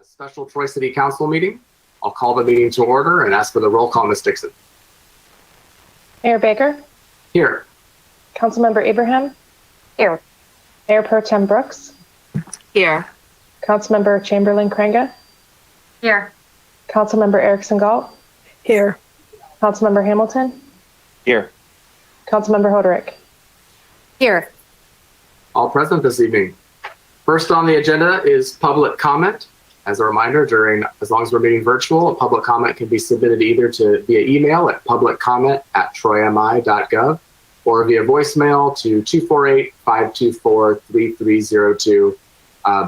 Special Troy City Council meeting. I'll call the meeting to order and ask for the roll call, Ms. Dixon. Mayor Baker? Here. Councilmember Abraham? Here. Mayor Pro Tem Brooks? Here. Councilmember Chamberlain Krenga? Here. Councilmember Erickson Galt? Here. Councilmember Hamilton? Here. Councilmember Hoderick? Here. All present this evening. First on the agenda is public comment. As a reminder, as long as we're meeting virtual, a public comment can be submitted either via email at publiccomment@troymi.gov or via voicemail to 248-524-3302.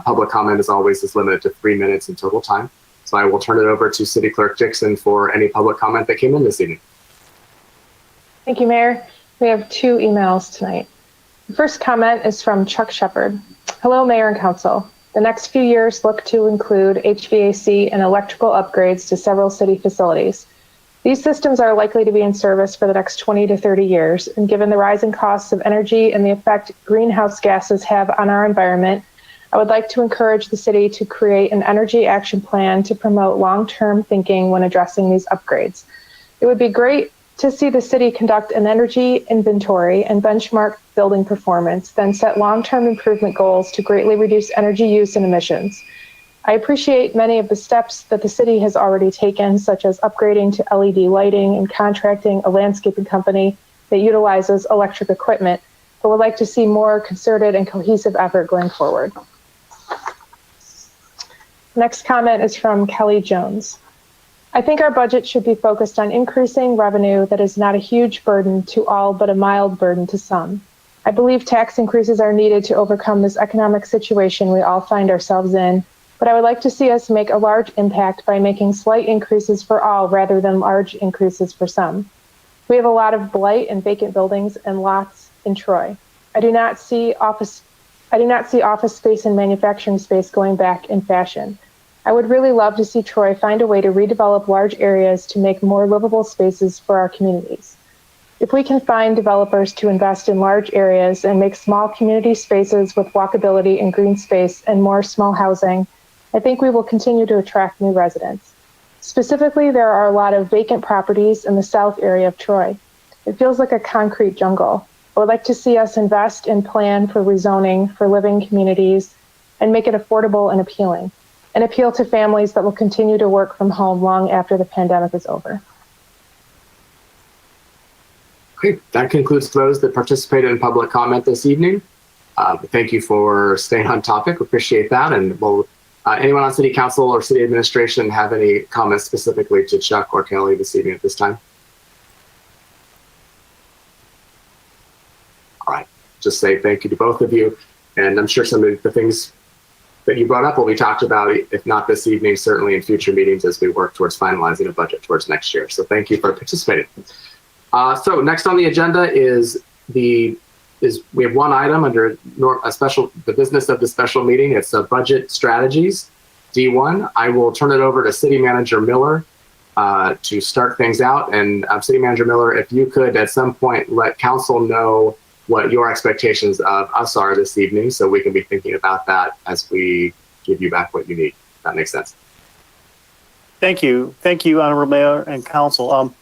Public comment, as always, is limited to 3 minutes in total time. So I will turn it over to City Clerk Dixon for any public comment that came in this evening. Thank you, Mayor. We have 2 emails tonight. The first comment is from Chuck Shepard. Hello, Mayor and Council. The next few years look to include HVAC and electrical upgrades to several city facilities. These systems are likely to be in service for the next 20 to 30 years, and given the rising costs of energy and the effect greenhouse gases have on our environment, I would like to encourage the city to create an energy action plan to promote long-term thinking when addressing these upgrades. It would be great to see the city conduct an energy inventory and benchmark building performance, then set long-term improvement goals to greatly reduce energy use and emissions. I appreciate many of the steps that the city has already taken, such as upgrading to LED lighting and contracting a landscaping company that utilizes electric equipment, but would like to see more concerted and cohesive effort going forward. Next comment is from Kelly Jones. I think our budget should be focused on increasing revenue that is not a huge burden to all, but a mild burden to some. I believe tax increases are needed to overcome this economic situation we all find ourselves in, but I would like to see us make a large impact by making slight increases for all rather than large increases for some. We have a lot of blight and vacant buildings and lots in Troy. I do not see office space and manufacturing space going back in fashion. I would really love to see Troy find a way to redevelop large areas to make more livable spaces for our communities. If we can find developers to invest in large areas and make small community spaces with walkability and green space and more small housing, I think we will continue to attract new residents. Specifically, there are a lot of vacant properties in the south area of Troy. It feels like a concrete jungle. I would like to see us invest and plan for rezoning for living communities and make it affordable and appealing, and appeal to families that will continue to work from home long after the pandemic is over. Okay, that concludes those that participated in public comment this evening. Thank you for staying on topic. Appreciate that. And will anyone on City Council or City Administration have any comments specifically to Chuck or Kelly this evening at this time? All right, just say thank you to both of you. And I'm sure some of the things that you brought up will be talked about, if not this evening, certainly in future meetings as we work towards finalizing a budget towards next year. So thank you for participating. So next on the agenda is we have one item under the business of the special meeting. It's a budget strategies, D1. I will turn it over to City Manager Miller to start things out. And City Manager Miller, if you could at some point let council know what your expectations of us are this evening, so we can be thinking about that as we give you back what you need. If that makes sense. Thank you. Thank you, Honorable Mayor and Council.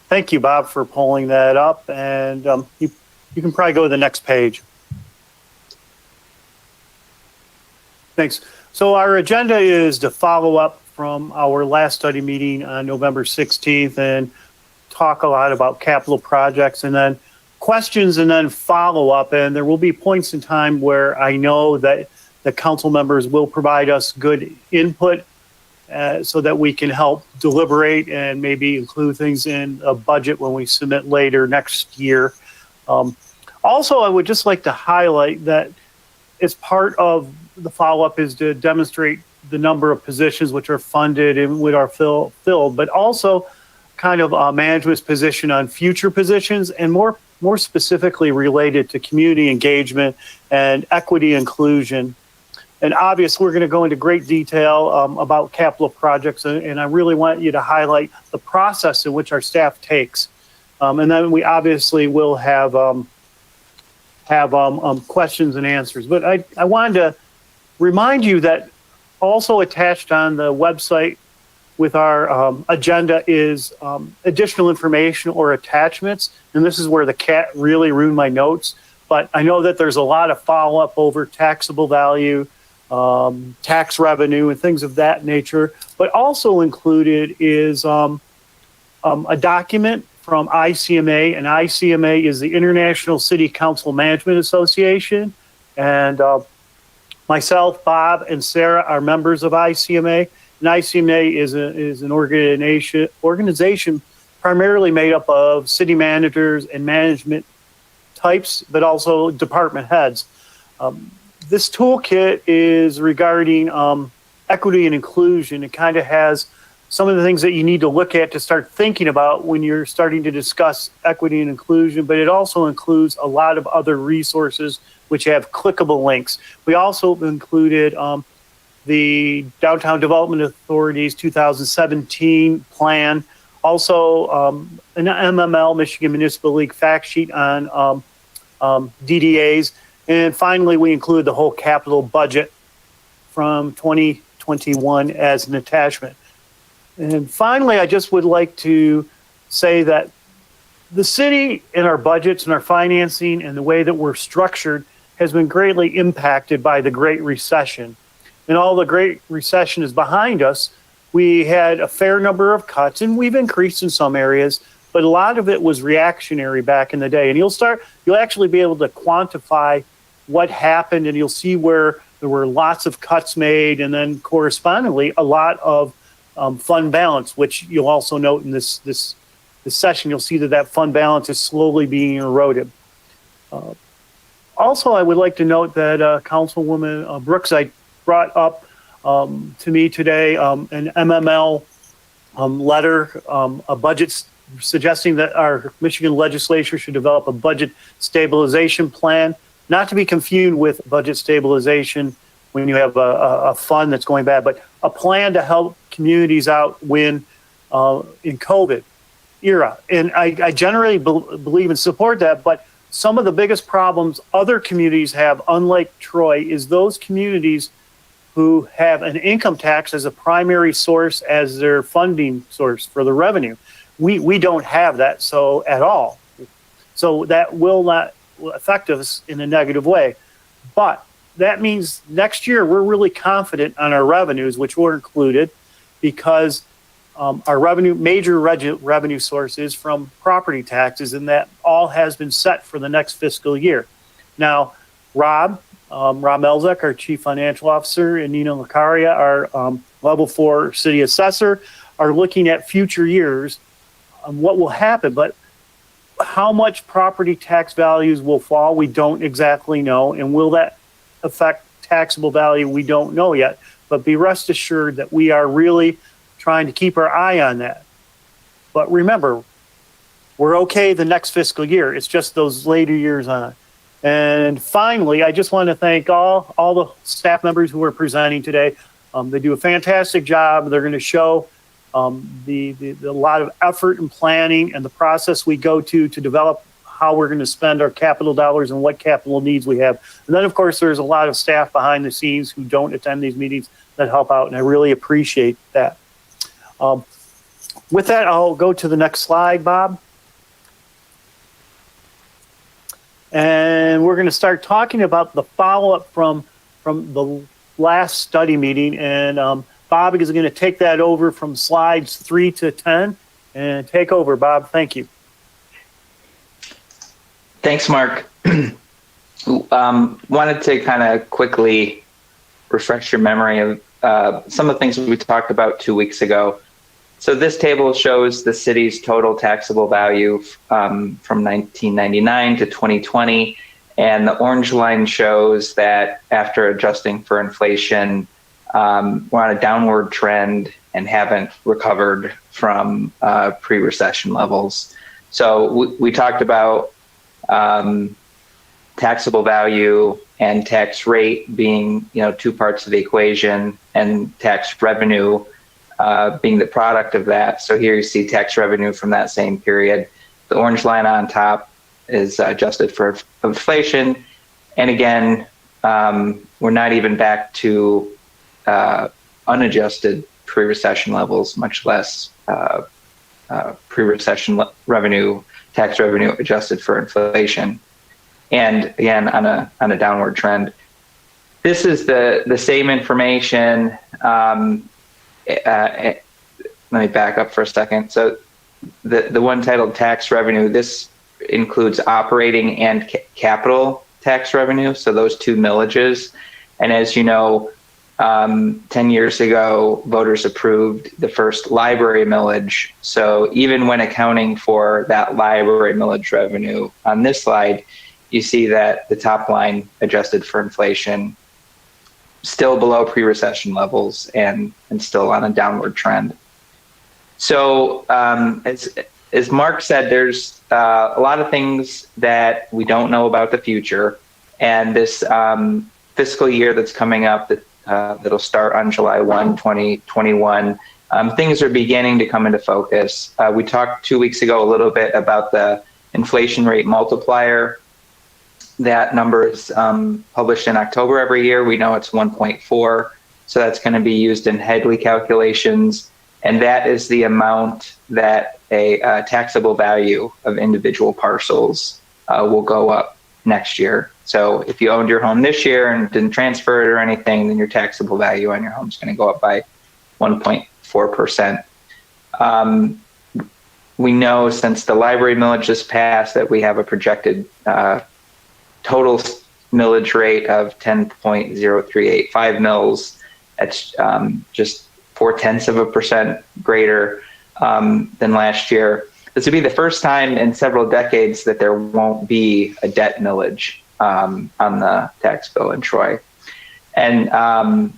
Thank you, Bob, for pulling that up. And you can probably go to the next page. Thanks. So our agenda is to follow up from our last study meeting on November 16th and talk a lot about capital projects, and then questions, and then follow up. And there will be points in time where I know that the council members will provide us good input so that we can help deliberate and maybe include things in a budget when we submit later next year. Also, I would just like to highlight that as part of the follow-up is to demonstrate the number of positions which are funded and which are filled, but also kind of management's position on future positions, and more specifically related to community engagement and equity inclusion. And obviously, we're going to go into great detail about capital projects, and I really want you to highlight the process in which our staff takes. And then we obviously will have questions and answers. But I wanted to remind you that Also attached on the website with our agenda is additional information or attachments. And this is where the cat really ruined my notes. But I know that there's a lot of follow-up over taxable value, tax revenue, and things of that nature. But also included is a document from ICMA, and ICMA is the International City Council Management Association. And myself, Bob, and Sarah are members of ICMA. And ICMA is an organization primarily made up of city managers and management types, but also department heads. This toolkit is regarding equity and inclusion. It kind of has some of the things that you need to look at to start thinking about when you're starting to discuss equity and inclusion, but it also includes a lot of other resources which have clickable links. We also included the Downtown Development Authority's 2017 plan, also an MML, Michigan Municipal League fact sheet on DDAs, and finally we include the whole capital budget from 2021 as an attachment. And finally, I just would like to say that the city and our budgets and our financing and the way that we're structured has been greatly impacted by the Great Recession. And all the Great Recession is behind us. We had a fair number of cuts, and we've increased in some areas, but a lot of it was reactionary back in the day. And you'll actually be able to quantify what happened, and you'll see where there were lots of cuts made, and then correspondingly a lot of fund balance, which you'll also note in this session. You'll see that fund balance is slowly being eroded. Also, I would like to note that Councilwoman Brookside brought up to me today an MML letter, a budget suggesting that our Michigan legislature should develop a budget stabilization plan, not to be confused with budget stabilization when you have a fund that's going bad, but a plan to help communities out when in COVID era. And I generally believe and support that, but some of the biggest problems other communities have, unlike Troy, is those communities who have an income tax as a primary source, as their funding source for the revenue. We don't have that at all. So that will not affect us in a negative way. But that means next year we're really confident on our revenues, which were included, because our major revenue source is from property taxes, and that all has been set for the next fiscal year. Now, Rob Melzek, our Chief Financial Officer, and Nina Lucaria, our Level 4 City Assessor, are looking at future years on what will happen. But how much property tax values will fall, we don't exactly know. And will that affect taxable value? We don't know yet. But be rest assured that we are really trying to keep our eye on that. But remember, we're okay the next fiscal year. It's just those later years on. And finally, I just want to thank all the staff members who are presenting today. They do a fantastic job. They're going to show the lot of effort and planning and the process we go to develop how we're going to spend our capital dollars and what capital needs we have. And then, of course, there's a lot of staff behind the scenes who don't attend these meetings that help out, and I really appreciate that. With that, I'll go to the next slide, Bob. And we're going to start talking about the follow-up from the last study meeting. And Bob is going to take that over from slides 3 to 10. And take over, Bob. Thank you. Thanks, Mark. Wanted to kind of quickly refresh your memory of some of the things we talked about 2 weeks ago. So this table shows the city's total taxable value from 1999 to 2020. And the orange line shows that after adjusting for inflation, we're on a downward trend and haven't recovered from pre-recession levels. So we talked about taxable value and tax rate being, two parts of the equation, and tax revenue being the product of that. So here you see tax revenue from that same period. The orange line on top is adjusted for inflation. And again, we're not even back to unadjusted pre-recession levels, much less pre-recession tax revenue adjusted for inflation, and again on a downward trend. This is the same information. Let me back up for a second. So the one titled tax revenue, this includes operating and capital tax revenue, so those two millages. And as you know, 10 years ago, voters approved the first library millage. So even when accounting for that library millage revenue on this slide, you see that the top line adjusted for inflation still below pre-recession levels and still on a downward trend. So as Mark said, there's a lot of things that we don't know about the future. And this fiscal year that's coming up, that'll start on July 1, 2021, things are beginning to come into focus. We talked 2 weeks ago a little bit about the inflation rate multiplier. That number is published in October every year. We know it's 1.4, so that's going to be used in Headley calculations, and that is the amount that a taxable value of individual parcels will go up next year. So if you owned your home this year and didn't transfer it or anything, then your taxable value on your home is going to go up by 1.4%. We know since the library millage just passed that we have a projected total millage rate of 10.0385 mils. That's just 0.4% greater than last year. This would be the first time in several decades that there won't be a debt millage on the tax bill in Troy. And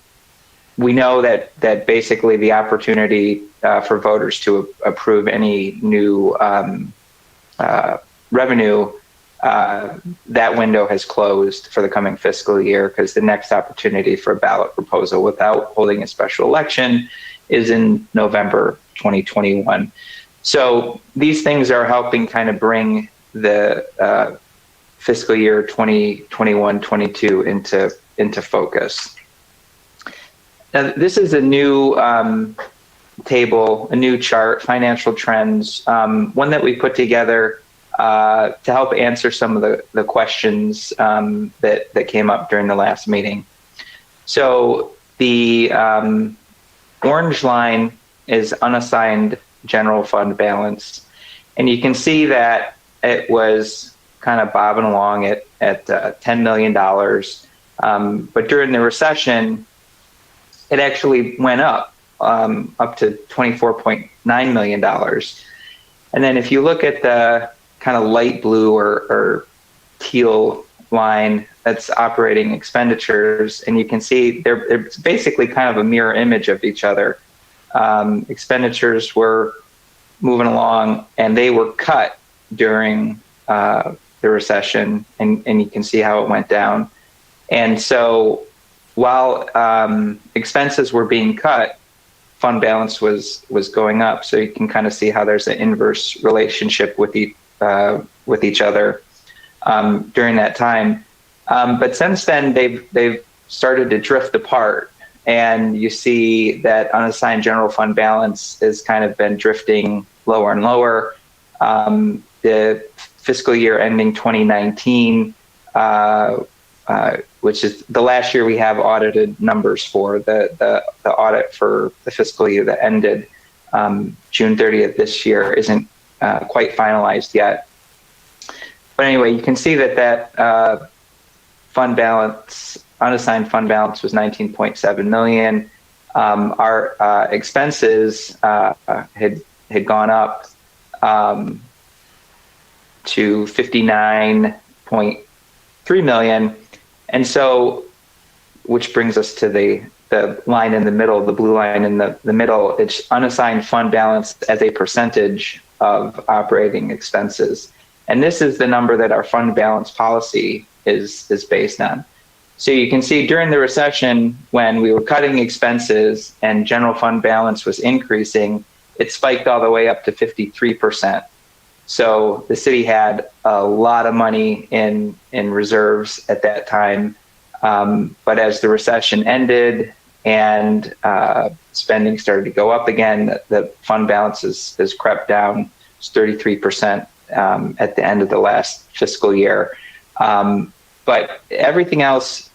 we know that basically the opportunity for voters to approve any new revenue, that window has closed for the coming fiscal year, because the next opportunity for a ballot proposal without holding a special election is in November 2021. So these things are helping kind of bring the fiscal year 2021-22 into focus. Now, this is a new table, a new chart, financial trends, one that we put together to help answer some of the questions that came up during the last meeting. So the orange line is unassigned general fund balance, and you can see that it was kind of bobbing along at $10 million, but during the recession, it actually went up to $24.9 million. And then if you look at the kind of light blue or teal line, that's operating expenditures, and you can see they're basically kind of a mirror image of each other. Expenditures were moving along, and they were cut during the recession, and you can see how it went down. And so while expenses were being cut, fund balance was going up. So you can kind of see how there's an inverse relationship with each other during that time. But since then, they've started to drift apart, and you see that unassigned general fund balance has kind of been drifting lower and lower. The fiscal year ending 2019, which is the last year we have audited numbers for, the audit for the fiscal year that ended June 30th this year isn't quite finalized yet. But anyway, you can see that fund balance, unassigned fund balance, was 19.7 million. Our expenses had gone up to 59.3 million. And so, which brings us to the line in the middle, the blue line in the middle. It's unassigned fund balance as a percentage of operating expenses. And this is the number that our fund balance policy is based on. So you can see during the recession, when we were cutting expenses and general fund balance was increasing, it spiked all the way up to 53%. So the city had a lot of money in reserves at that time. But as the recession ended and spending started to go up again. The fund balance has crept down. It's 33% at the end of the last fiscal year. But everything else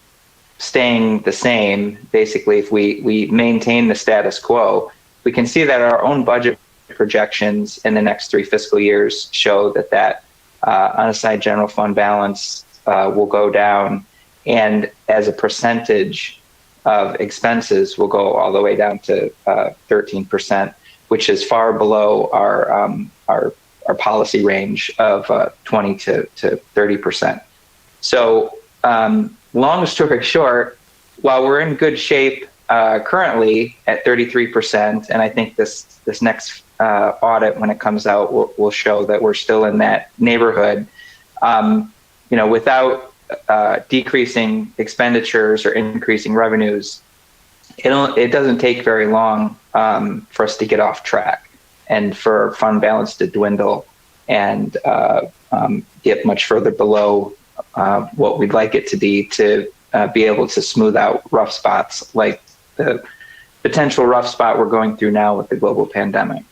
staying the same, basically, if we maintain the status quo, we can see that our own budget projections in the next 3 fiscal years show that unassigned general fund balance will go down, and as a percentage of expenses will go all the way down to 13%, which is far below our policy range of 20 to 30%. So long story short, while we're in good shape currently at 33%, and I think this next audit, when it comes out, will show that we're still in that neighborhood, without decreasing expenditures or increasing revenues, it doesn't take very long for us to get off track and for fund balance to dwindle and get much further below what we'd like it to be able to smooth out rough spots like the potential rough spot we're going through now with the global pandemic.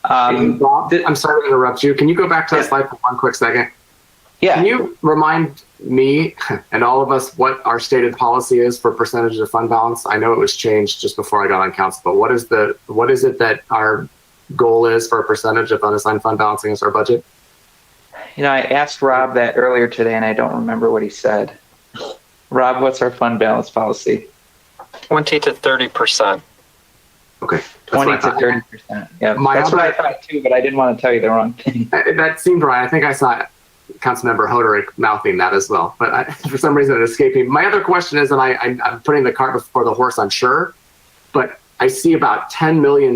Bob, I'm sorry to interrupt you. Can you go back to that slide for one quick second? Yeah. Can you remind me and all of us what our stated policy is for percentage of fund balance? I know it was changed just before I got on council, but what is it that our goal is for a percentage of unassigned fund balance against our budget? I asked Rob that earlier today, and I don't remember what he said. Rob, what's our fund balance policy? 20 to 30%. Okay. 20 to 30%. Yeah, that's what I thought too, but I didn't want to tell you the wrong thing. That seemed right. I think I saw Councilmember Hoderick mouthing that as well, but for some reason it escaped me. My other question is, and I'm putting the cart before the horse, I'm sure, but I see about $10 million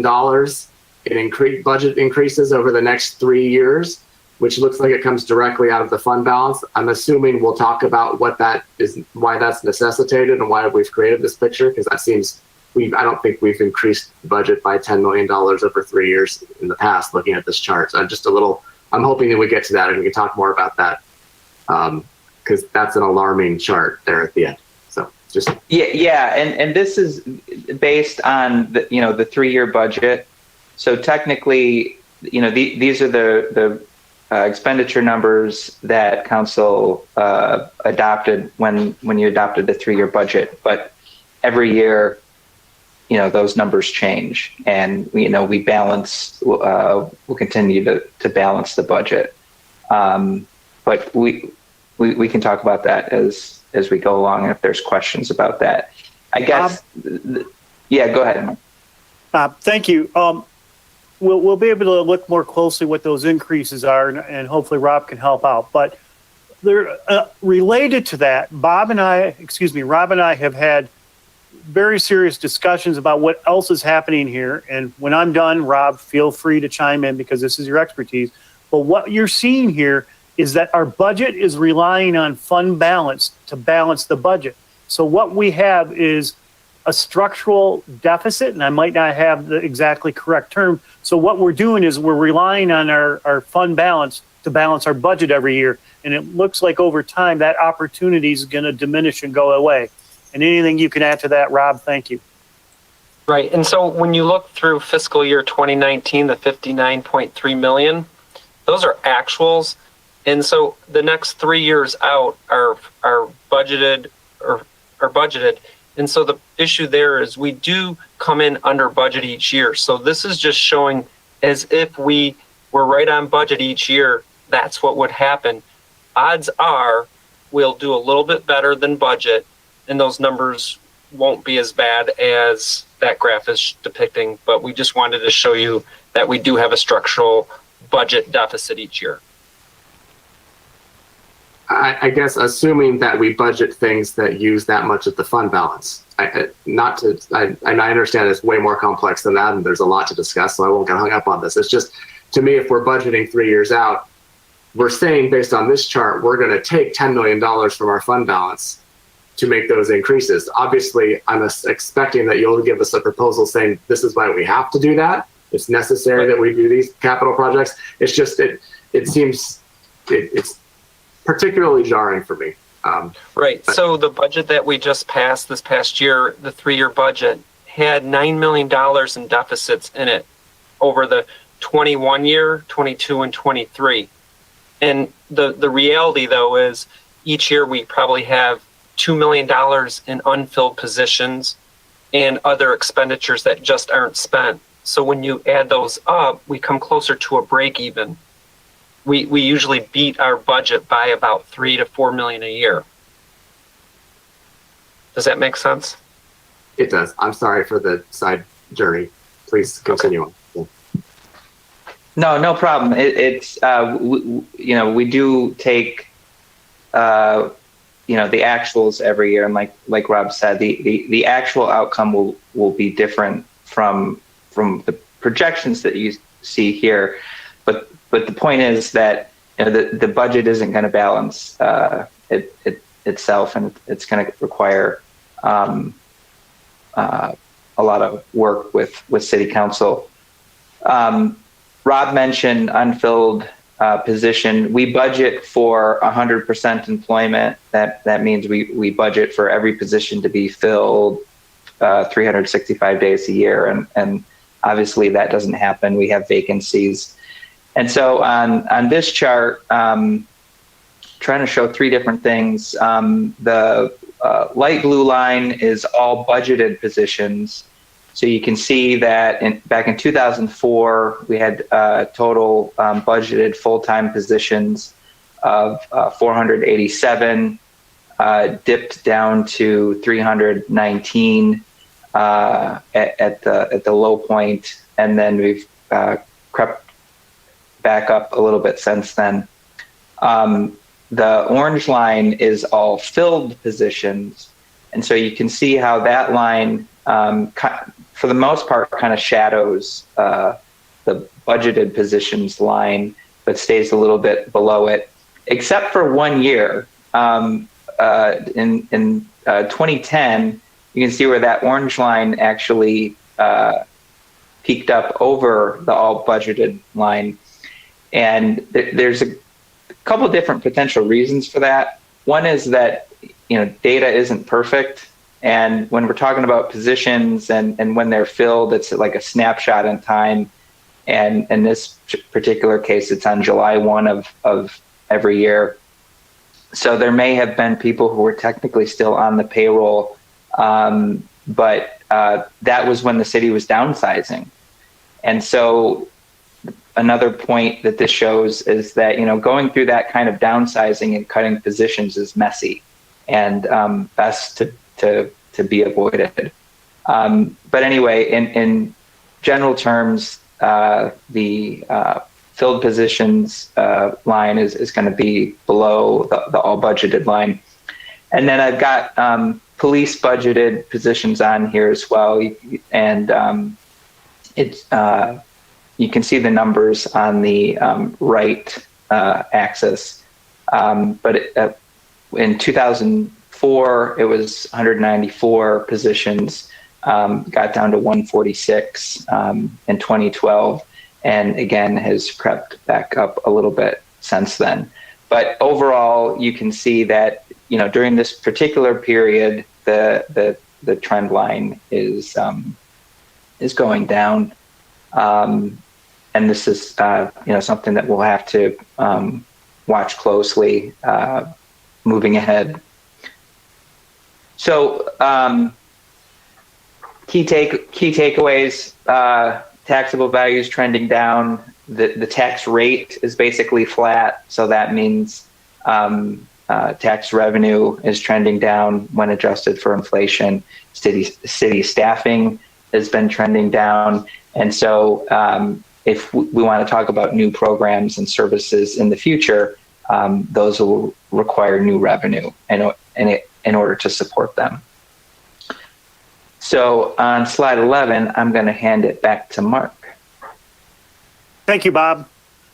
in budget increases over the next 3 years, which looks like it comes directly out of the fund balance. I'm assuming we'll talk about what that is, why that's necessitated, and why we've created this picture, because that seems, I don't think we've increased the budget by $10 million over 3 years in the past, looking at this chart. So I'm hoping that we get to that and we can talk more about that, because that's an alarming chart there at the end. So just and this is based on the 3-year budget. So technically, these are the expenditure numbers that council adopted when you adopted the 3-year budget. But every year, those numbers change, and we balance. We'll continue to balance the budget, but we can talk about that as we go along. And if there's questions about that, I guess. Go ahead, Mark. Thank you. We'll be able to look more closely what those increases are, and hopefully Rob can help out. But they're related to that. Rob and I have had very serious discussions about what else is happening here. And when I'm done, Rob, feel free to chime in because this is your expertise. But what you're seeing here is that our budget is relying on fund balance to balance the budget. So what we have is a structural deficit, and I might not have the exactly correct term. So what we're doing is we're relying on our fund balance to balance our budget every year. And it looks like over time that opportunity is going to diminish and go away. And anything you can add to that, Rob, thank you. Right. And so when you look through fiscal year 2019, the 59.3 million, those are actuals. And so the next 3 years out are budgeted. And so the issue there is we do come in under budget each year. So this is just showing as if we were right on budget each year, that's what would happen. Odds are we'll do a little bit better than budget, and those numbers won't be as bad as that graph is depicting. But we just wanted to show you that we do have a structural budget deficit each year. I guess assuming that we budget things that use that much of the fund balance. I understand it's way more complex than that, and there's a lot to discuss, so I won't get hung up on this. It's just, to me, if we're budgeting 3 years out, we're saying based on this chart, we're going to take $10 million from our fund balance to make those increases. Obviously, I'm expecting that you'll give us a proposal saying this is why we have to do that. It's necessary that we do these capital projects. It's just, it seems, it's particularly jarring for me. Right. So the budget that we just passed this past year, the 3-year budget, had $9 million in deficits in it over the 21 year, 22, and 23. And the reality, though, is each year we probably have $2 million in unfilled positions and other expenditures that just aren't spent. So when you add those up, we come closer to a break even. We usually beat our budget by about $3 to $4 million a year. Does that make sense? It does. I'm sorry for the side journey. Please continue on. No problem. We do take, the actuals every year. And like Rob said, the actual outcome will be different from the projections that you see here. But the point is that the budget isn't going to balance itself, and it's going to require a lot of work with City Council. Rob mentioned unfilled position. We budget for 100% employment. That means we budget for every position to be filled 365 days a year, and obviously that doesn't happen. We have vacancies. And so on this chart, trying to show 3 different things. The light blue line is all budgeted positions. So you can see that back in 2004, we had total budgeted full-time positions of 487, dipped down to 319 at the low point, and then we've crept back up a little bit since then. The orange line is all filled positions, and so you can see how that line, for the most part, kind of shadows the budgeted positions line, but stays a little bit below it, except for 1 year. In 2010, you can see where that orange line actually peaked up over the all budgeted line. And there's a couple of different potential reasons for that. One is that, data isn't perfect. And when we're talking about positions and when they're filled, it's like a snapshot in time. And in this particular case, it's on July 1 of every year. So there may have been people who were technically still on the payroll, but that was when the city was downsizing. And so another point that this shows is that, going through that kind of downsizing and cutting positions is messy and best to be avoided. But anyway, in general terms, the filled positions line is going to be below the all budgeted line. And then I've got police budgeted positions on here as well. And you can see the numbers on the right axis. But in 2004, it was 194 positions, got down to 146 in 2012, and again has crept back up a little bit since then. But overall, you can see that during this particular period, the trend line is going down. And this is, something that we'll have to watch closely moving ahead. So, key takeaways: taxable values trending down. The tax rate is basically flat, so that means tax revenue is trending down when adjusted for inflation. City staffing has been trending down, and so if we want to talk about new programs and services in the future, those will require new revenue in order to support them. So on slide 11, I'm going to hand it back to Mark. Thank you, Bob.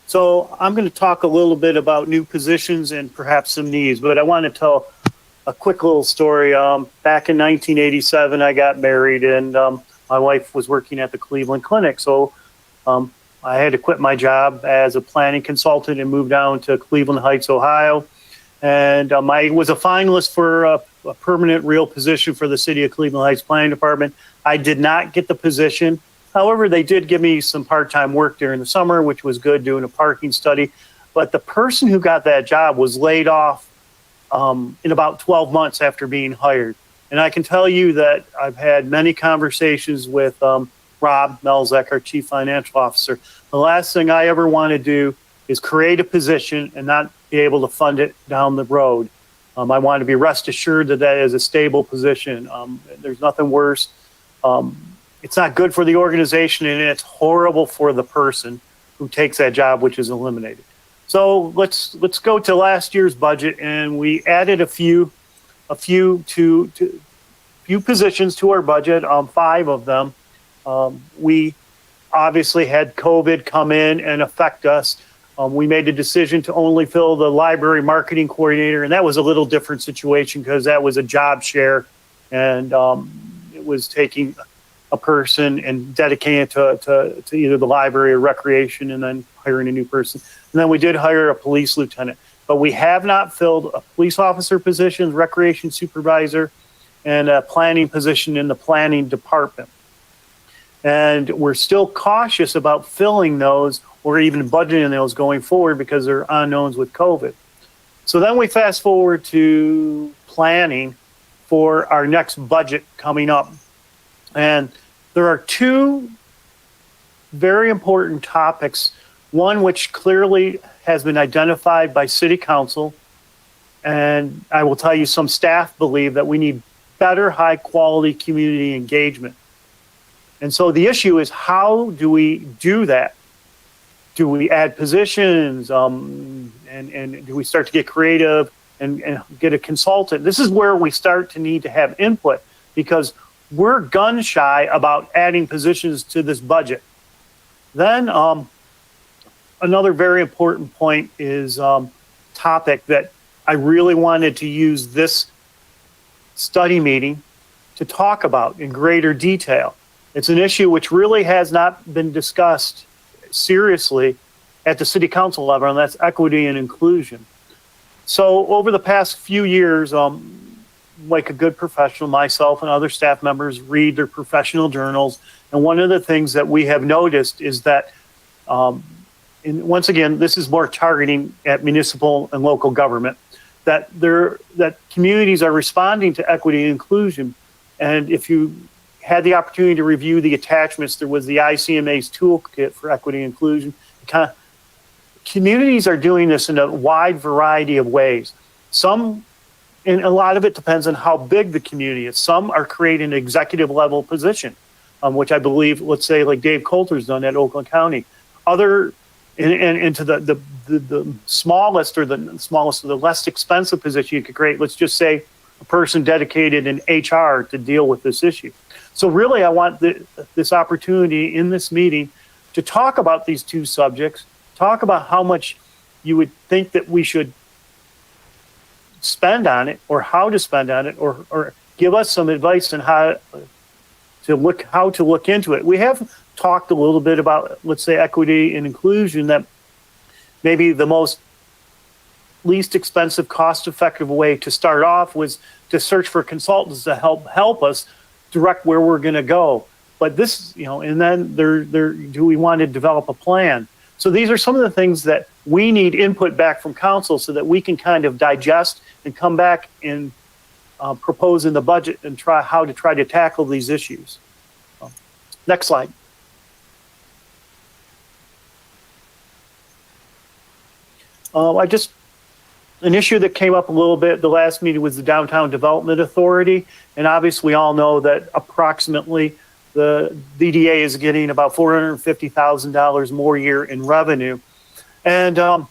So I'm going to talk a little bit about new positions and perhaps some needs, but I want to tell a quick little story. Back in 1987, I got married, and my wife was working at the Cleveland Clinic. So I had to quit my job as a planning consultant and move down to Cleveland Heights, Ohio. And I was a finalist for a permanent real position for the City of Cleveland Heights Planning Department. I did not get the position. However, they did give me some part-time work during the summer, which was good, doing a parking study. But the person who got that job was laid off in about 12 months after being hired. And I can tell you that I've had many conversations with Rob Melzek, our Chief Financial Officer. The last thing I ever want to do is create a position and not be able to fund it down the road. I want to be rest assured that that is a stable position. There's nothing worse. It's not good for the organization, and it's horrible for the person who takes that job, which is eliminated. So let's go to last year's budget, and we added a few positions to our budget. 5 of them. We obviously had COVID come in and affect us. We made a decision to only fill the library marketing coordinator, and that was a little different situation because that was a job share, and it was taking a person and dedicating it to either the library or recreation, and then hiring a new person. And then we did hire a police lieutenant, but we have not filled a police officer position, recreation supervisor, and a planning position in the planning department. And we're still cautious about filling those or even budgeting those going forward because they're unknowns with COVID. So then we fast forward to planning for our next budget coming up. And there are 2 very important topics, one which clearly has been identified by City Council. And I will tell you, some staff believe that we need better high quality community engagement. And so the issue is, how do we do that? Do we add positions, and do we start to get creative and get a consultant? This is where we start to need to have input, because we're gun shy about adding positions to this budget. Then another very important point is topic that I really wanted to use this study meeting to talk about in greater detail. It's an issue which really has not been discussed seriously at the City Council level, and that's equity and inclusion. So over the past few years, like a good professional, myself and other staff members read their professional journals. And one of the things that we have noticed is that, and once again, this is more targeting at municipal and local government, that communities are responding to equity and inclusion. And if you had the opportunity to review the attachments, there was the ICMA's toolkit for equity and inclusion. Communities are doing this in a wide variety of ways. Some, and a lot of it depends on how big the community is. Some are creating an executive level position, which I believe, let's say like Dave Coulter's done at Oakland County. Other, and to the smallest or the less expensive position you could create, let's just say a person dedicated in HR to deal with this issue. So really, I want this opportunity in this meeting to talk about these 2 subjects, talk about how much you would think that we should spend on it, or how to spend on it, or give us some advice on how to look into it. We have talked a little bit about, let's say, equity and inclusion, that maybe the least expensive, cost-effective way to start off was to search for consultants to help us direct where we're going to go. But this, and then do we want to develop a plan? So these are some of the things that we need input back from council so that we can kind of digest and come back and propose in the budget and try to tackle these issues. Next slide. An issue that came up a little bit the last meeting was the Downtown Development Authority. And obviously we all know that approximately the DDA is getting about $450,000 more a year in revenue. And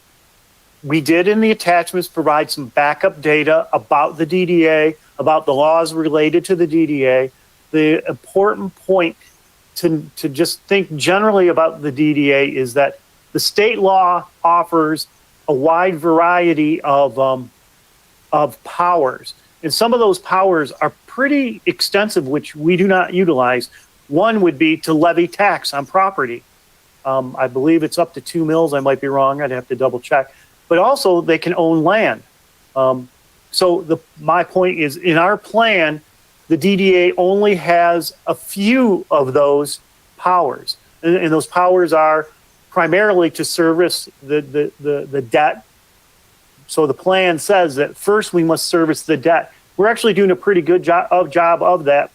we did in the attachments provide some backup data about the DDA, about the laws related to the DDA. The important point to just think generally about the DDA is that the state law offers a wide variety of powers. And some of those powers are pretty extensive, which we do not utilize. One would be to levy tax on property. I believe it's up to 2 mills. I might be wrong. I'd have to double check. But also they can own land. My point is, in our plan, the DDA only has a few of those powers, and those powers are primarily to service the debt. So the plan says that first we must service the debt. We're actually doing a pretty good job of that,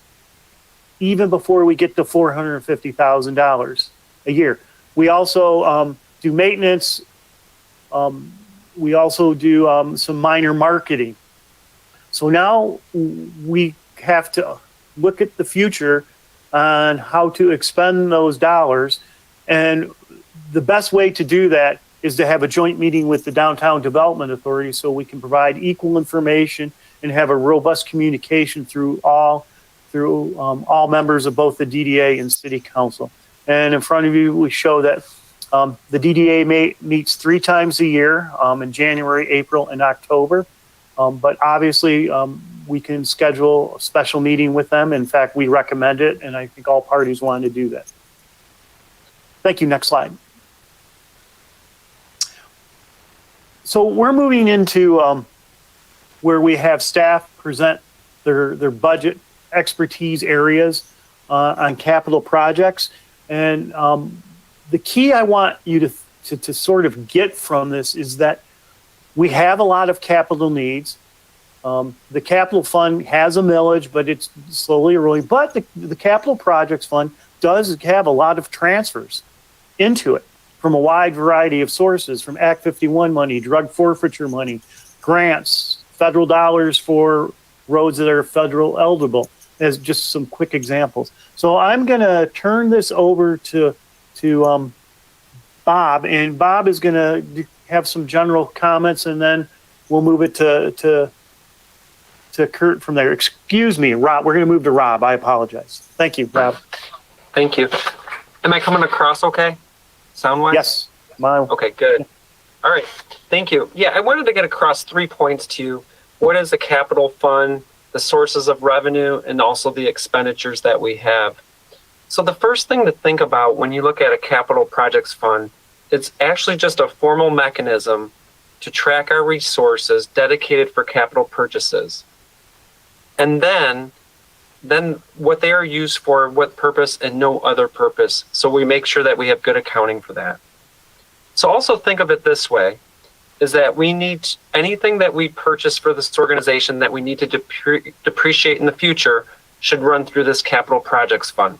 even before we get to $450,000 a year. We also do maintenance. We also do some minor marketing. So now we have to look at the future on how to expend those dollars. And the best way to do that is to have a joint meeting with the Downtown Development Authority so we can provide equal information and have a robust communication through all members of both the DDA and City Council. And in front of you, we show that the DDA meets 3 times a year in January, April, and October. But obviously, we can schedule a special meeting with them. In fact, we recommend it, and I think all parties want to do that. Thank you. Next slide. So we're moving into where we have staff present their budget expertise areas on capital projects. And the key I want you to sort of get from this is that we have a lot of capital needs. The capital fund has a millage, but it's slowly eroding. But the capital projects fund does have a lot of transfers into it from a wide variety of sources, from Act 51 money, drug forfeiture money, grants, federal dollars for roads that are federal eligible, as just some quick examples. So I'm going to turn this over to Bob, and Bob is going to have some general comments, and then we'll move it to Kurt from there. Excuse me, Rob. We're going to move to Rob. I apologize. Thank you, Rob. Thank you. Am I coming across okay? Sound-wise? Yes. Okay, good. All right. Thank you. Yeah, I wanted to get across 3 points to you. What is the capital fund, the sources of revenue, and also the expenditures that we have. So the first thing to think about when you look at a capital projects fund, it's actually just a formal mechanism to track our resources dedicated for capital purchases. And then what they are used for, what purpose, and no other purpose. So we make sure that we have good accounting for that. So also think of it this way, is that we need anything that we purchase for this organization that we need to depreciate in the future should run through this capital projects fund.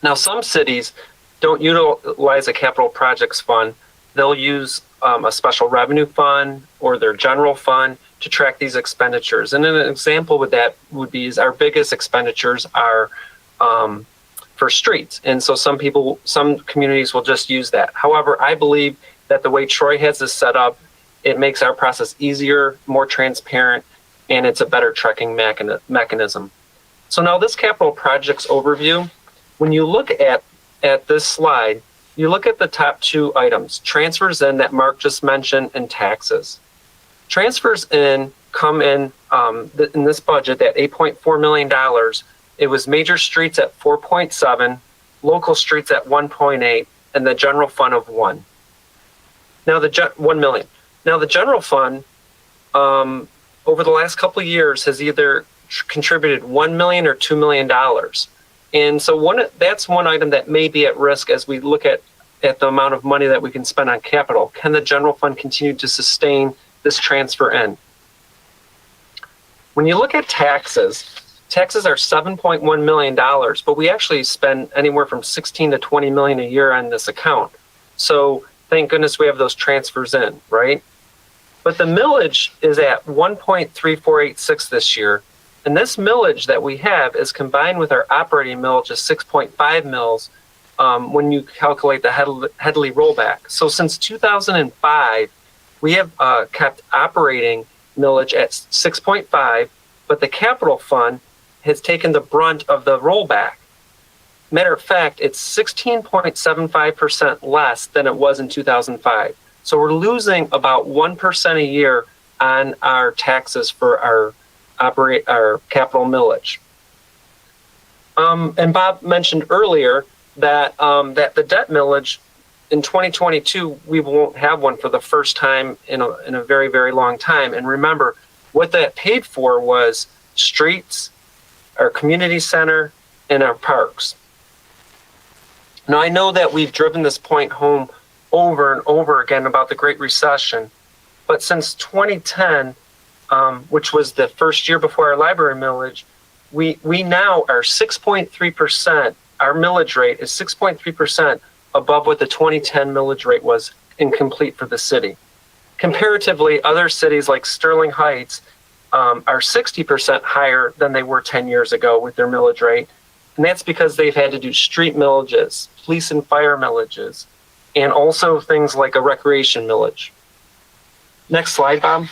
Now, some cities don't utilize a capital projects fund. They'll use a special revenue fund or their general fund to track these expenditures. And an example with that would be is our biggest expenditures are for streets. And so some communities will just use that. However, I believe that the way Troy has this set up, it makes our process easier, more transparent, and it's a better tracking mechanism. So now this capital projects overview, when you look at this slide, you look at the top 2 items, transfers in that Mark just mentioned and taxes. Transfers in come in this budget, that $8.4 million. It was major streets at 4.7, local streets at 1.8, and the general fund of 1. Now 1 million. Now the general fund over the last couple of years has either contributed $1 million or $2 million. And so that's one item that may be at risk as we look at the amount of money that we can spend on capital. Can the general fund continue to sustain this transfer in? When you look at taxes are $7.1 million, but we actually spend anywhere from 16 to 20 million a year on this account. So thank goodness we have those transfers in, right? But the millage is at 1.3486 this year. And this millage that we have is combined with our operating millage of 6.5 mils when you calculate the Headley rollback. So since 2005, we have kept operating millage at 6.5, but the capital fund has taken the brunt of the rollback. Matter of fact, it's 16.75% less than it was in 2005. So we're losing about 1% a year on our taxes for our capital millage. And Bob mentioned earlier that that the debt millage in 2022, we won't have one for the first time in a very, very long time. And remember, what that paid for was streets, our community center, and our parks. Now, I know that we've driven this point home over and over again about the Great Recession, but since 2010, which was the first year before our library millage, we now are 6.3%. Our millage rate is 6.3% above what the 2010 millage rate was incomplete for the city. Comparatively, other cities like Sterling Heights are 60% higher than they were 10 years ago with their millage rate. And that's because they've had to do street millages, police and fire millages, and also things like a recreation millage. Next slide, Bob.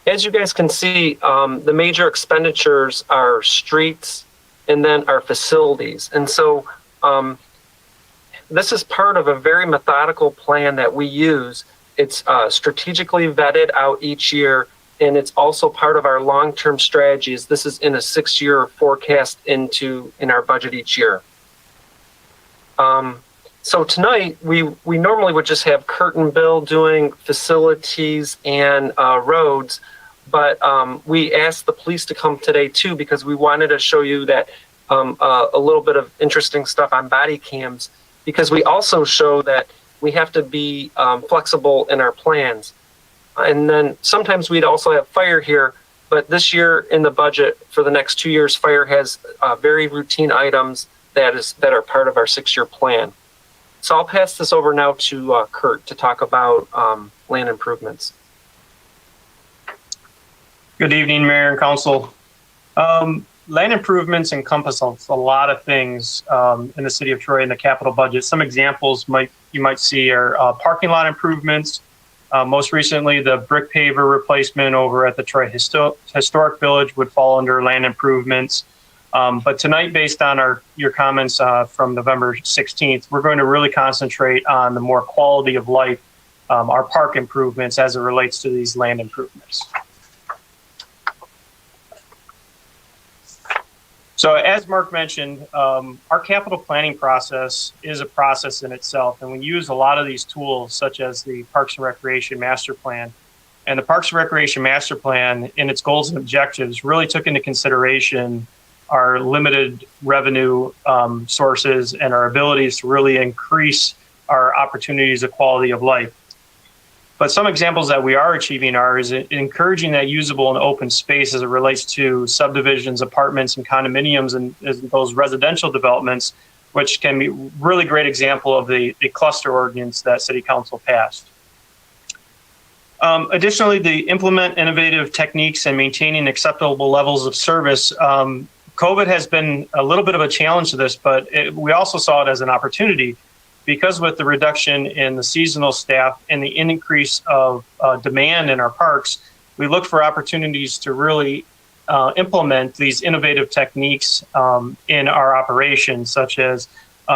As you guys can see, the major expenditures are streets and then our facilities. And so this is part of a very methodical plan that we use. It's strategically vetted out each year, and it's also part of our long-term strategies. This is in a 6-year forecast in our budget each year. So tonight, we normally would just have Kurt and Bill doing facilities and roads, but we asked the police to come today too because we wanted to show you that a little bit of interesting stuff on body cams, because we also show that we have to be flexible in our plans. And then sometimes we'd also have fire here, but this year in the budget for the next 2 years, fire has very routine items that are part of our 6-year plan. So I'll pass this over now to Kurt to talk about land improvements. Good evening, Mayor and Council. Land improvements encompass a lot of things in the city of Troy in the capital budget. Some examples you might see are parking lot improvements. Most recently, the brick paver replacement over at the Troy Historic Village would fall under land improvements. But tonight, based on your comments from November 16th, we're going to really concentrate on the more quality of life, our park improvements as it relates to these land improvements. So as Mark mentioned, our capital planning process is a process in itself, and we use a lot of these tools such as the Parks and Recreation Master Plan. And the Parks and Recreation Master Plan, in its goals and objectives, really took into consideration our limited revenue sources and our abilities to really increase our opportunities of quality of life. But some examples that we are achieving is encouraging that usable and open space as it relates to subdivisions, apartments, and condominiums, and those residential developments, which can be a really great example of the cluster ordinance that City Council passed. Additionally, the implement innovative techniques and maintaining acceptable levels of service. COVID has been a little bit of a challenge to this, but we also saw it as an opportunity, because with the reduction in the seasonal staff and the increase of demand in our parks, we look for opportunities to really implement these innovative techniques in our operations, such as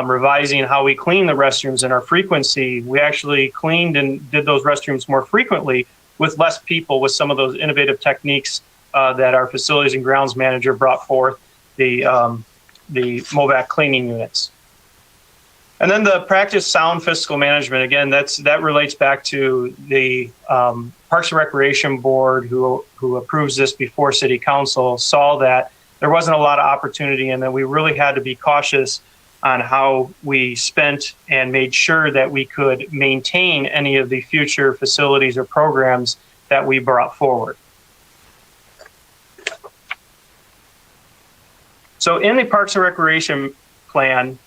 revising how we clean the restrooms and our frequency. We actually cleaned and did those restrooms more frequently with less people, with some of those innovative techniques that our facilities and grounds manager brought forth, the MOVAC cleaning units. And then the practice sound fiscal management. Again, that relates back to the Parks and Recreation Board, who approves this before City Council, saw that there wasn't a lot of opportunity and that we really had to be cautious on how we spent and made sure that we could maintain any of the future facilities or programs that we brought forward. So in the Parks and Recreation Plan,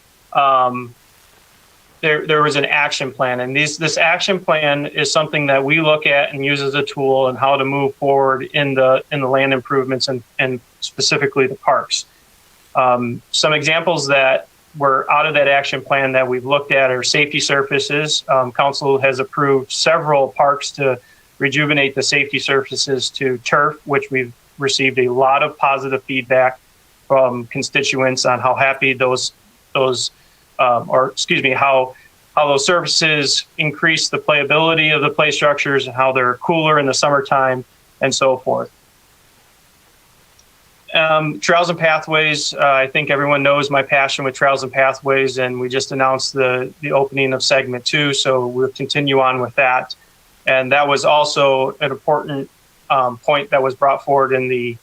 there was an action plan, and this action plan is something that we look at and use as a tool and how to move forward in the land improvements and specifically the parks. Some examples that were out of that action plan that we've looked at are safety surfaces. Council has approved several parks to rejuvenate the safety surfaces to turf, which we've received a lot of positive feedback from constituents on how happy how those surfaces increase the playability of the play structures and how they're cooler in the summertime and so forth. Trails and Pathways, I think everyone knows my passion with Trails and Pathways, and we just announced the opening of segment 2, so we'll continue on with that. And that was also an important point that was brought forward in the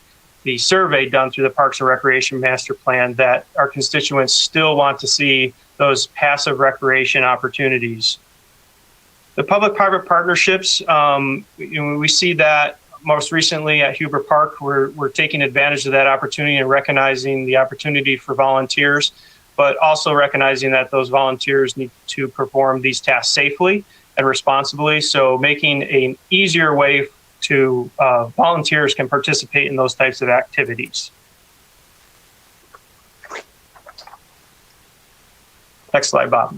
survey done through the Parks and Recreation Master Plan, that our constituents still want to see those passive recreation opportunities. The public-private partnerships, we see that most recently at Huber Park. We're taking advantage of that opportunity and recognizing the opportunity for volunteers, but also recognizing that those volunteers need to perform these tasks safely and responsibly. So making an easier way to volunteers can participate in those types of activities. Next slide, Bob.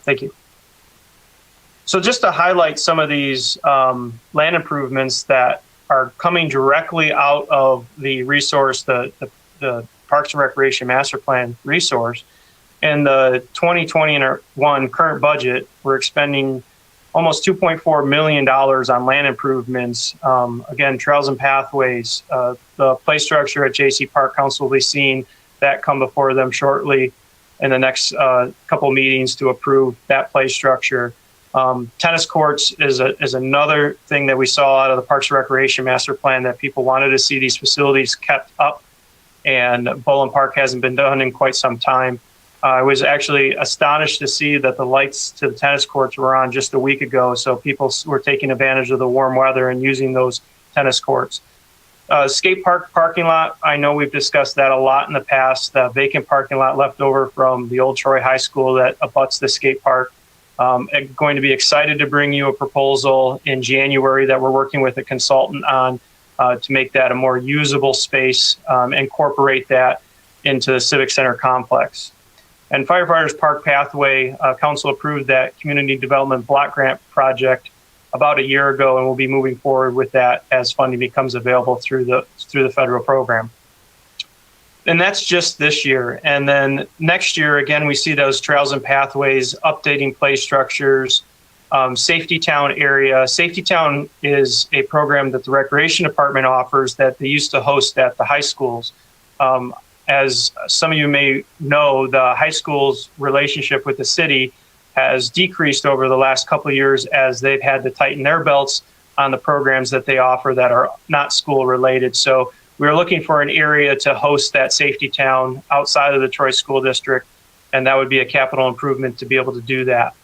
Thank you. So just to highlight some of these land improvements that are coming directly out of the resource, the Parks and Recreation Master Plan resource. In the 2021 current budget, we're expending almost $2.4 million on land improvements. Again, Trails and Pathways, the play structure at JC Park Council will be seeing that come before them shortly in the next couple meetings to approve that play structure. Tennis courts is another thing that we saw out of the Parks and Recreation Master Plan, that people wanted to see these facilities kept up, and Bowling Park hasn't been done in quite some time. I was actually astonished to see that the lights to the tennis courts were on just a week ago, so people were taking advantage of the warm weather and using those tennis courts. Skate park parking lot, I know we've discussed that a lot in the past, the vacant parking lot left over from the old Troy High School that abuts the skate park. I'm going to be excited to bring you a proposal in January that we're working with a consultant on to make that a more usable space, incorporate that into the Civic Center complex. And Firefighters Park Pathway, Council approved that community development block grant project about a year ago, and we'll be moving forward with that as funding becomes available through the federal program. And that's just this year. And then next year, again, we see those Trails and Pathways, updating play structures, Safety Town area. Safety Town is a program that the Recreation Department offers that they used to host at the high schools. As some of you may know, the high school's relationship with the city has decreased over the last couple of years as they've had to tighten their belts on the programs that they offer that are not school related. So we're looking for an area to host that Safety Town outside of the Troy School District, and that would be a capital improvement to be able to do that.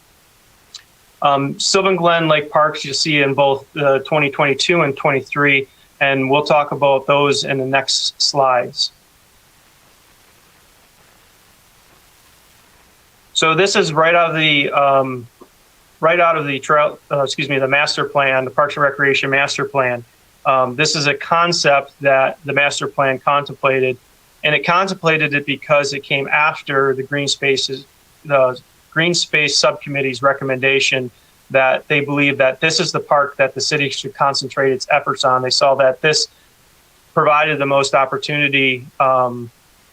Sylvan Glen Lake Parks, you'll see in both 2022 and 23, and we'll talk about those in the next slides. So this is right out of the the master plan, the Parks and Recreation Master Plan. This is a concept that the master plan contemplated, and it contemplated it because it came after the Green Space Subcommittee's recommendation that they believe that this is the park that the city should concentrate its efforts on. They saw that this provided the most opportunity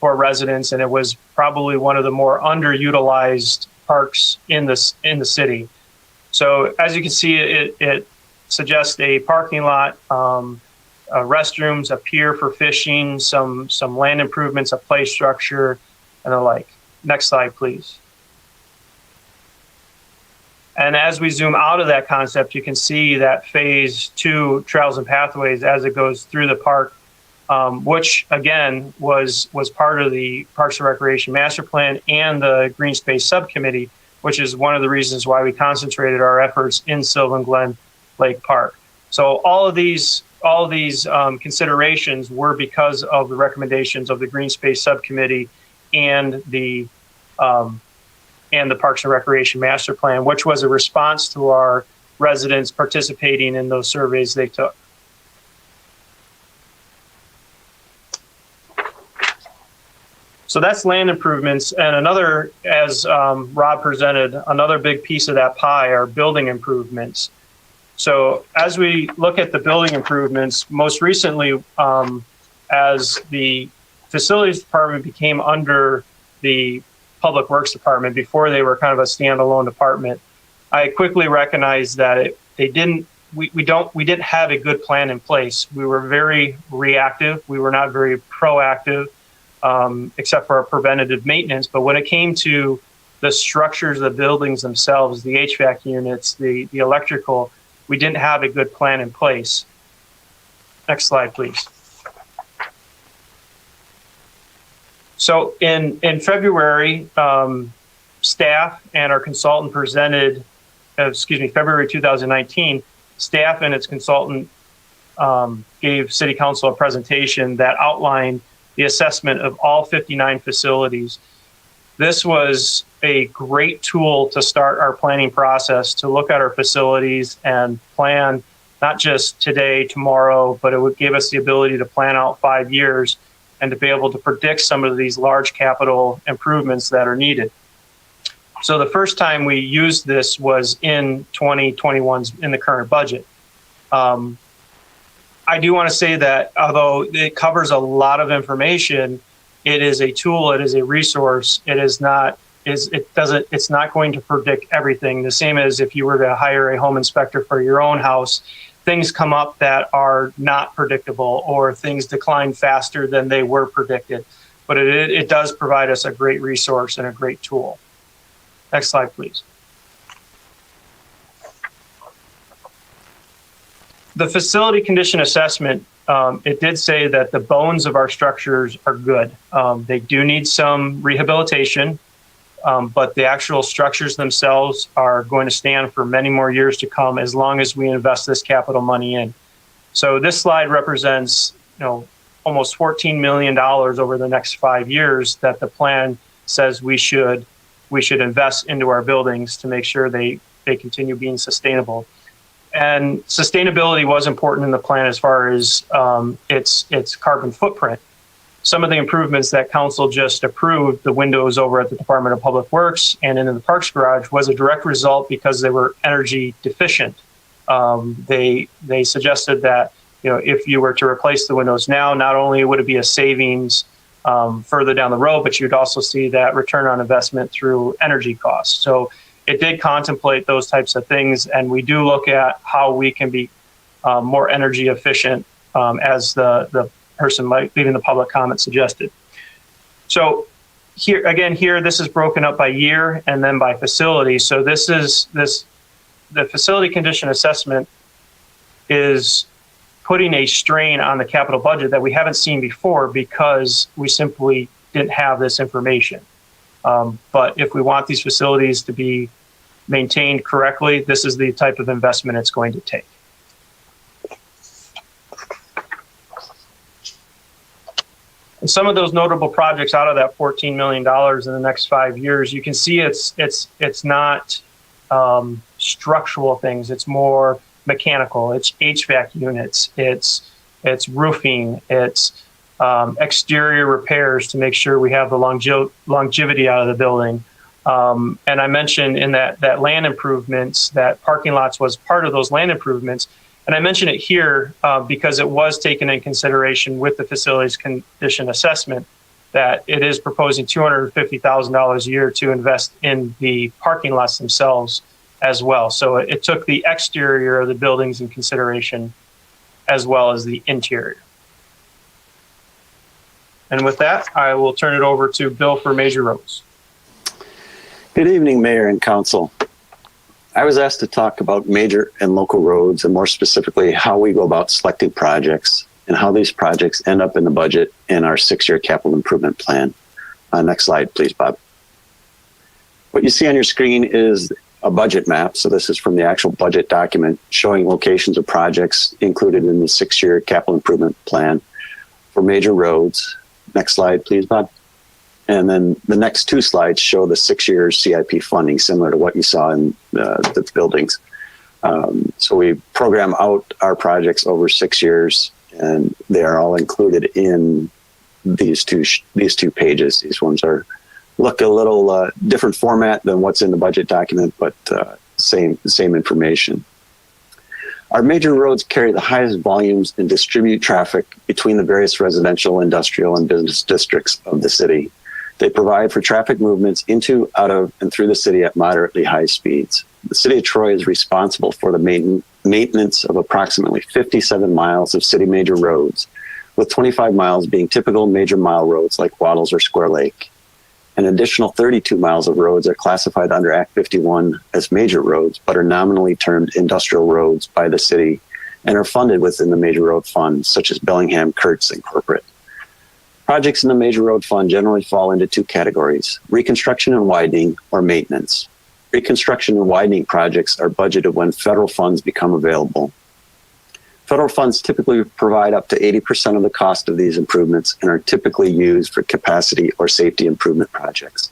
for residents, and it was probably one of the more underutilized parks in the city. So as you can see, it suggests a parking lot, restrooms, a pier for fishing, some land improvements, a play structure, and the like. Next slide, please. And as we zoom out of that concept, you can see that phase 2 Trails and Pathways as it goes through the park, which again was part of the Parks and Recreation Master Plan and the Green Space Subcommittee, which is one of the reasons why we concentrated our efforts in Sylvan Glen Lake Park. So all of these considerations were because of the recommendations of the Green Space Subcommittee and the Parks and Recreation Master Plan, which was a response to our residents participating in those surveys they took. So that's land improvements. And another, as Rob presented, another big piece of that pie are building improvements. So as we look at the building improvements, most recently, as the Facilities Department became under the Public Works Department, before they were kind of a standalone department, I quickly recognized that they didn't we didn't have a good plan in place. We were very reactive. We were not very proactive, except for our preventative maintenance. But when it came to the structures of the buildings themselves, the HVAC units, the electrical, we didn't have a good plan in place. Next slide, please. So in February, staff and our consultant presented, February 2019, staff and its consultant gave City Council a presentation that outlined the assessment of all 59 facilities. This was a great tool to start our planning process, to look at our facilities and plan not just today, tomorrow, but it would give us the ability to plan out 5 years and to be able to predict some of these large capital improvements that are needed. So the first time we used this was in 2021's in the current budget. I do want to say that although it covers a lot of information, it is a tool, it is a resource. It's not going to predict everything. The same as if you were to hire a home inspector for your own house, things come up that are not predictable or things decline faster than they were predicted. But it does provide us a great resource and a great tool. Next slide, please. The facility condition assessment, it did say that the bones of our structures are good. They do need some rehabilitation, but the actual structures themselves are going to stand for many more years to come as long as we invest this capital money in. So this slide represents, almost $14 million over the next 5 years that the plan says we should invest into our buildings to make sure they continue being sustainable. And sustainability was important in the plan as far as its carbon footprint. Some of the improvements that council just approved, the windows over at the Department of Public Works and into the Parks Garage, was a direct result because they were energy deficient. They suggested that if you were to replace the windows now, not only would it be a savings further down the road, but you'd also see that return on investment through energy costs. So it did contemplate those types of things, and we do look at how we can be more energy efficient as the person leaving the public comment suggested. So here, this is broken up by year and then by facility. So the facility condition assessment is putting a strain on the capital budget that we haven't seen before because we simply didn't have this information. But if we want these facilities to be maintained correctly, this is the type of investment it's going to take. And some of those notable projects out of that $14 million in the next 5 years, you can see it's not structural things. It's more mechanical. It's HVAC units. It's roofing. It's exterior repairs to make sure we have the longevity out of the building. And I mentioned in that land improvements, that parking lots was part of those land improvements. And I mention it here because it was taken in consideration with the facilities condition assessment that it is proposing $250,000 a year to invest in the parking lots themselves as well. So it took the exterior of the buildings in consideration as well as the interior. And with that, I will turn it over to Bill for major roads. Good evening, Mayor and Council. I was asked to talk about major and local roads, and more specifically, how we go about selecting projects and how these projects end up in the budget in our 6-year capital improvement plan. Next slide, please, Bob. What you see on your screen is a budget map. So this is from the actual budget document showing locations of projects included in the 6-year capital improvement plan for major roads. Next slide, please, Bob. And then the next 2 slides show the 6-year CIP funding, similar to what you saw in the buildings. So we program out our projects over 6 years, and they are all included in these two pages. These ones look a little different format than what's in the budget document, but same information. Our major roads carry the highest volumes and distribute traffic between the various residential, industrial, and business districts of the city. They provide for traffic movements into, out of, and through the city at moderately high speeds. The city of Troy is responsible for the maintenance of approximately 57 miles of city major roads, with 25 miles being typical major mile roads like Waddles or Square Lake. An additional 32 miles of roads are classified under Act 51 as major roads, but are nominally termed industrial roads by the city and are funded within the Major Road Fund, such as Bellingham, Kurtz, and corporate. Projects in the Major Road Fund generally fall into two categories: reconstruction and widening, or maintenance. Reconstruction and widening projects are budgeted when federal funds become available. Federal funds typically provide up to 80% of the cost of these improvements and are typically used for capacity or safety improvement projects.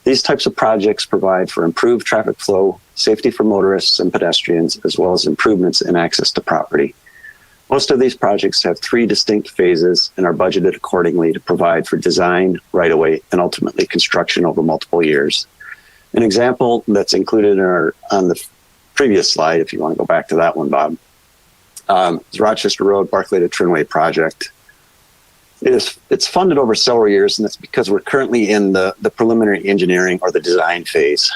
These types of projects provide for improved traffic flow, safety for motorists and pedestrians, as well as improvements in access to property. Most of these projects have three distinct phases and are budgeted accordingly to provide for design, right-of-way, and ultimately construction over multiple years. An example that's included on the previous slide, if you want to go back to that one, Bob, is Rochester Road, Barclay to Trinway project. It's funded over several years, and that's because we're currently in the preliminary engineering or the design phase.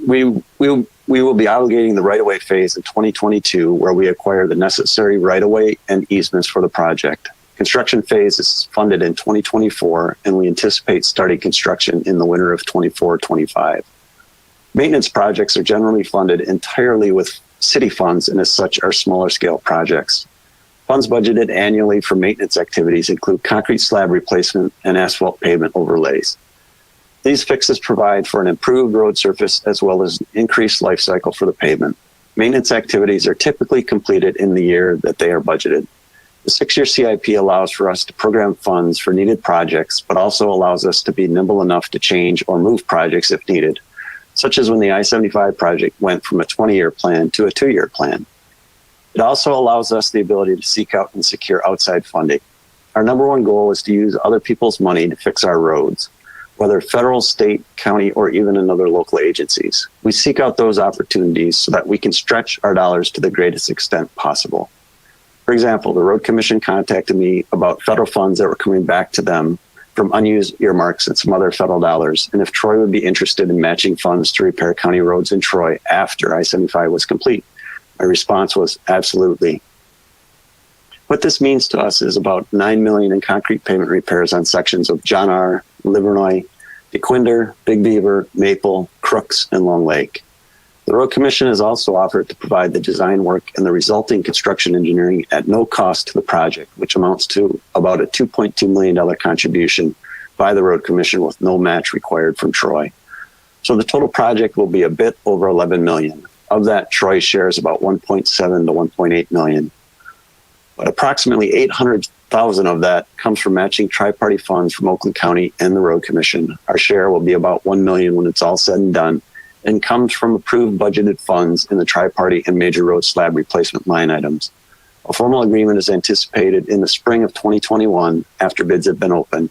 We will be obligating the right-of-way phase in 2022, where we acquire the necessary right-of-way and easements for the project. Construction phase is funded in 2024, and we anticipate starting construction in the winter of 24-25. Maintenance projects are generally funded entirely with city funds, and as such are smaller scale projects. Funds budgeted annually for maintenance activities include concrete slab replacement and asphalt pavement overlays. These fixes provide for an improved road surface as well as increased life cycle for the pavement. Maintenance activities are typically completed in the year that they are budgeted. The 6-year CIP allows for us to program funds for needed projects, but also allows us to be nimble enough to change or move projects if needed, such as when the I-75 project went from a 20-year plan to a 2-year plan. It also allows us the ability to seek out and secure outside funding. Our number one goal is to use other people's money to fix our roads, whether federal, state, county, or even in other local agencies. We seek out those opportunities so that we can stretch our dollars to the greatest extent possible. For example, the Road Commission contacted me about federal funds that were coming back to them from unused earmarks and some other federal dollars, and if Troy would be interested in matching funds to repair county roads in Troy after I-75 was complete. My response was absolutely. What this means to us is about $9 million in concrete pavement repairs on sections of John R., Livernois, DeQuinder, Big Beaver, Maple, Crooks, and Long Lake. The Road Commission has also offered to provide the design work and the resulting construction engineering at no cost to the project, which amounts to about a $2.2 million contribution by the Road Commission with no match required from Troy. So the total project will be a bit over $11 million. Of that, Troy shares about $1.7 to $1.8 million. But approximately $800,000 of that comes from matching tri-party funds from Oakland County and the Road Commission. Our share will be about $1 million when it's all said and done, and comes from approved budgeted funds in the tri-party and major road slab replacement line items. A formal agreement is anticipated in the spring of 2021 after bids have been opened.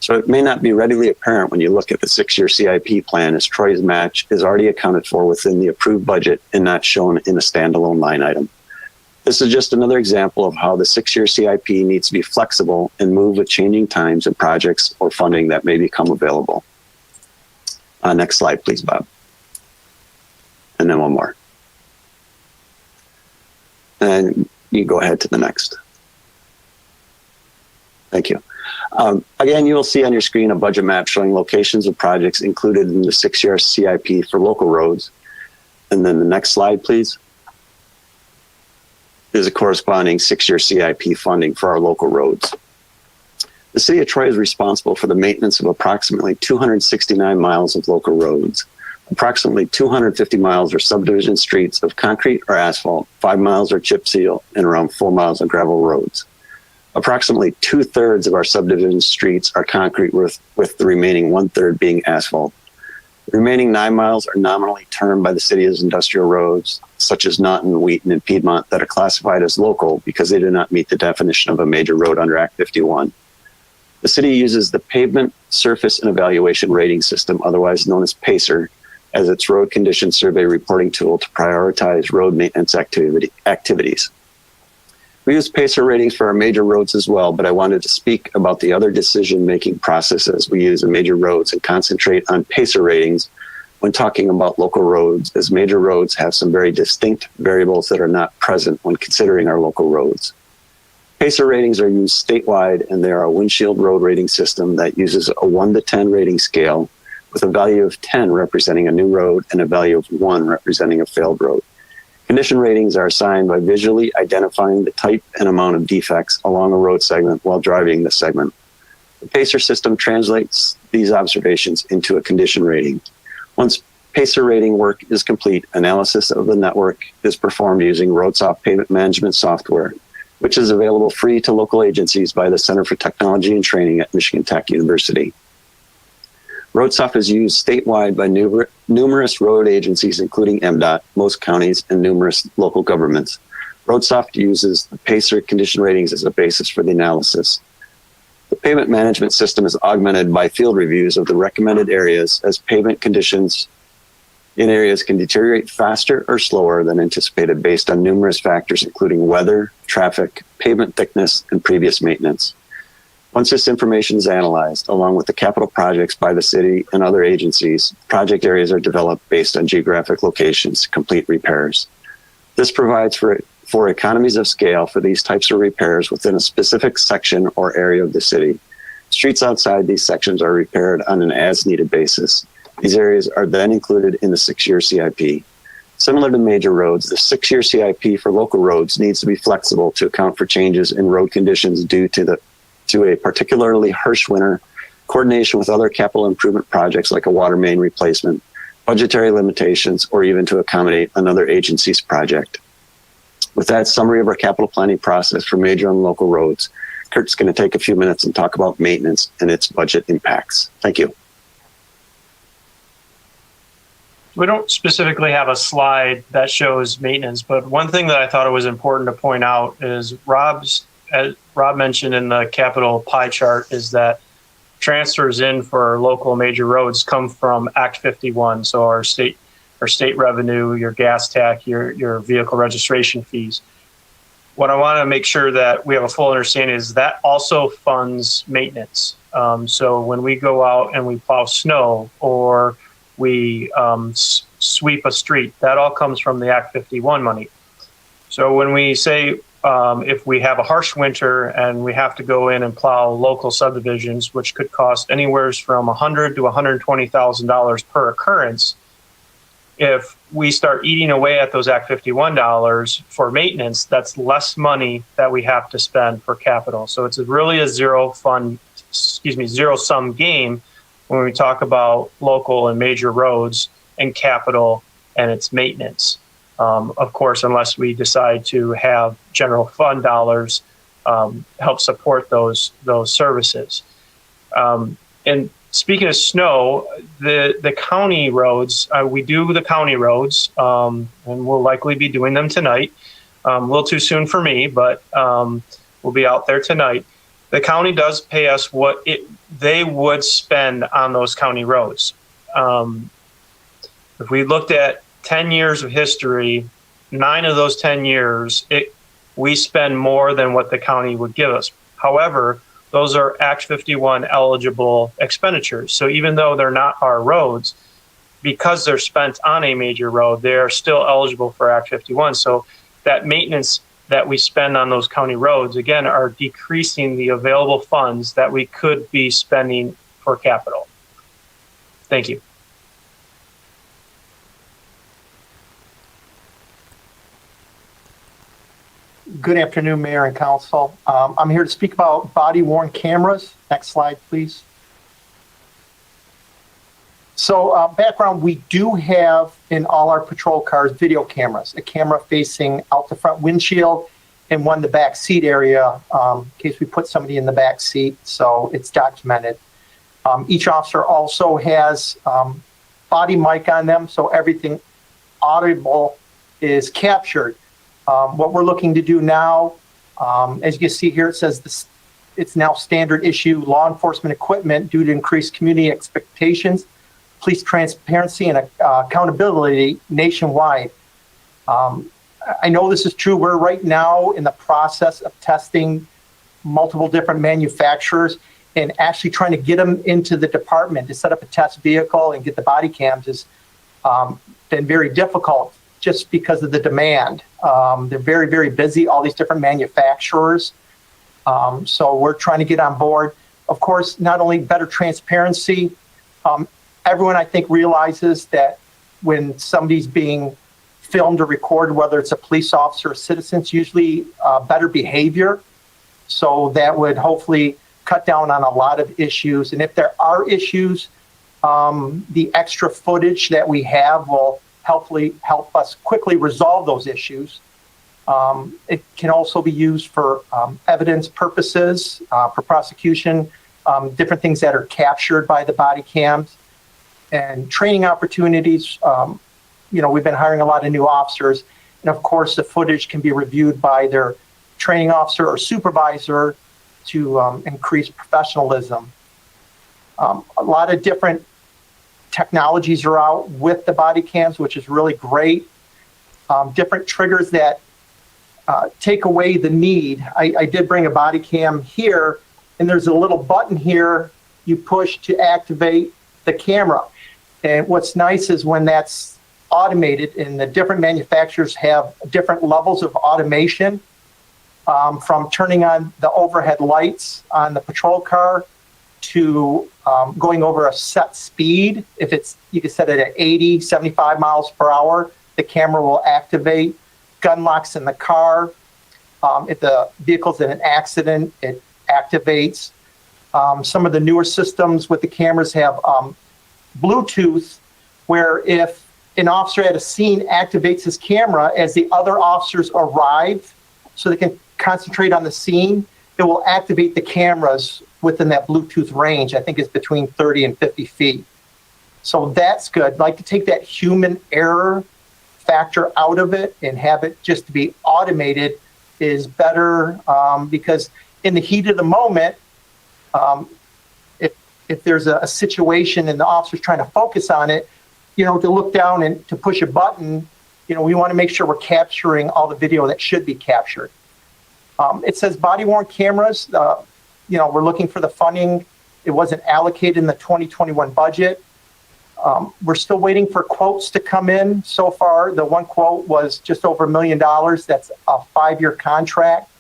So it may not be readily apparent when you look at the 6-year CIP plan, as Troy's match is already accounted for within the approved budget and not shown in a standalone line item. This is just another example of how the 6-year CIP needs to be flexible and move with changing times and projects or funding that may become available. Next slide, please, Bob. And then one more. And you go ahead to the next. Thank you. Again, you will see on your screen a budget map showing locations of projects included in the 6-year CIP for local roads. And then the next slide, please, is a corresponding 6-year CIP funding for our local roads. The city of Troy is responsible for the maintenance of approximately 269 miles of local roads. Approximately 250 miles are subdivision streets of concrete or asphalt, 5 miles are chip seal, and around 4 miles of gravel roads. Approximately 2/3 of our subdivision streets are concrete, with the remaining 1/3 being asphalt. The remaining 9 miles are nominally termed by the city as industrial roads, such as Naughton, Wheaton, and Piedmont, that are classified as local because they do not meet the definition of a major road under Act 51. The city uses the Pavement Surface and Evaluation Rating System, otherwise known as PACER, as its road condition survey reporting tool to prioritize road maintenance activities. We use PACER ratings for our major roads as well, but I wanted to speak about the other decision-making processes we use in major roads and concentrate on PACER ratings when talking about local roads, as major roads have some very distinct variables that are not present when considering our local roads. PACER ratings are used statewide, and they are a windshield road rating system that uses a 1 to 10 rating scale with a value of 10 representing a new road and a value of 1 representing a failed road. Condition ratings are assigned by visually identifying the type and amount of defects along a road segment while driving the segment. The PACER system translates these observations into a condition rating. Once PACER rating work is complete, analysis of the network is performed using RoadSoft pavement management software, which is available free to local agencies by the Center for Technology and Training at Michigan Tech University. RoadSoft is used statewide by numerous road agencies, including MDOT, most counties, and numerous local governments. RoadSoft uses the PACER condition ratings as a basis for the analysis. The pavement management system is augmented by field reviews of the recommended areas, as pavement conditions in areas can deteriorate faster or slower than anticipated based on numerous factors, including weather, traffic, pavement thickness, and previous maintenance. Once this information is analyzed, along with the capital projects by the city and other agencies, project areas are developed based on geographic locations to complete repairs. This provides for economies of scale for these types of repairs within a specific section or area of the city. Streets outside these sections are repaired on an as-needed basis. These areas are then included in the 6-year CIP. Similar to major roads, the 6-year CIP for local roads needs to be flexible to account for changes in road conditions due to a particularly harsh winter, coordination with other capital improvement projects like a water main replacement, budgetary limitations, or even to accommodate another agency's project. With that summary of our capital planning process for major and local roads, Kurt's going to take a few minutes and talk about maintenance and its budget impacts. Thank you. We don't specifically have a slide that shows maintenance, but one thing that I thought it was important to point out is as Rob mentioned in the capital pie chart, is that transfers in for local major roads come from Act 51. So our state revenue, your gas tax, your vehicle registration fees. What I want to make sure that we have a full understanding is that also funds maintenance. So when we go out and we plow snow or we sweep a street, that all comes from the Act 51 money. So when we say if we have a harsh winter and we have to go in and plow local subdivisions, which could cost anywhere from $100,000 to $120,000 per occurrence, if we start eating away at those Act 51 dollars for maintenance, that's less money that we have to spend for capital. So it's really a zero sum game when we talk about local and major roads and capital and its maintenance. Of course, unless we decide to have general fund dollars help support those services. And speaking of snow, the county roads, we do the county roads, and we'll likely be doing them tonight. A little too soon for me, but we'll be out there tonight. The county does pay us what they would spend on those county roads. If we looked at 10 years of history, 9 of those 10 years, we spend more than what the county would give us. However, those are Act 51 eligible expenditures. So even though they're not our roads, because they're spent on a major road, they're still eligible for Act 51. So that maintenance that we spend on those county roads, again, are decreasing the available funds that we could be spending for capital. Thank you. Good afternoon, Mayor and Council. I'm here to speak about body-worn cameras. Next slide, please. So background, we do have in all our patrol cars video cameras, a camera facing out the front windshield and one in the back seat area in case we put somebody in the back seat, so it's documented. Each officer also has body mic on them, so everything audible is captured. What we're looking to do now, as you can see here, it says it's now standard issue law enforcement equipment due to increased community expectations, police transparency, and accountability nationwide. I know this is true. We're right now in the process of testing multiple different manufacturers and actually trying to get them into the department to set up a test vehicle and get the body cams been very difficult just because of the demand. They're very, very busy, all these different manufacturers. So we're trying to get on board. Of course, not only better transparency, everyone I think realizes that when somebody's being filmed or recorded, whether it's a police officer or citizen, it's usually better behavior. So that would hopefully cut down on a lot of issues. And if there are issues, the extra footage that we have will hopefully help us quickly resolve those issues. It can also be used for evidence purposes, for prosecution, different things that are captured by the body cams, and training opportunities. We've been hiring a lot of new officers, and of course the footage can be reviewed by their training officer or supervisor to increase professionalism. A lot of different technologies are out with the body cams, which is really great. Different triggers that take away the need. I did bring a body cam here, and there's a little button here you push to activate the camera. And what's nice is when that's automated, and the different manufacturers have different levels of automation, from turning on the overhead lights on the patrol car to going over a set speed. If you can set it at 80, 75 miles per hour, the camera will activate. Gun locks in the car. If the vehicle's in an accident, it activates. Some of the newer systems with the cameras have Bluetooth, where if an officer at a scene activates his camera as the other officers arrive so they can concentrate on the scene, it will activate the cameras within that Bluetooth range. I think it's between 30 and 50 feet. So that's good. I'd like to take that human error factor out of it and have it just to be automated is better, because in the heat of the moment, if there's a situation and the officer's trying to focus on it, to look down and to push a button, we want to make sure we're capturing all the video that should be captured. It says body-worn cameras. We're looking for the funding. It wasn't allocated in the 2021 budget. We're still waiting for quotes to come in. So far, the one quote was just over $1 million. That's a 5-year contract.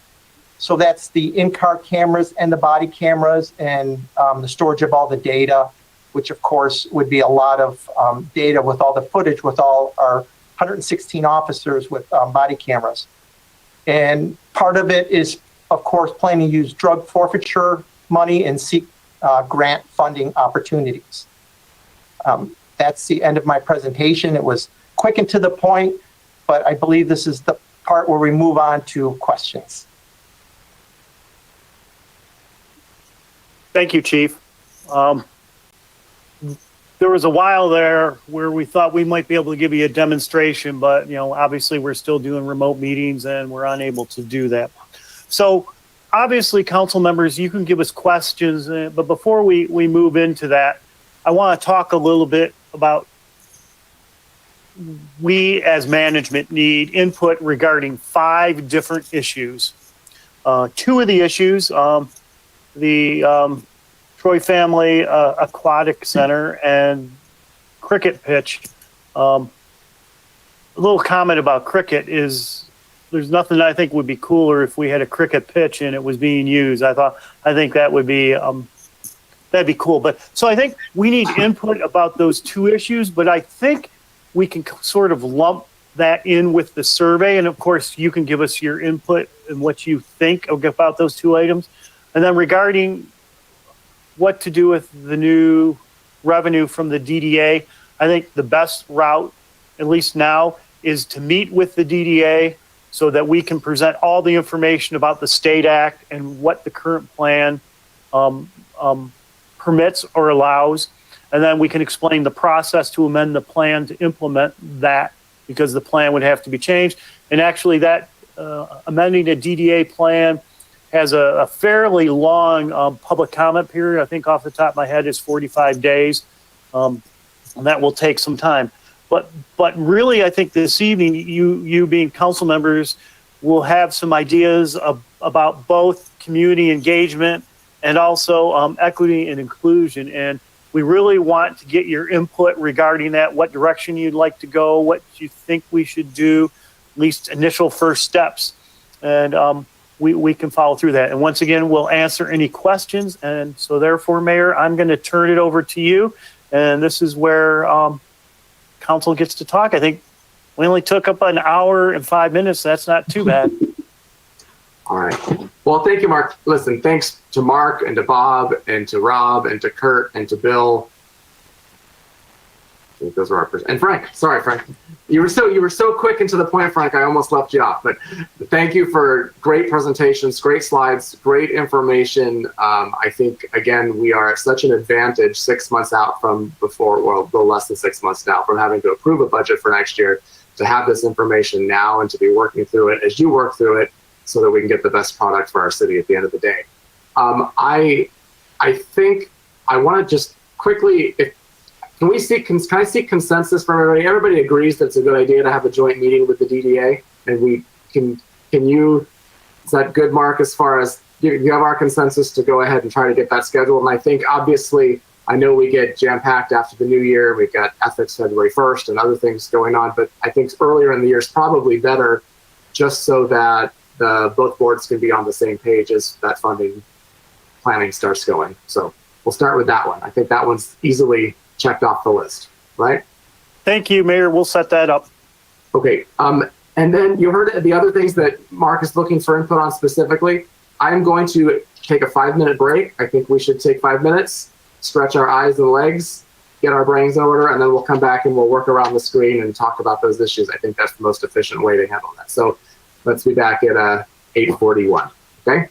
So that's the in-car cameras and the body cameras and the storage of all the data, which of course would be a lot of data with all the footage with all our 116 officers with body cameras. And part of it is, of course, planning to use drug forfeiture money and seek grant funding opportunities. That's the end of my presentation. It was quick and to the point, but I believe this is the part where we move on to questions. Thank you, Chief. There was a while there where we thought we might be able to give you a demonstration, but obviously we're still doing remote meetings and we're unable to do that. So obviously, council members, you can give us questions, but before we move into that, I want to talk a little bit about we as management need input regarding 5 different issues. 2 of the issues, the Troy Family Aquatic Center and cricket pitch. A little comment about cricket is there's nothing I think would be cooler if we had a cricket pitch and it was being used. I think that would be that'd be cool. But so I think we need input about those 2 issues, but I think we can sort of lump that in with the survey. And of course, you can give us your input and what you think about those 2 items. And then regarding what to do with the new revenue from the DDA, I think the best route, at least now, is to meet with the DDA so that we can present all the information about the state act and what the current plan permits or allows. And then we can explain the process to amend the plan to implement that, because the plan would have to be changed. And actually that amending a DDA plan has a fairly long public comment period. I think off the top of my head is 45 days. And that will take some time. But really, I think this evening, you being council members will have some ideas about both community engagement and also equity and inclusion. And We really want to get your input regarding that, what direction you'd like to go, what you think we should do, at least initial first steps. And we can follow through that. And once again, we'll answer any questions. And so therefore, Mayor, I'm going to turn it over to you. And this is where council gets to talk. I think we only took up an hour and 5 minutes. That's not too bad. All right. Well, thank you, Mark. Listen, thanks to Mark and to Bob and to Rob and to Kurt and to Bill. I think those are our and Frank. Sorry, Frank. You were so quick and to the point, Frank. I almost left you off. But thank you for great presentations, great slides, great information. I think again we are at such an advantage 6 months out from before, well, a little less than 6 months now from having to approve a budget for next year. To have this information now and to be working through it as you work through it, so that we can get the best product for our city at the end of the day. I think I want to just quickly, can I seek consensus from everybody? Everybody agrees that it's a good idea to have a joint meeting with the DDA, and is that good, Mark, as far as you have our consensus to go ahead and try to get that scheduled? And I think obviously, I know we get jam-packed after the new year, we've got ethics February 1st and other things going on, but I think earlier in the year is probably better, just so that both boards can be on the same page as that funding planning starts going. So we'll start with that one. I think that one's easily checked off the list, right? Thank you, Mayor. We'll set that up. Okay. And then you heard the other things that Mark is looking for input on specifically. I'm going to take a 5-minute break. I think we should take 5 minutes, stretch our eyes and legs, get our brains in order, and then we'll come back and we'll work around the screen and talk about those issues. I think that's the most efficient way to handle that. So let's be back at 8:41, okay?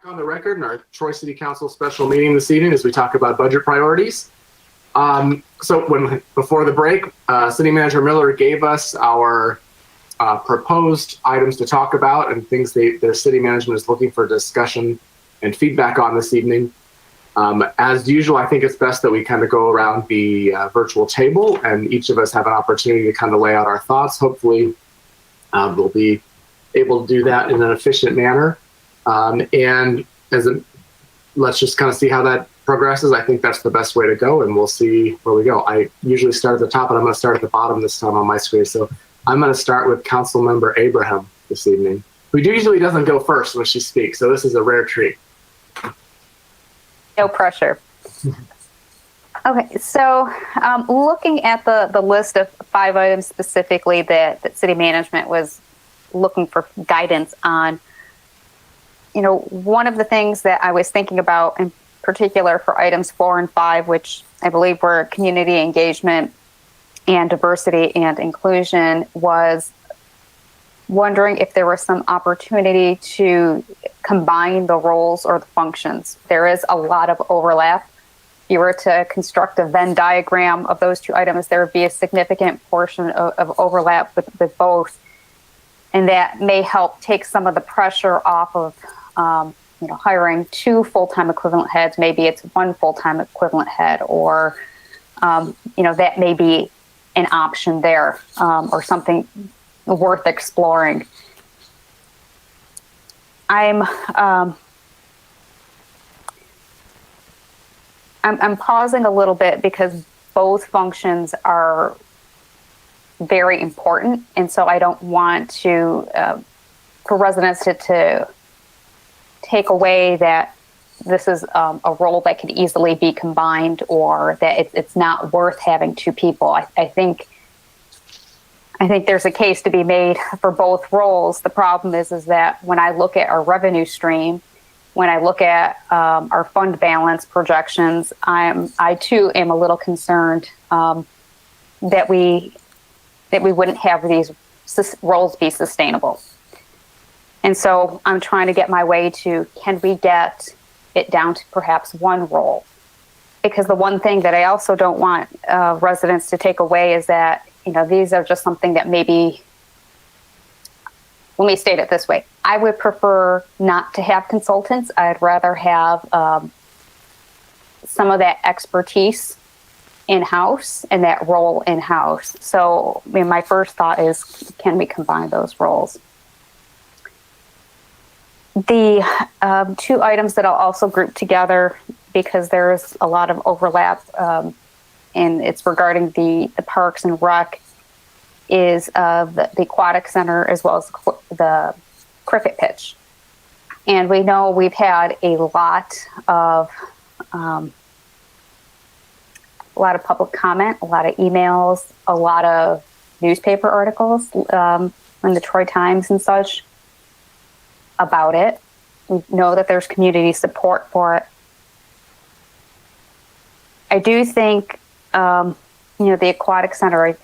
On the record in our Troy City Council special meeting this evening as we talk about budget priorities. Before the break, City Manager Miller gave us our proposed items to talk about and things their city management is looking for discussion and feedback on this evening. As usual, I think it's best that we kind of go around the virtual table and each of us have an opportunity to kind of lay out our thoughts. Hopefully, we'll be able to do that in an efficient manner. Let's just kind of see how that progresses. I think that's the best way to go, and we'll see where we go. I usually start at the top, and I'm going to start at the bottom this time on my screen. So I'm going to start with Councilmember Abraham this evening, who usually doesn't go first when she speaks. So this is a rare treat. No pressure. Okay, so looking at the list of 5 items specifically that city management was looking for guidance on, one of the things that I was thinking about in particular for items 4 and 5, which I believe were community engagement and diversity and inclusion, was wondering if there was some opportunity to combine the roles or the functions. There is a lot of overlap. If you were to construct a Venn diagram of those 2 items, there would be a significant portion of overlap with both. And that may help take some of the pressure off of hiring 2 full-time equivalent heads. Maybe it's 1 full-time equivalent head, or that may be an option there, or something worth exploring. I'm pausing a little bit because both functions are very important, and so I don't want to for residents to take away that this is a role that could easily be combined, or that it's not worth having 2 people. I think there's a case to be made for both roles. The problem is that when I look at our revenue stream, when I look at our fund balance projections, I too am a little concerned that we wouldn't have these roles be sustainable. And so I'm trying to get my way to, can we get it down to perhaps 1 role? Because the one thing that I also don't want residents to take away is that, these are just something that maybe, let me state it this way. I would prefer not to have consultants. I'd rather have some of that expertise in-house and that role in-house. So my first thought is, can we combine those roles? The 2 items that I'll also group together, because there's a lot of overlap, and it's regarding the Parks and Rec, is the Aquatic Center as well as the cricket pitch. And we know we've had a lot of public comment, a lot of emails, a lot of newspaper articles in the Troy Times and such about it. We know that there's community support for it. I do think, the Aquatic Center,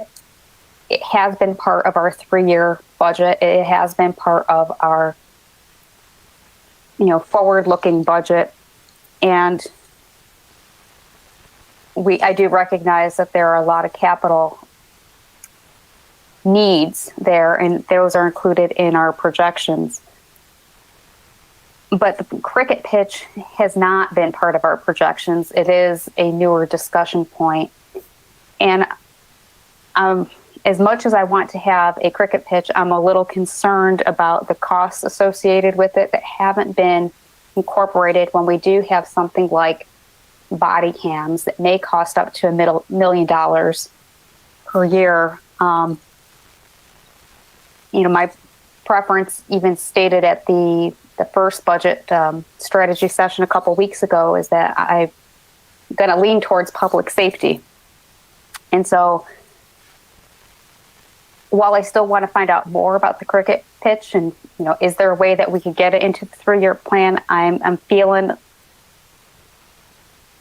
it has been part of our 3-year budget. It has been part of our, forward-looking budget. And I do recognize that there are a lot of capital needs there, and those are included in our projections. But the cricket pitch has not been part of our projections. It is a newer discussion point. And as much as I want to have a cricket pitch, I'm a little concerned about the costs associated with it that haven't been incorporated when we do have something like body cams that may cost up to $1 million per year. My preference, even stated at the first budget strategy session a couple weeks ago, is that I'm going to lean towards public safety. And so while I still want to find out more about the cricket pitch and, is there a way that we could get it into the 3-year plan, I'm feeling a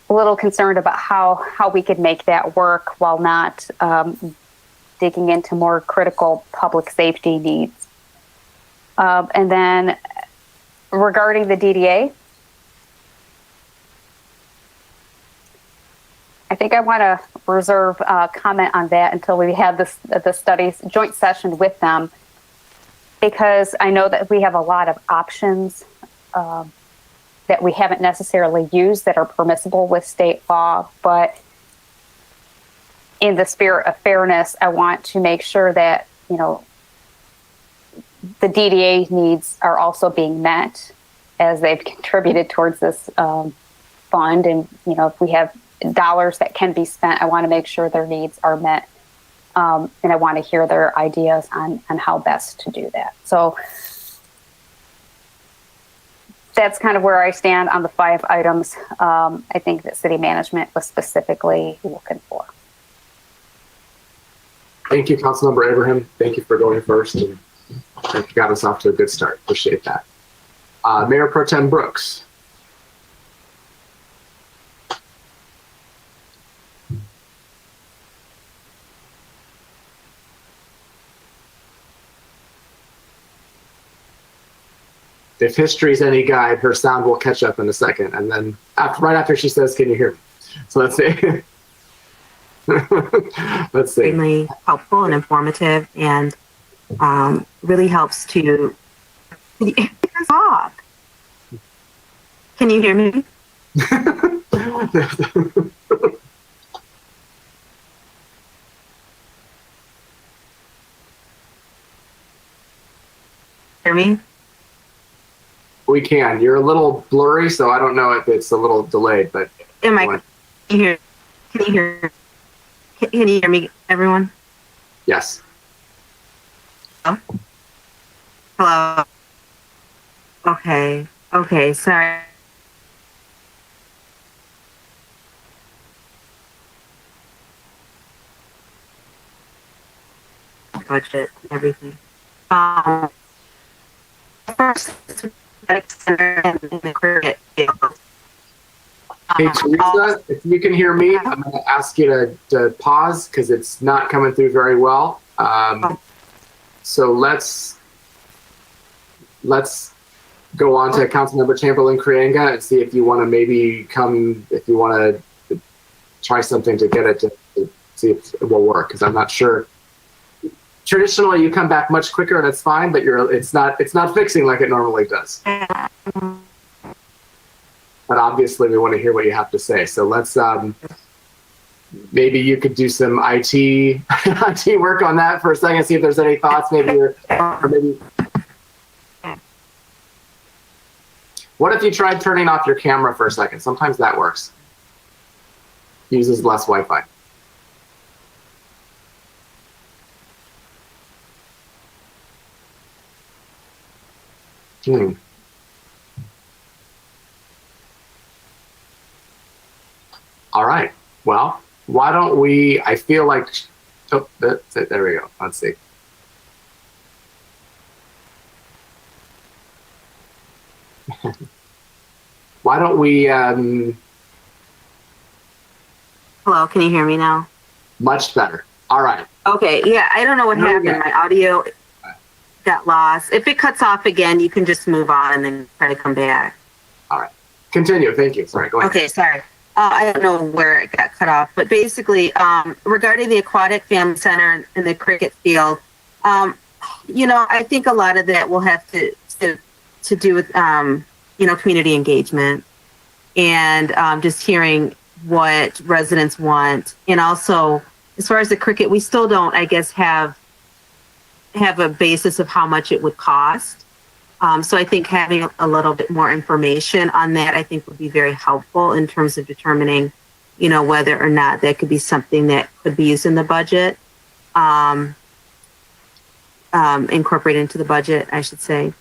little concerned about how we could make that work while not digging into more critical public safety needs. And then regarding the DDA, think I want to reserve comment on that until we have the studies joint session with them, because I know that we have a lot of options that we haven't necessarily used that are permissible with state law, but in the spirit of fairness, I want to make sure that, you know, the DDA needs are also being met as they've contributed towards this fund. And, you know, if we have dollars that can be spent, I want to make sure their needs are met. And I want to hear their ideas on how best to do that. So that's kind of where I stand on the 5 items I think that city management was specifically looking for. Thank you, Councilmember Abraham. Thank you for going first, and you got us off to a good start. Appreciate that. Mayor Pro Tem Brooks. If history is any guide, her sound will catch up in a second, and then right after she says, "Can you hear me?" So let's see. Let's see. Extremely helpful and informative, and really helps to talk. Can you hear me? Hear me? We can. You're a little blurry, so I don't know if it's a little delayed, but Can you hear? Can you hear? Can you hear me, everyone? yes. Hello. Okay. Okay. Sorry. Budget, everything. First, center and the cricket field. Hey, Teresa, if you can hear me, I'm going to ask you to pause because it's not coming through very well. So let's go on to Councilmember Chamberlain-Crianga and see if you want to maybe if you want to try something to get it to see if it will work, because I'm not sure. Traditionally, you come back much quicker and it's fine, but it's not fixing like it normally does. But obviously, we want to hear what you have to say. So let's maybe you could do some IT work on that for a second. See if there's any thoughts. Maybe what if you tried turning off your camera for a second? Sometimes that works. Uses less Wi-Fi. All right. Well, why don't we, I feel like, oh, that's it. There we go. Let's see. Why don't we, Hello, can you hear me now? much better. All right. Okay, yeah, I don't know what happened. My audio got lost. If it cuts off again, you can just move on and then try to come back. All right. Continue. Thank you. Sorry. Go ahead. Okay, sorry. I don't know where it got cut off, but basically, regarding the Aquatic Family Center and the cricket field, you know, I think a lot of that will have to do with, you know, community engagement and just hearing what residents want. And also, as far as the cricket, we still don't, I guess, have a basis of how much it would cost. So I think having a little bit more information on that, I think would be very helpful in terms of determining, you know, whether or not that could be something that could be used in the budget, incorporated into the budget, I should say.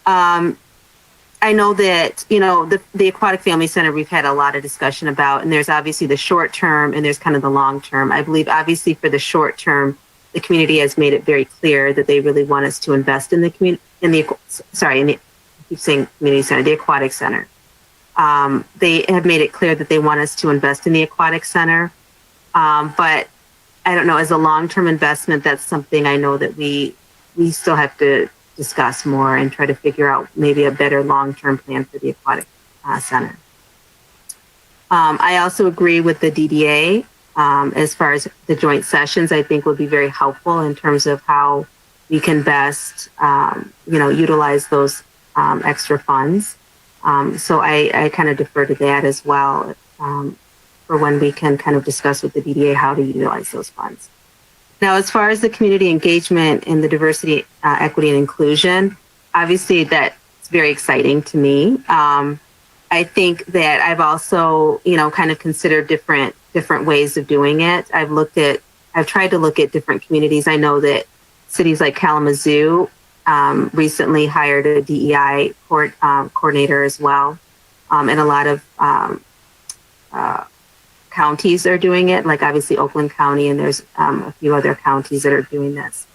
I know that, you know, the Aquatic Family Center, we've had a lot of discussion about, and there's obviously the short term and there's kind of the long term. I believe obviously for the short term, the community has made it very clear that they really want us to invest in the community, I keep saying community center, the aquatic center. They have made it clear that they want us to invest in the aquatic center. But I don't know, as a long-term investment, that's something I know that we still have to discuss more and try to figure out maybe a better long-term plan for the aquatic center. I also agree with the DDA as far as the joint sessions. I think would be very helpful in terms of how we can best, utilize those extra funds. So I kind of defer to that as well for when we can kind of discuss with the DDA how to utilize those funds. Now, as far as the community engagement and the diversity, equity, and inclusion, obviously that's very exciting to me. I think that I've also, kind of considered different ways of doing it. I've tried to look at different communities. I know that cities like Kalamazoo recently hired a DEI coordinator as well, and a lot of counties are doing it. Like obviously Oakland County, and there's a few other counties that are doing this.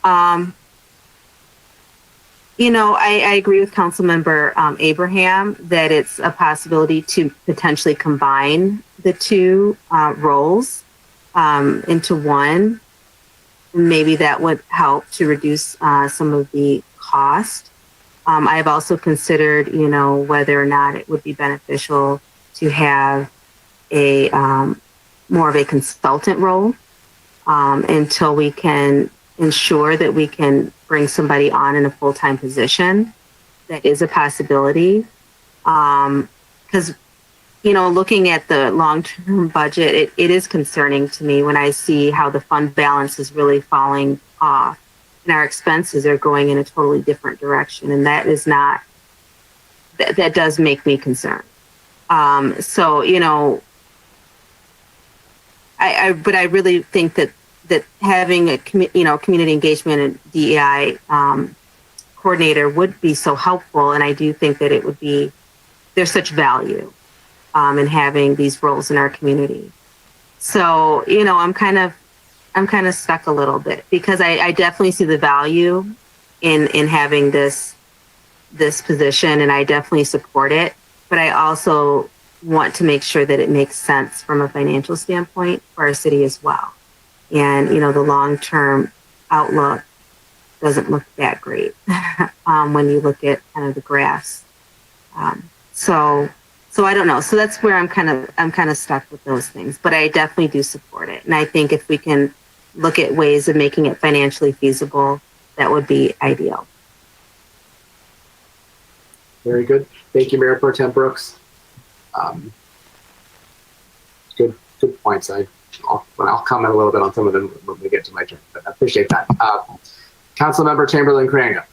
I agree with Councilmember Abraham that it's a possibility to potentially combine the two roles into one. Maybe that would help to reduce some of the cost. I've also considered, whether or not it would be beneficial to have a more of a consultant role until we can ensure that we can bring somebody on in a full-time position. That is a possibility. Because, looking at the long-term budget, it is concerning to me when I see how the fund balance is really falling off and our expenses are going in a totally different direction. And that is not, that does make me concerned. So, but I really think that having a community engagement and DEI coordinator would be so helpful, and I do think that there's such value in having these roles in our community. So I'm kind of stuck a little bit because I definitely see the value in having this position, and I definitely support it. But I also want to make sure that it makes sense from a financial standpoint for our city as well. And, the long-term outlook doesn't look that great when you look at kind of the graphs. So I don't know. So that's where I'm kind of stuck with those things, but I definitely do support it. And I think if we can look at ways of making it financially feasible, that would be ideal. Very good. Thank you, Mayor Pro Tem Brooks. Good points. I'll comment a little bit on some of them when we get to my turn, but I appreciate that. Councilmember Chamberlain Kranga.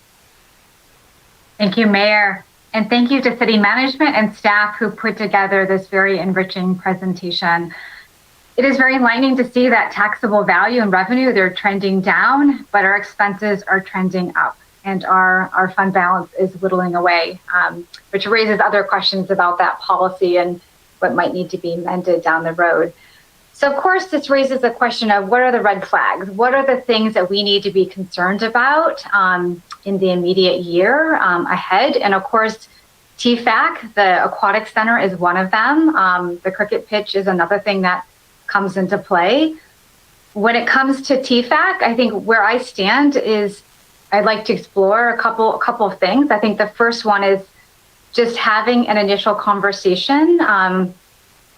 Thank you, Mayor. And thank you to city management and staff who put together this very enriching presentation. It is very enlightening to see that taxable value and revenue, they're trending down, but our expenses are trending up and our fund balance is whittling away, which raises other questions about that policy and what might need to be amended down the road. So of course, this raises the question of what are the red flags? What are the things that we need to be concerned about in the immediate year ahead? And of course, TFAC, the Aquatic Center, is one of them. The cricket pitch is another thing that comes into play. When it comes to TFAC, I think where I stand is I'd like to explore a couple of things. I think the first one is just having an initial conversation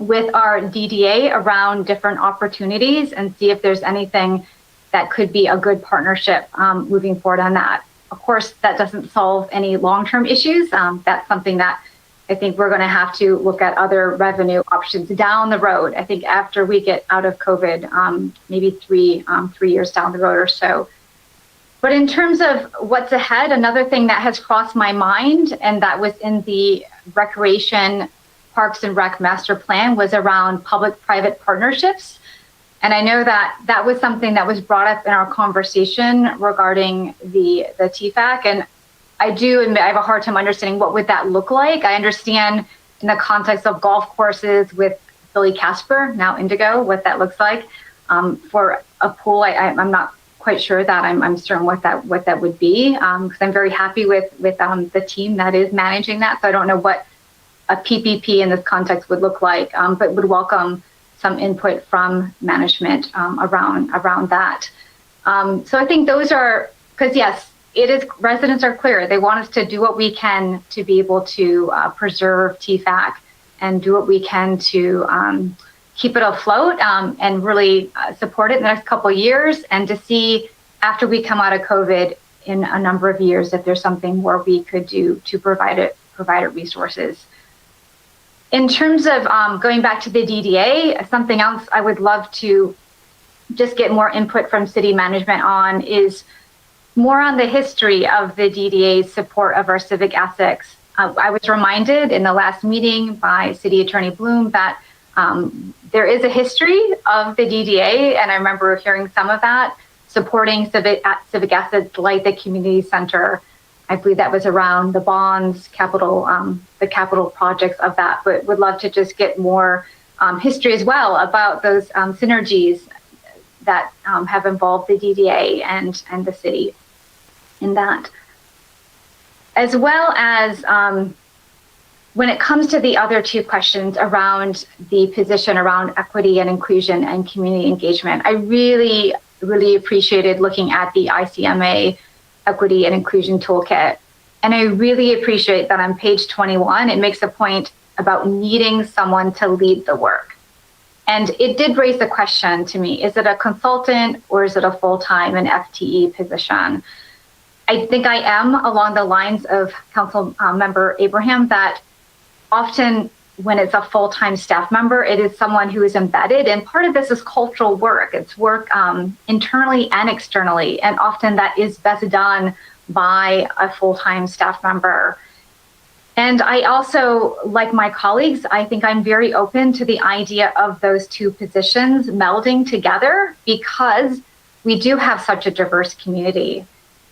with our DDA around different opportunities and see if there's anything that could be a good partnership moving forward on that. Of course, that doesn't solve any long-term issues. That's something that I think we're going to have to look at other revenue options down the road. I think after we get out of COVID, maybe three years down the road or so. But in terms of what's ahead, another thing that has crossed my mind, and that was in the Recreation, Parks and Rec Master Plan, was around public-private partnerships. And I know that that was something that was brought up in our conversation regarding the TFAC. And I do admit I have a hard time understanding what would that look like. I understand in the context of golf courses with Billy Casper, now Indigo, what that looks like. For a pool, I'm not quite sure that I'm certain what that would be, because I'm very happy with the team that is managing that. So I don't know what a PPP in this context would look like, but would welcome some input from management around that. So I think those are, because yes, it is, residents are clear. They want us to do what we can to be able to preserve TFAC. and do what we can to keep it afloat and really support it in the next couple of years, and to see after we come out of COVID in a number of years if there's something more we could do to provide it resources. In terms of going back to the DDA, something else I would love to just get more input from city management on is more on the history of the DDA's support of our civic assets. I was reminded in the last meeting by City Attorney Bloom that there is a history of the DDA, and I remember hearing some of that, supporting civic assets like the community center. I believe that was around the bonds, the capital projects of that, but would love to just get more history as well about those synergies that have involved the DDA and the city in that. As well as when it comes to the other two questions around the position around equity and inclusion and community engagement, I really, really appreciated looking at the ICMA Equity and Inclusion Toolkit. And I really appreciate that on page 21, it makes a point about needing someone to lead the work. And it did raise the question to me, is it a consultant or is it a full-time and FTE position? I think I am along the lines of Council Member Abraham, that often when it's a full-time staff member, it is someone who is embedded. And part of this is cultural work. It's work internally and externally. And often that is best done by a full-time staff member. And I also, like my colleagues, I think I'm very open to the idea of those two positions melding together, because we do have such a diverse community.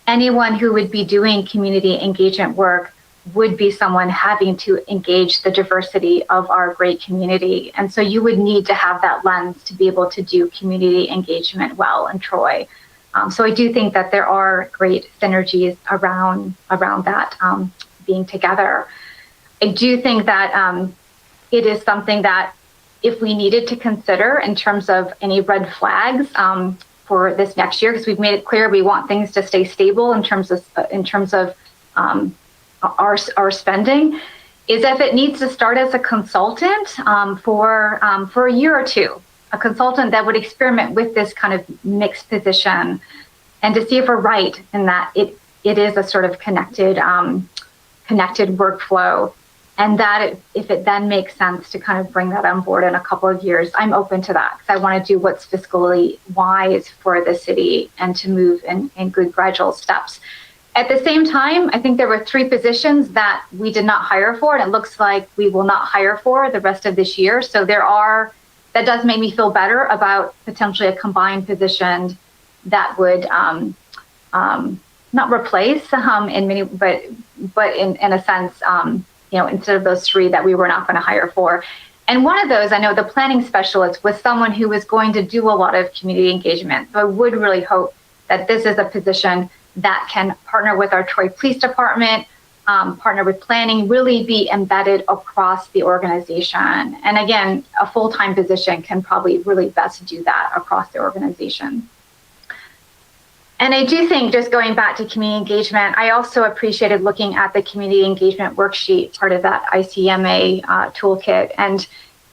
Anyone who would be doing community engagement work would be someone having to engage the diversity of our great community. And so you would need to have that lens to be able to do community engagement well in Troy. So I do think that there are great synergies around that being together. I do think that it is something that if we needed to consider in terms of any red flags for this next year, because we've made it clear we want things to stay stable in terms of our spending, is if it needs to start as a consultant for a year or two, a consultant that would experiment with this kind of mixed position, and to see if we're right in that it is a sort of connected workflow, and that if it then makes sense to kind of bring that on board in a couple of years, I'm open to that, because I want to do what's fiscally wise for the city and to move in good gradual steps. At the same time, I think there were 3 positions that we did not hire for, and it looks like we will not hire for the rest of this year. So that does make me feel better about potentially a combined position that would not replace in many, but in a sense, instead of those 3 that we were not going to hire for. And one of those, I know the planning specialist was someone who was going to do a lot of community engagement. So I would really hope that this is a position that can partner with our Troy Police Department, partner with planning, really be embedded across the organization. And again, a full-time position can probably really best do that across the organization. And I do think, just going back to community engagement, I also appreciated looking at the community engagement worksheet, part of that ICMA toolkit. And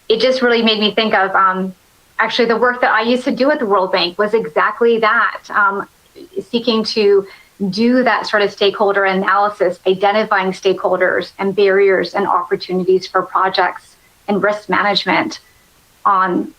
it just really made me think of actually the work that I used to do at the World Bank was exactly that. Seeking to do that sort of stakeholder analysis, identifying stakeholders and barriers and opportunities for projects and risk management on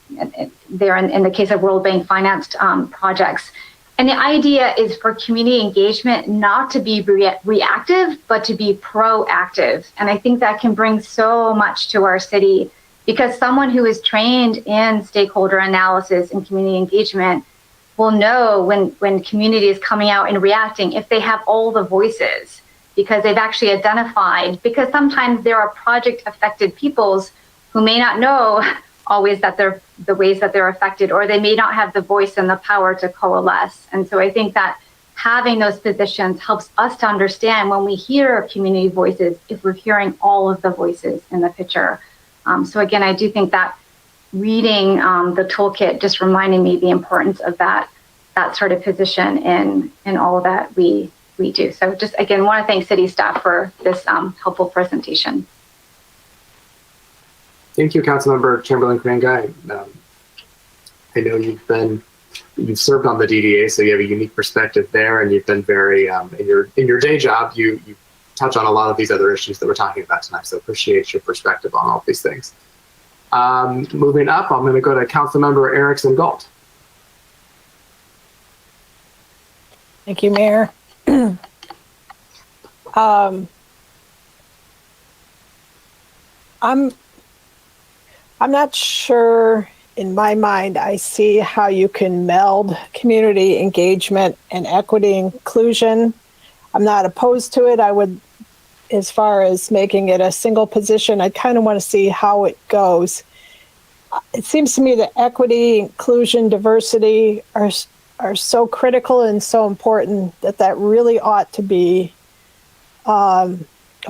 there in the case of World Bank financed projects. And the idea is for community engagement not to be reactive, but to be proactive. And I think that can bring so much to our city, because someone who is trained in stakeholder analysis and community engagement will know when community is coming out and reacting, if they have all the voices, because they've actually identified, because sometimes there are project affected peoples who may not know always that they're the ways that they're affected, or they may not have the voice and the power to coalesce. And so I think that having those positions helps us to understand when we hear community voices, if we're hearing all of the voices in the picture. So again, I do think that reading the toolkit just reminding me the importance of that sort of position in all that we do. So just again, want to thank city staff for this helpful presentation. thank you, Councilmember Chamberlain Kranga. I know you've served on the DDA, so you have a unique perspective there, and you've been very in your day job. You touch on a lot of these other issues that we're talking about tonight. So appreciate your perspective on all of these things. Moving up, I'm going to go to Councilmember Erickson Galt. Thank you, Mayor. I'm not sure, in my mind, I see how you can meld community engagement and equity inclusion. I'm not opposed to it. I would, as far as making it a single position, I kind of want to see how it goes. It seems to me that equity, inclusion, diversity are so critical and so important that really ought to be a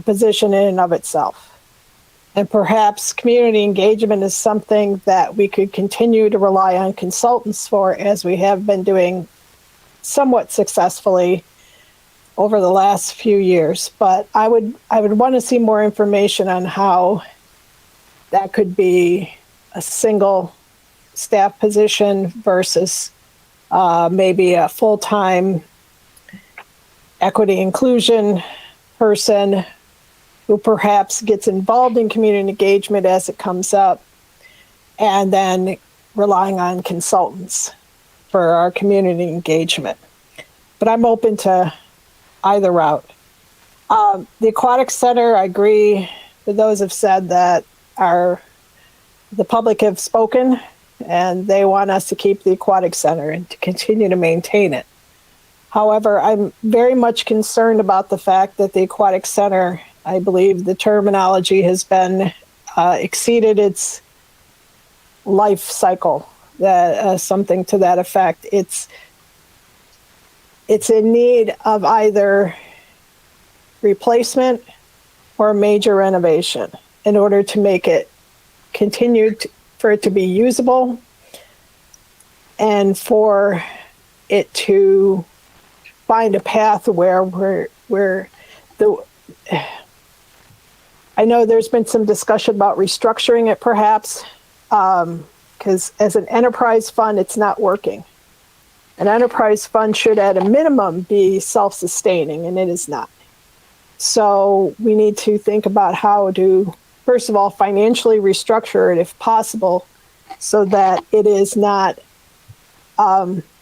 position in and of itself. And perhaps community engagement is something that we could continue to rely on consultants for, as we have been doing somewhat successfully over the last few years. But I would want to see more information on how that could be a single staff position versus maybe a full-time equity inclusion person who perhaps gets involved in community engagement as it comes up, and then relying on consultants for our community engagement. But I'm open to either route. The Aquatic Center, I agree with those who've said that the public have spoken and they want us to keep the Aquatic Center and to continue to maintain it. However, I'm very much concerned about the fact that the Aquatic Center, I believe the terminology has been exceeded its life cycle, something to that effect. It's in need of either replacement or major renovation in order to make it for it to be usable and for it to find a path where I know there's been some discussion about restructuring it perhaps, because as an enterprise fund, it's not working. An enterprise fund should at a minimum be self-sustaining, and it is not. So we need to think about how to, first of all, financially restructure it if possible, so that it is not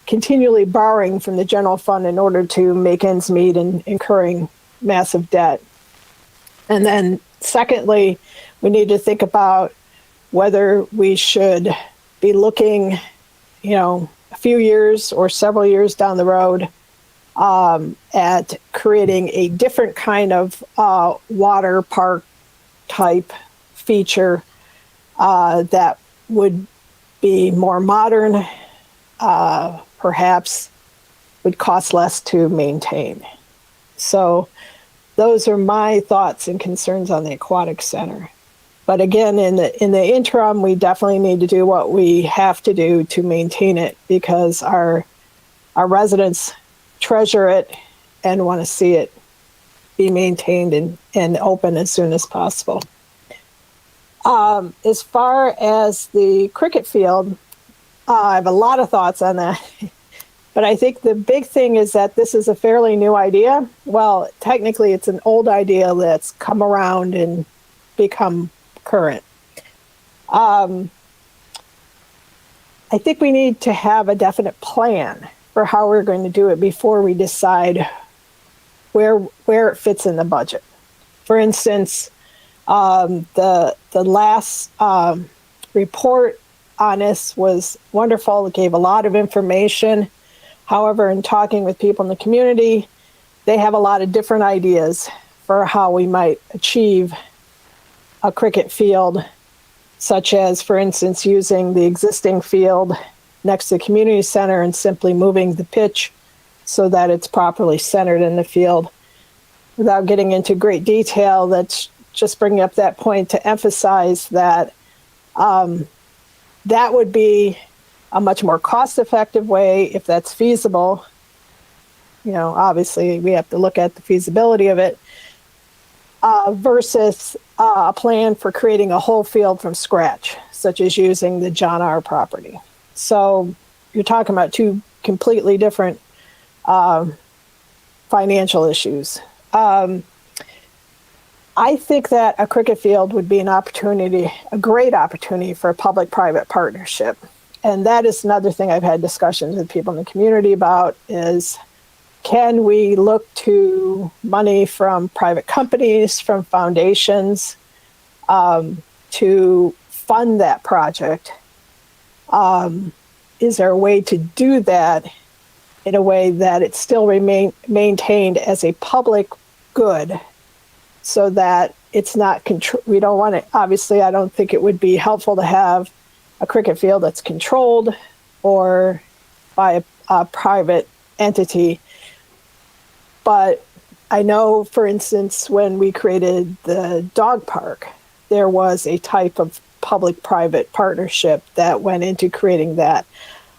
continually borrowing from the general fund in order to make ends meet and incurring massive debt. And then secondly, we need to think about whether we should be looking, a few years or several years down the road at creating a different kind of water park type feature that would be more modern, perhaps would cost less to maintain. So those are my thoughts and concerns on the Aquatic Center. But again, in the interim, we definitely need to do what we have to do to maintain it, because our residents treasure it and want to see it be maintained and open as soon as possible. As far as the cricket field, I have a lot of thoughts on that. But I think the big thing is that this is a fairly new idea. Well, technically, it's an old idea that's come around and become current. I think we need to have a definite plan for how we're going to do it before we decide where it fits in the budget. For instance, the last report on this was wonderful. It gave a lot of information. However, in talking with people in the community, they have a lot of different ideas for how we might achieve a cricket field, such as, for instance, using the existing field next to the community center and simply moving the pitch so that it's properly centered in the field. Without getting into great detail, that's just bringing up that point to emphasize that that would be a much more cost-effective way if that's feasible. Obviously we have to look at the feasibility of it. versus a plan for creating a whole field from scratch, such as using the John R. property. So you're talking about two completely different financial issues. I think that a cricket field would be a great opportunity for a public-private partnership. And that is another thing I've had discussions with people in the community about is, can we look to money from private companies, from foundations, to fund that project? Is there a way to do that in a way that it still remain maintained as a public good, so that it's not we don't want to, obviously I don't think it would be helpful to have a cricket field that's controlled or by a private entity. But I know, for instance, when we created the dog park, there was a type of public-private partnership that went into creating that.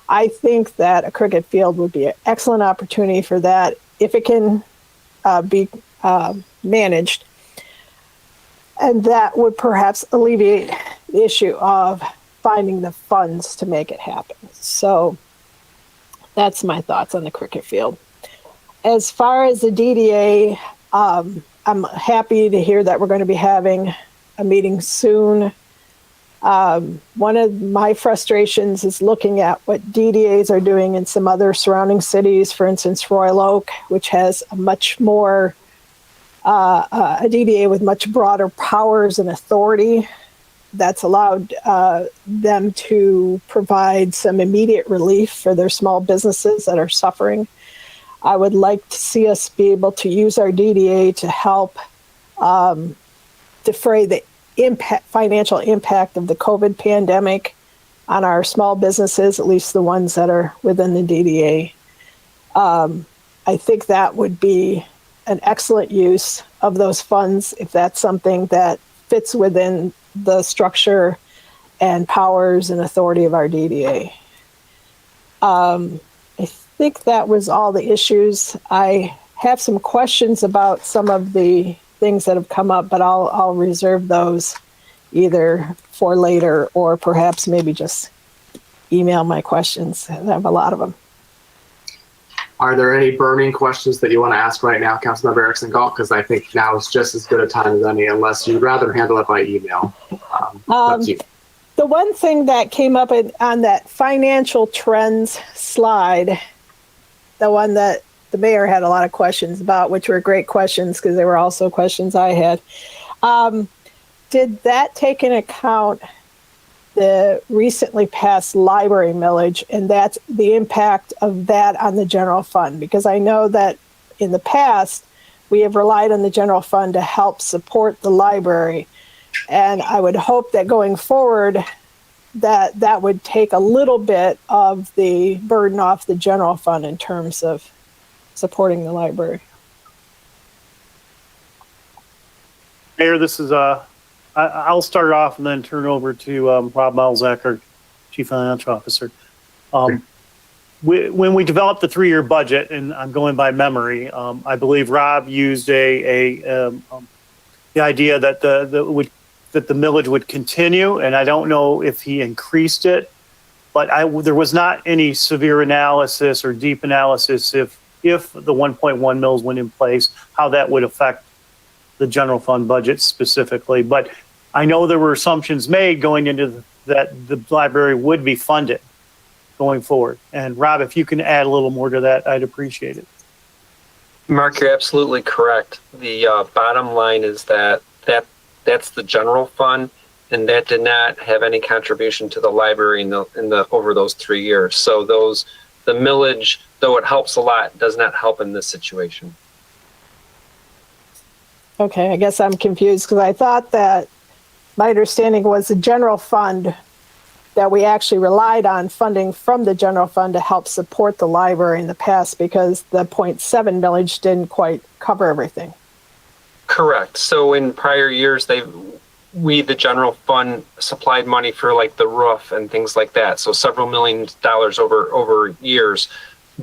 I think that a cricket field would be an excellent opportunity for that if it can be managed. And that would perhaps alleviate the issue of finding the funds to make it happen. So that's my thoughts on the cricket field. As far as the DDA, I'm happy to hear that we're going to be having a meeting soon. One of my frustrations is looking at what DDAs are doing in some other surrounding cities, for instance, Royal Oak, which has a much more, a DDA with much broader powers and authority that's allowed them to provide some immediate relief for their small businesses that are suffering. I would like to see us be able to use our DDA to help defray the financial impact of the COVID pandemic on our small businesses, at least the ones that are within the DDA. I think that would be an excellent use of those funds if that's something that fits within the structure and powers and authority of our DDA. I think that was all the issues. I have some questions about some of the things that have come up, but I'll reserve those either for later or perhaps maybe just email my questions. I have a lot of them. Are there any burning questions that you want to ask right now, Councilmember Erickson Galt? Because I think now is just as good a time as any, unless you'd rather handle it by email. The one thing that came up on that financial trends slide, the one that the mayor had a lot of questions about, which were great questions because they were also questions I had. Did that take into account the recently passed library millage, and that's the impact of that on the general fund? Because I know that in the past, we have relied on the general fund to help support the library. And I would hope that going forward, that would take a little bit of the burden off the general fund in terms of supporting the library. Mayor, this is I'll start off and then turn over to Rob Malzak, our Chief Financial Officer. When we developed the 3-year budget, and I'm going by memory, I believe Rob used the idea that the millage would continue, and I don't know if he increased it, but there was not any severe analysis or deep analysis if the 1.1 mils went in place, how that would affect the general fund budget specifically. But I know there were assumptions made going into that the library would be funded going forward. And Rob, if you can add a little more to that, I'd appreciate it. Mark, you're absolutely correct. The bottom line is that's the general fund, and that did not have any contribution to the library in the over those 3 years. So the millage, though it helps a lot, does not help in this situation. Okay, I guess I'm confused because I thought that my understanding was the general fund, that we actually relied on funding from the general fund to help support the library in the past because the 0.7 millage didn't quite cover everything. Correct. So in prior years, the general fund supplied money for like the roof and things like that. So several $1 millions over years.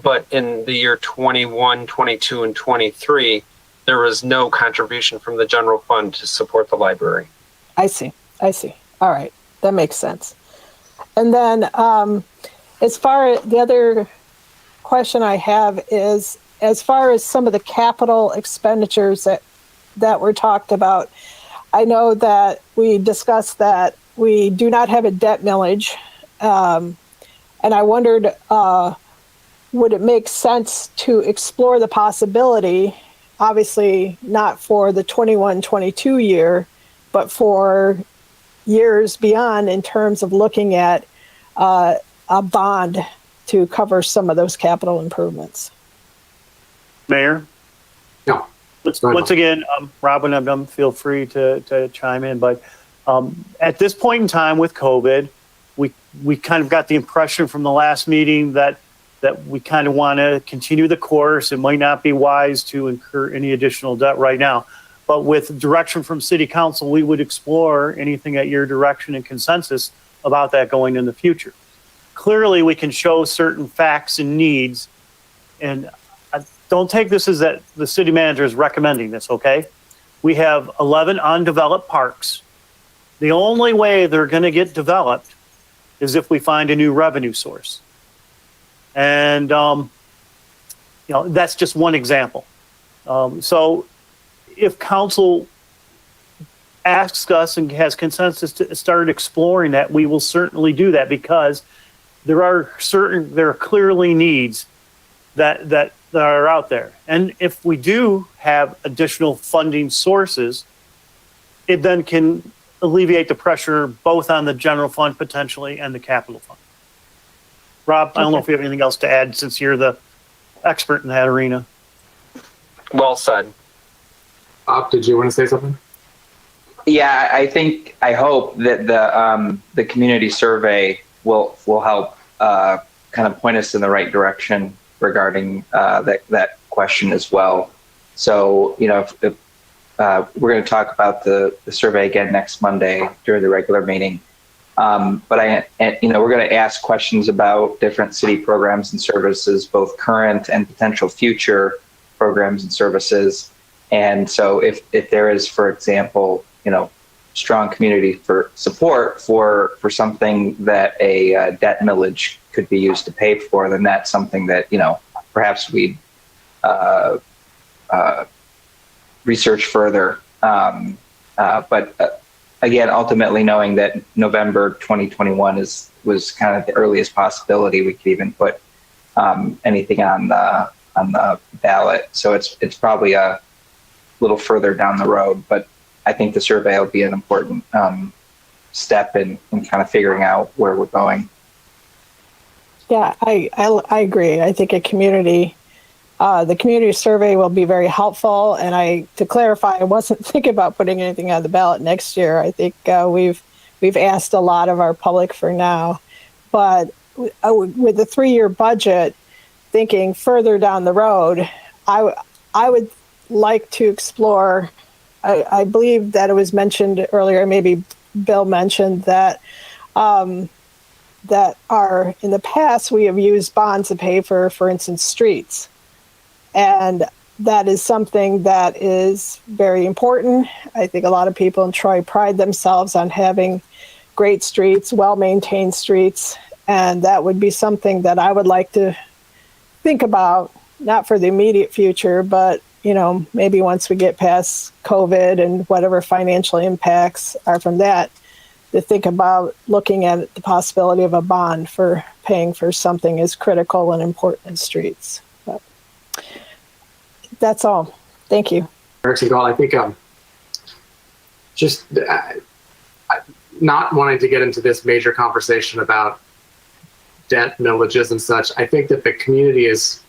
But in the year 21, 22, and 23, there was no contribution from the general fund to support the library. I see. All right. That makes sense. And then as far as the other question I have is, as far as some of the capital expenditures that were talked about, I know that we discussed that we do not have a debt millage. And I wondered, would it make sense to explore the possibility, obviously not for the 21-22 year, but for years beyond, in terms of looking at a bond to cover some of those capital improvements? Mayor? No. Once again, Robin, I'm feel free to chime in, but at this point in time with COVID, we kind of got the impression from the last meeting that we kind of want to continue the course. It might not be wise to incur any additional debt right now, but with direction from City Council, we would explore anything at your direction and consensus about that going in the future. Clearly, we can show certain facts and needs, and don't take this as that the city manager is recommending this, okay? We have 11 undeveloped parks. The only way they're going to get developed is if we find a new revenue source. And, that's just one example. So if council asks us and has consensus to start exploring that, we will certainly do that, because there are clearly needs that are out there. And if we do have additional funding sources, it then can alleviate the pressure both on the general fund potentially and the capital fund. Rob, I don't know if you have anything else to add since you're the expert in that arena. Well said. Bob, did you want to say something? Yeah, I hope that the community survey will help kind of point us in the right direction regarding that question as well. So, if we're going to talk about the survey again next Monday during the regular meeting. But we're going to ask questions about different city programs and services, both current and potential future programs and services. And so if there is, for example, strong community for support for something that a debt millage could be used to pay for, then that's something that, perhaps we'd research further. But again, ultimately knowing that November 2021 was kind of the earliest possibility we could even put anything on the ballot. So it's probably a little further down the road, but I think the survey will be an important step in kind of figuring out where we're going. Yeah, I agree. I think the community survey will be very helpful. And to clarify, I wasn't thinking about putting anything on the ballot next year. I think we've asked a lot of our public for now, but with the 3-year budget, thinking further down the road, I would like to explore. I believe that it was mentioned earlier, maybe Bill mentioned that in the past we have used bonds to pay for instance, streets. And that is something that is very important. I think a lot of people in Troy pride themselves on having great streets, well-maintained streets. And that would be something that I would like to think about, not for the immediate future, but maybe once we get past COVID and whatever financial impacts are from that, to think about looking at the possibility of a bond for paying for something as critical and important as streets. But that's all. Thank you. Eric Segal, I think just not wanting to get into this major conversation about debt millages and such, I think that the community is,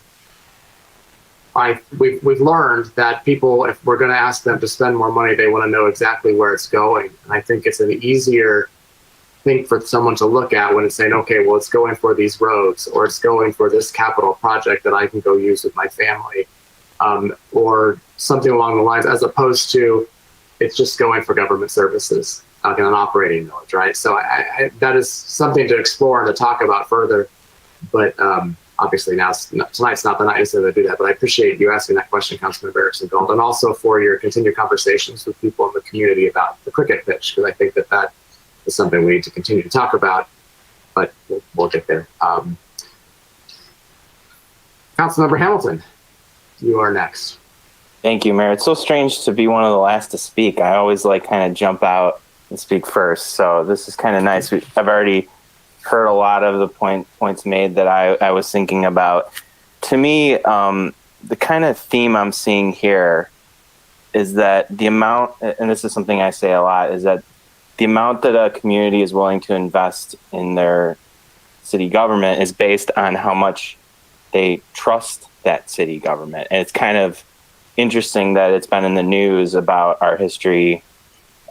we've learned that people, if we're going to ask them to spend more money, they want to know exactly where it's going. And I think it's an easier thing for someone to look at when it's saying, okay, well, it's going for these roads, or it's going for this capital project that I can go use with my family, or something along the lines, as opposed to it's just going for government services, in an operating millage, right? So that is something to explore and to talk about further. But obviously tonight's not the night necessarily to do that, but I appreciate you asking that question, Councilman Erickson Gold, and also for your continued conversations with people in the community about the cricket pitch, because I think that is something we need to continue to talk about, but we'll get there. Councilmember Hamilton, you are next. Thank you, Mayor. It's so strange to be one of the last to speak. I always kind of jump out and speak first, so this is kind of nice. I've already heard a lot of the points made that I was thinking about. To me, the kind of theme I'm seeing here is that the amount, and this is something I say a lot, is that the amount that a community is willing to invest in their city government is based on how much they trust that city government. And it's kind of interesting that it's been in the news about our history,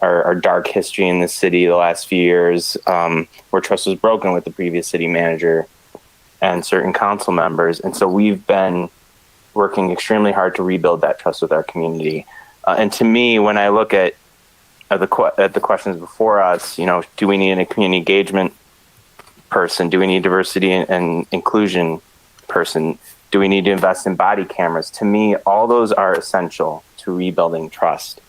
our dark history in the city the last few years, where trust was broken with the previous city manager and certain council members. And so we've been working extremely hard to rebuild that trust with our community. And to me, when I look at the questions before us, do we need a community engagement person? Do we need diversity and inclusion person? Do we need to invest in body cameras? To me, all those are essential to rebuilding trust.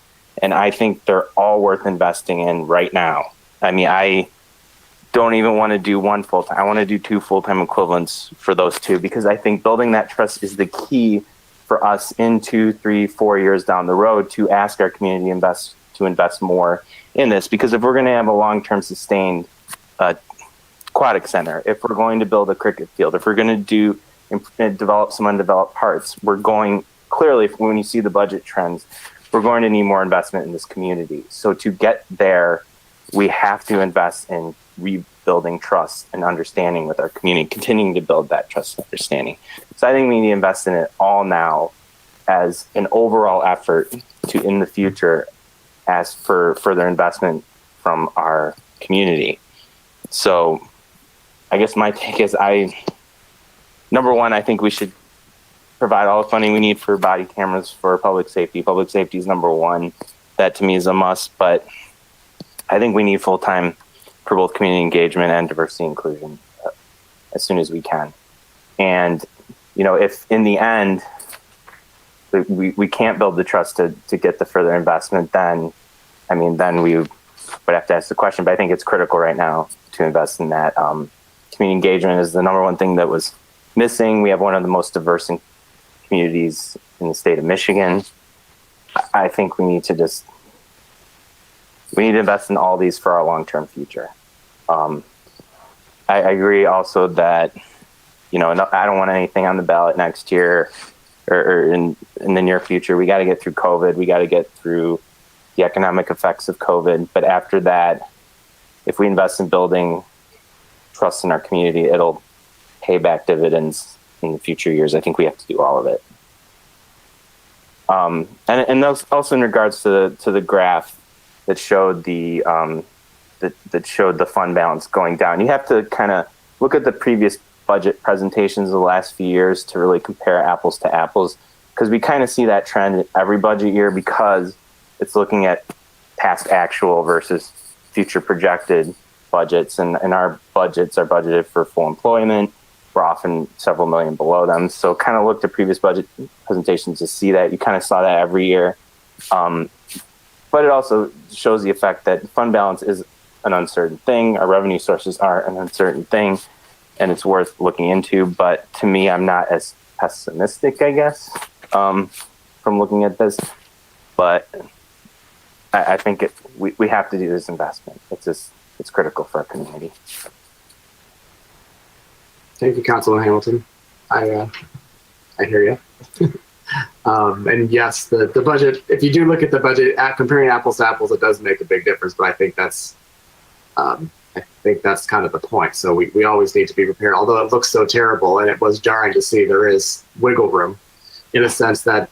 And I think they're all worth investing in right now. I mean, I don't even want to do one full-time. I want to do 2 full-time equivalents for those 2, because I think building that trust is the key for us in 2, 3, 4 years down the road to ask our community to invest more in this. Because if we're going to have a long-term sustained aquatic center, if we're going to build a cricket field, if we're going to develop some undeveloped parts, we're going, clearly, when you see the budget trends, we're going to need more investment in this community. So to get there, we have to invest in rebuilding trust and understanding with our community, continuing to build that trust and understanding. So I think we need to invest in it all now as an overall effort to, in the future, ask for further investment from our community. So I guess my take is number one, I think we should provide all the funding we need for body cameras for public safety. Public safety is number one. That to me is a must, but I think we need full-time for both community engagement and diversity inclusion as soon as we can. And, if in the end we can't build the trust to get the further investment, then we would have to ask the question, but I think it's critical right now to invest in that. Community engagement is the number one thing that was missing. We have one of the most diverse communities in the state of Michigan. I think we need to invest in all these for our long-term future. I agree also that, I don't want anything on the ballot next year or in the near future. We got to get through COVID. We got to get through the economic effects of COVID. But after that, if we invest in building trust in our community, it'll pay back dividends in the future years. I think we have to do all of it. And those also in regards to the graph that showed the fund balance going down. You have to kind of look at the previous budget presentations of the last few years to really compare apples to apples, because we kind of see that trend every budget year, because it's looking at past actual versus future projected budgets, and our budgets are budgeted for full employment. We're often several million below them. So kind of looked at previous budget presentations to see that. You kind of saw that every year. But it also shows the effect that fund balance is an uncertain thing. Our revenue sources are an uncertain thing, and it's worth looking into. But to me, I'm not as pessimistic, I guess, from looking at this. But I think we have to do this investment. It's critical for our community. Thank you, Councilman Hamilton. I hear you. And yes, the budget, if you do look at the budget, comparing apples to apples, it does make a big difference. But I think that's kind of the point. So we always need to be prepared. Although it looks so terrible, and it was jarring to see, there is wiggle room in a sense that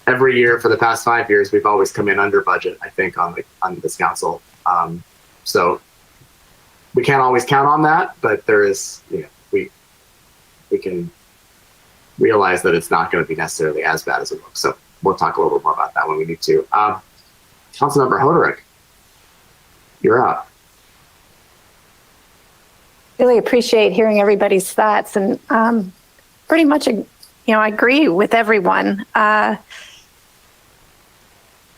every year for the past 5 years, we've always come in under budget, I think, on this council. So we can't always count on that, but there is, we can realize that it's not going to be necessarily as bad as it looks. So we'll talk a little bit more about that when we need to. Councilmember Hoderick, you're up. Really appreciate hearing everybody's thoughts, and pretty much, I agree with everyone.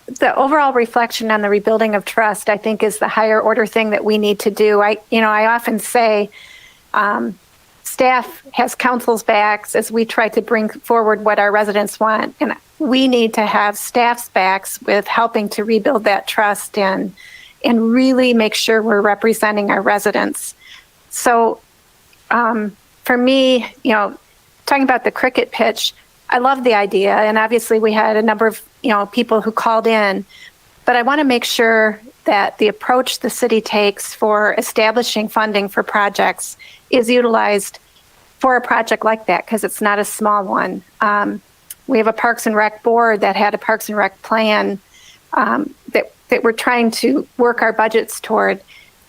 The overall reflection on the rebuilding of trust, I think, is the higher order thing that we need to do. I often say staff has council's backs as we try to bring forward what our residents want, and we need to have staff's backs with helping to rebuild that trust and really make sure we're representing our residents. So for me, talking about the cricket pitch, I love the idea, and obviously we had a number of people who called in, but I want to make sure that the approach the city takes for establishing funding for projects is utilized for a project like that, because it's not a small one. We have a Parks and Rec board that had a Parks and Rec plan that we're trying to work our budgets toward.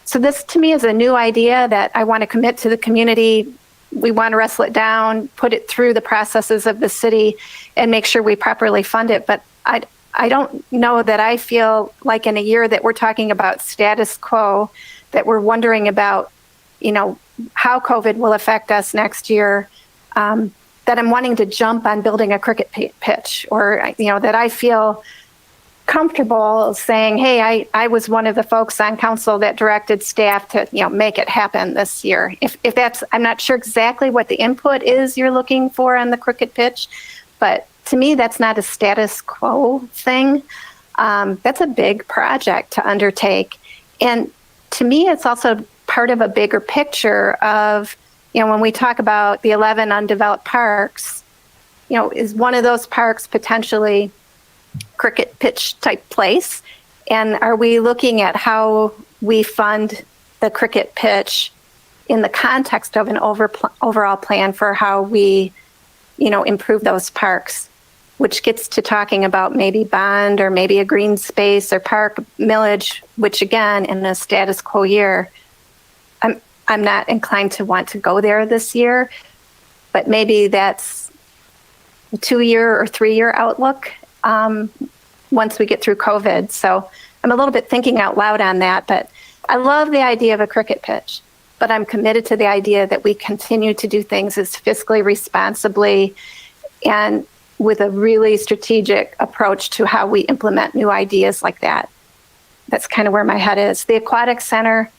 So this to me is a new idea that I want to commit to the community. We want to wrestle it down, put it through the processes of the city, and make sure we properly fund it. But I don't know that I feel like in a year that we're talking about status quo, that we're wondering about, how COVID will affect us next year, that I'm wanting to jump on building a cricket pitch, or, that I feel comfortable saying, hey, I was one of the folks on council that directed staff to, make it happen this year. If that's, I'm not sure exactly what the input is you're looking for on the cricket pitch, but to me, that's not a status quo thing. That's a big project to undertake. And to me, it's also part of a bigger picture of, when we talk about the 11 undeveloped parks, is one of those parks potentially cricket pitch type place? And are we looking at how we fund the cricket pitch in the context of an overall plan for how we, improve those parks, which gets to talking about maybe bond or maybe a green space or park millage, which again, in a status quo year, I'm not inclined to want to go there this year, but maybe that's a 2-year or 3-year outlook once we get through COVID. So I'm a little bit thinking out loud on that, but I love the idea of a cricket pitch, but I'm committed to the idea that we continue to do things as fiscally responsibly and with a really strategic approach to how we implement new ideas like that. That's kind of where my head is. The Aquatic Center,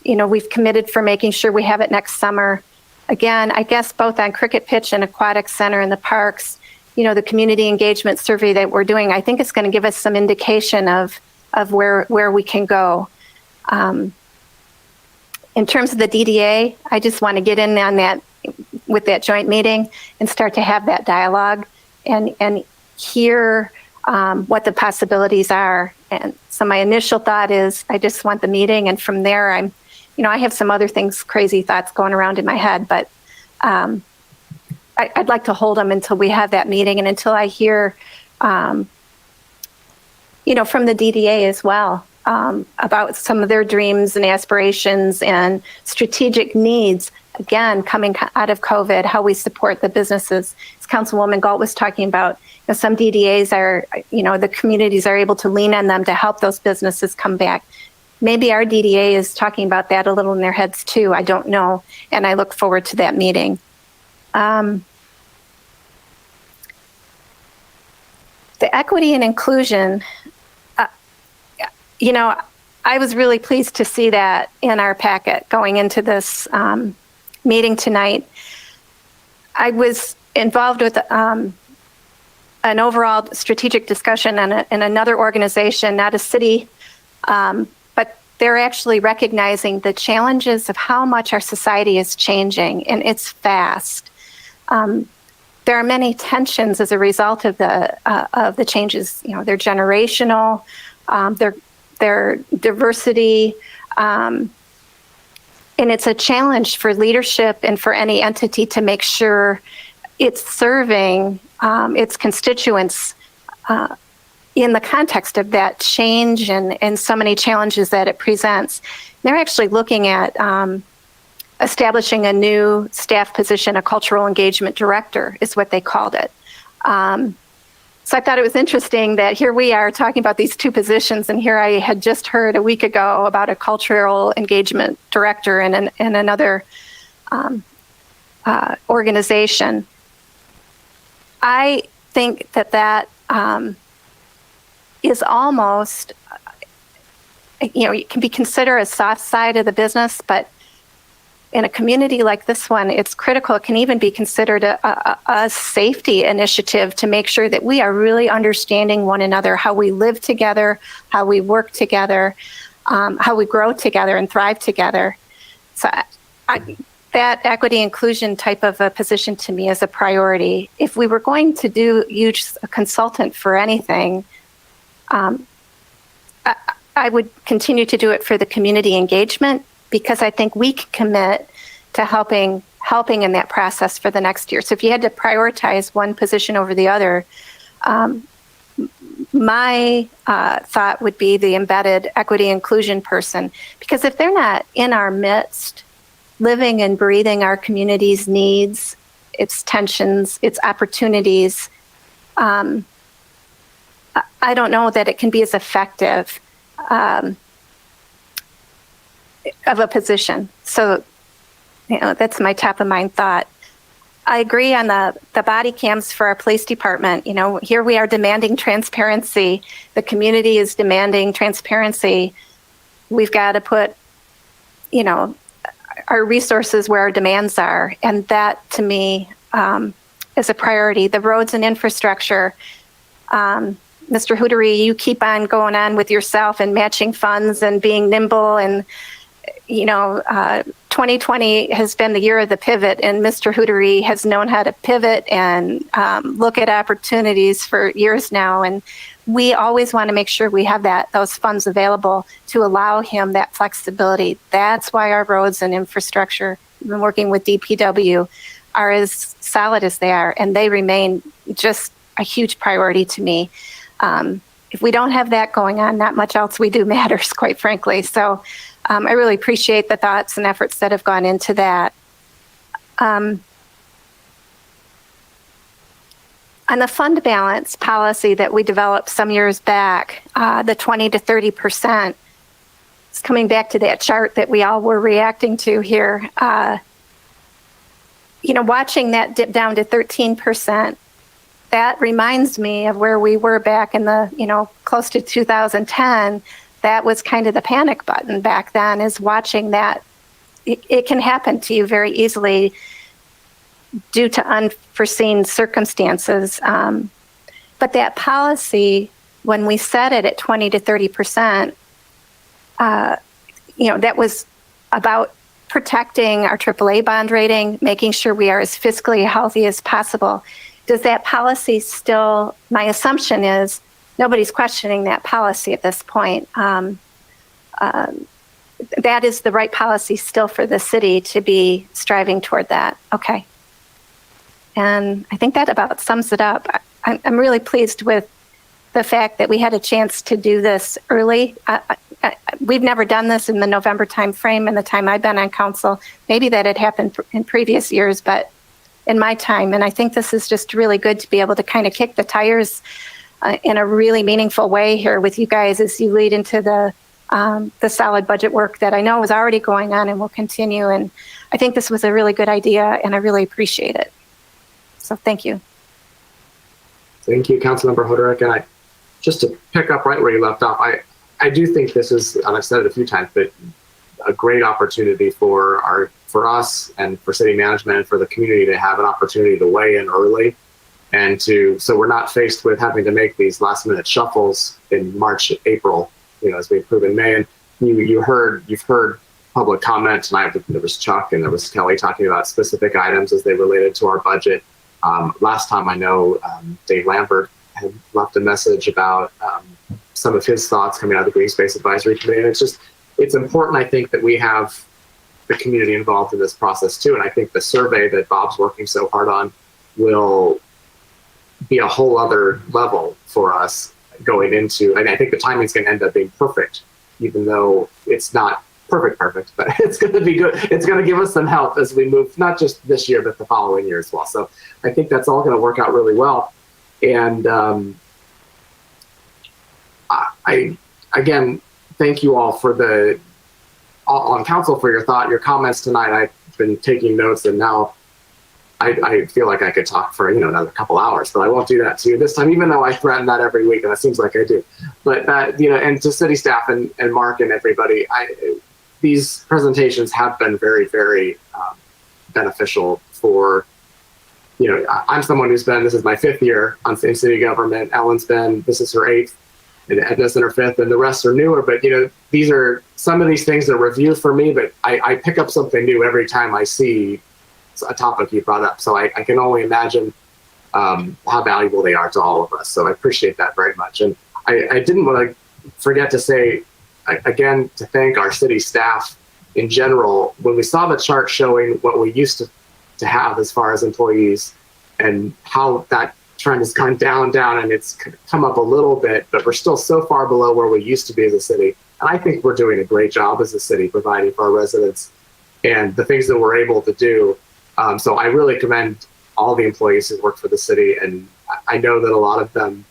we've committed for making sure we have it next summer. Again, I guess both on cricket pitch and Aquatic Center and the parks, the community engagement survey that we're doing, I think it's going to give us some indication of where we can go. In terms of the DDA, I just want to get in on that with that joint meeting and start to have that dialogue and hear what the possibilities are. And so my initial thought is I just want the meeting, and from there I have some other things, crazy thoughts going around in my head, but I'd like to hold them until we have that meeting and until I hear, from the DDA as well, about some of their dreams and aspirations and strategic needs, again, coming out of COVID, how we support the businesses. As Councilwoman Galt was talking about, some DDAs are, the communities are able to lean on them to help those businesses come back. Maybe our DDA is talking about that a little in their heads too. I don't know. And I look forward to that meeting. The equity and inclusion, I was really pleased to see that in our packet going into this meeting tonight. I was involved with an overall strategic discussion in another organization, not a city, but they're actually recognizing the challenges of how much our society is changing, and it's fast. There are many tensions as a result of the changes. They're generational, their diversity, and it's a challenge for leadership and for any entity to make sure it's serving its constituents in the context of that change and so many challenges that it presents. They're actually looking at establishing a new staff position, a cultural engagement director is what they called it. So I thought it was interesting that here we are talking about these two positions, and here I had just heard a week ago about a cultural engagement director in another organization. I think that is almost, it can be considered a soft side of the business, but in a community like this one, it's critical. It can even be considered a safety initiative to make sure that we are really understanding one another, how we live together, how we work together, how we grow together and thrive together. So that equity inclusion type of a position to me is a priority. If we were going to use a consultant for anything, I would continue to do it for the community engagement, because I think we can commit to helping in that process for the next year. So if you had to prioritize one position over the other, my thought would be the embedded equity inclusion person, because if they're not in our midst, living and breathing our community's needs, its tensions, its opportunities, I don't know that it can be as effective of a position. So, that's my top of mind thought. I agree on the body cams for our police department. Here we are demanding transparency. The community is demanding transparency. We've got to put, our resources where our demands are. And that, to me, is a priority. The roads and infrastructure. Mr. Hootery, you keep on going on with yourself and matching funds and being nimble, and 2020 has been the year of the pivot, and Mr. Hootery has known how to pivot and look at opportunities for years now. And we always want to make sure we have those funds available to allow him that flexibility. That's why our roads and infrastructure, we've been working with DPW, are as solid as they are, and they remain just a huge priority to me. If we don't have that going on, not much else we do matters, quite frankly. So I really appreciate the thoughts and efforts that have gone into that. On the fund balance policy that we developed some years back, the 20 to 30%, it's coming back to that chart that we all were reacting to here. Watching that dip down to 13%, that reminds me of where we were back in the, close to 2010. That was kind of the panic button back then, is watching that. It can happen to you very easily due to unforeseen circumstances. But that policy, when we set it at 20 to 30%, that was about protecting our AAA bond rating, making sure we are as fiscally healthy as possible. Does that policy still, my assumption is nobody's questioning that policy at this point. That is the right policy still for the city to be striving toward that. Okay. And I think that about sums it up. I'm really pleased with the fact that we had a chance to do this early. We've never done this in the November timeframe in the time I've been on council. Maybe that had happened in previous years, but in my time, and I think this is just really good to be able to kind of kick the tires in a really meaningful way here with you guys as you lead into the solid budget work that I know is already going on and will continue. And I think this was a really good idea, and I really appreciate it. So thank you. Thank you, Councilmember Hoderick. And just to pick up right where you left off, I do think this is, and I've said it a few times, but a great opportunity for us and for city management and for the community to have an opportunity to weigh in early, and so we're not faced with having to make these last minute shuffles in March, April, as we approve in May. And you've heard public comment tonight. There was Chuck and there was Kelly talking about specific items as they related to our budget. Last time I know Dave Lambert had left a message about some of his thoughts coming out of the Green Space Advisory Committee. And it's important, I think, that we have the community involved in this process too. And I think the survey that Bob's working so hard on will be a whole other level for us going into, and I think the timing is going to end up being perfect, even though it's not perfect, but it's going to be good. It's going to give us some help as we move, not just this year, but the following year as well. So I think that's all going to work out really well. And I again thank you all for on council for your comments tonight. I've been taking notes, and now I feel like I could talk for another couple hours, but I won't do that to you this time, even though I threaten that every week, and it seems like I do. But and to city staff and Mark and everybody, these presentations have been very, very beneficial for. I'm someone who's this is my 5th year in city government. Ellen's this is her 8th, and Edna's in her 5th, and the rest are newer. But these are some of these things that review for me, but I pick up something new every time I see a topic you brought up. So I can only imagine how valuable they are to all of us. So I appreciate that very much. And I didn't want to forget to say, again, to thank our city staff in general. When we saw the chart showing what we used to have as far as employees and how that trend has gone down, and it's come up a little bit, but we're still so far below where we used to be as a city. And I think we're doing a great job as a city providing for our residents and the things that we're able to do. So I really commend all the employees who work for the city, and I know that a lot of them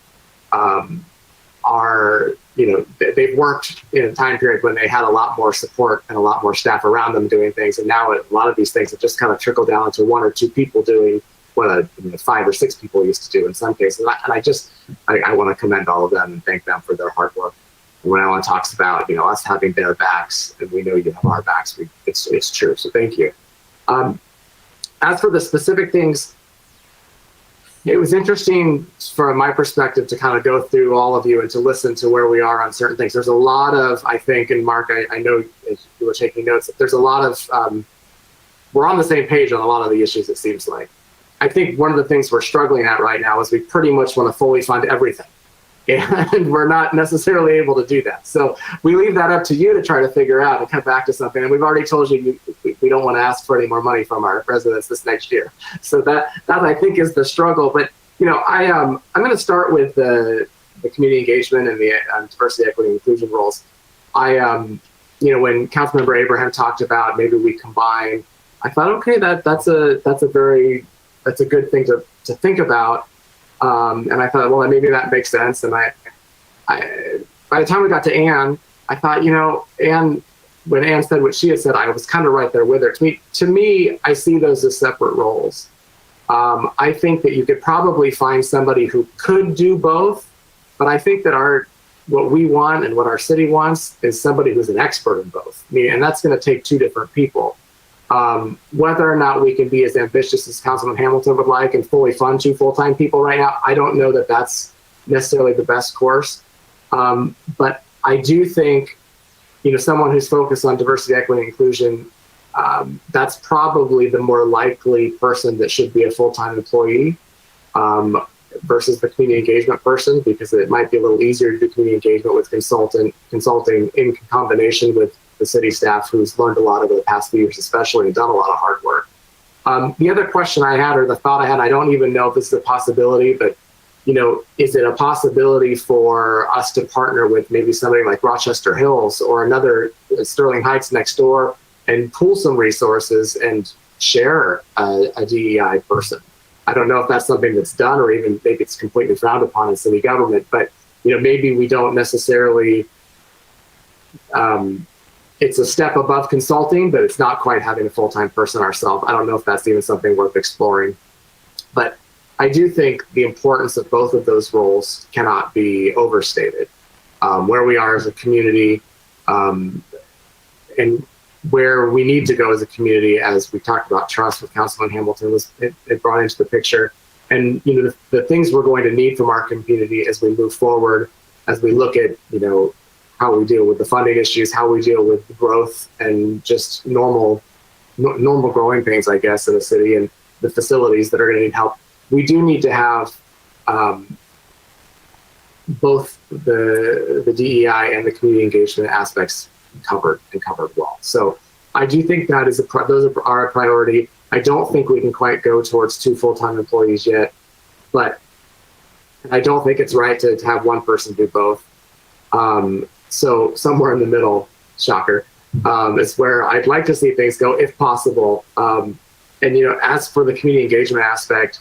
are, they've worked in a time period when they had a lot more support and a lot more staff around them doing things, and now a lot of these things have just kind of trickled down to 1 or 2 people doing what 5 or 6 people used to do in some cases. And I want to commend all of them and thank them for their hard work. And when Ellen talks about us having their backs, and we know you have our backs, it's true. So thank you. As for the specific things, it was interesting from my perspective to kind of go through all of you and to listen to where we are on certain things. There's a lot of, I think, and Mark, I know as you were taking notes, there's a lot of, we're on the same page on a lot of the issues, it seems like. I think one of the things we're struggling at right now is we pretty much want to fully fund everything. And we're not necessarily able to do that. So we leave that up to you to try to figure out and come back to something. And we've already told you we don't want to ask for any more money from our residents this next year. So that I think is the struggle. But I'm going to start with the community engagement and the diversity, equity, and inclusion roles. When Councilmember Abraham talked about maybe we combine, I thought, okay, that's a good thing to think about. And I thought, well, maybe that makes sense. And I by the time we got to Anne, I thought, Anne, when Anne said what she had said, I was kind of right there with her. To me, I see those as separate roles. I think that you could probably find somebody who could do both, but I think that what we want and what our city wants is somebody who's an expert in both. And that's going to take 2 different people. Whether or not we can be as ambitious as Councilman Hamilton would like and fully fund 2 full-time people right now, I don't know that that's necessarily the best course. But I do think, someone who's focused on diversity, equity, and inclusion, that's probably the more likely person that should be a full-time employee versus the community engagement person, because it might be a little easier to do community engagement with consulting in combination with the city staff who's learned a lot over the past few years, especially, and done a lot of hard work. The other question I had, or the thought I had, I don't even know if this is a possibility, but, is it a possibility for us to partner with maybe somebody like Rochester Hills or another Sterling Heights next door and pool some resources and share a DEI person? I don't know if that's something that's done, or even maybe it's completely frowned upon in city government, but, maybe we don't necessarily, it's a step above consulting, but it's not quite having a full-time person ourselves. I don't know if that's even something worth exploring. But I do think the importance of both of those roles cannot be overstated. Where we are as a community, and where we need to go as a community, as we talked about trust with Councilman Hamilton, it brought into the picture. And the things we're going to need from our community as we move forward, as we look at how we deal with the funding issues, how we deal with growth and just normal growing pains, I guess, in the city, and the facilities that are going to need help. We do need to have both the DEI and the community engagement aspects covered well. So I do think that those are a priority. I don't think we can quite go towards 2 full-time employees yet, but I don't think it's right to have one person do both. So somewhere in the middle, shocker, is where I'd like to see things go if possible. And as for the community engagement aspect,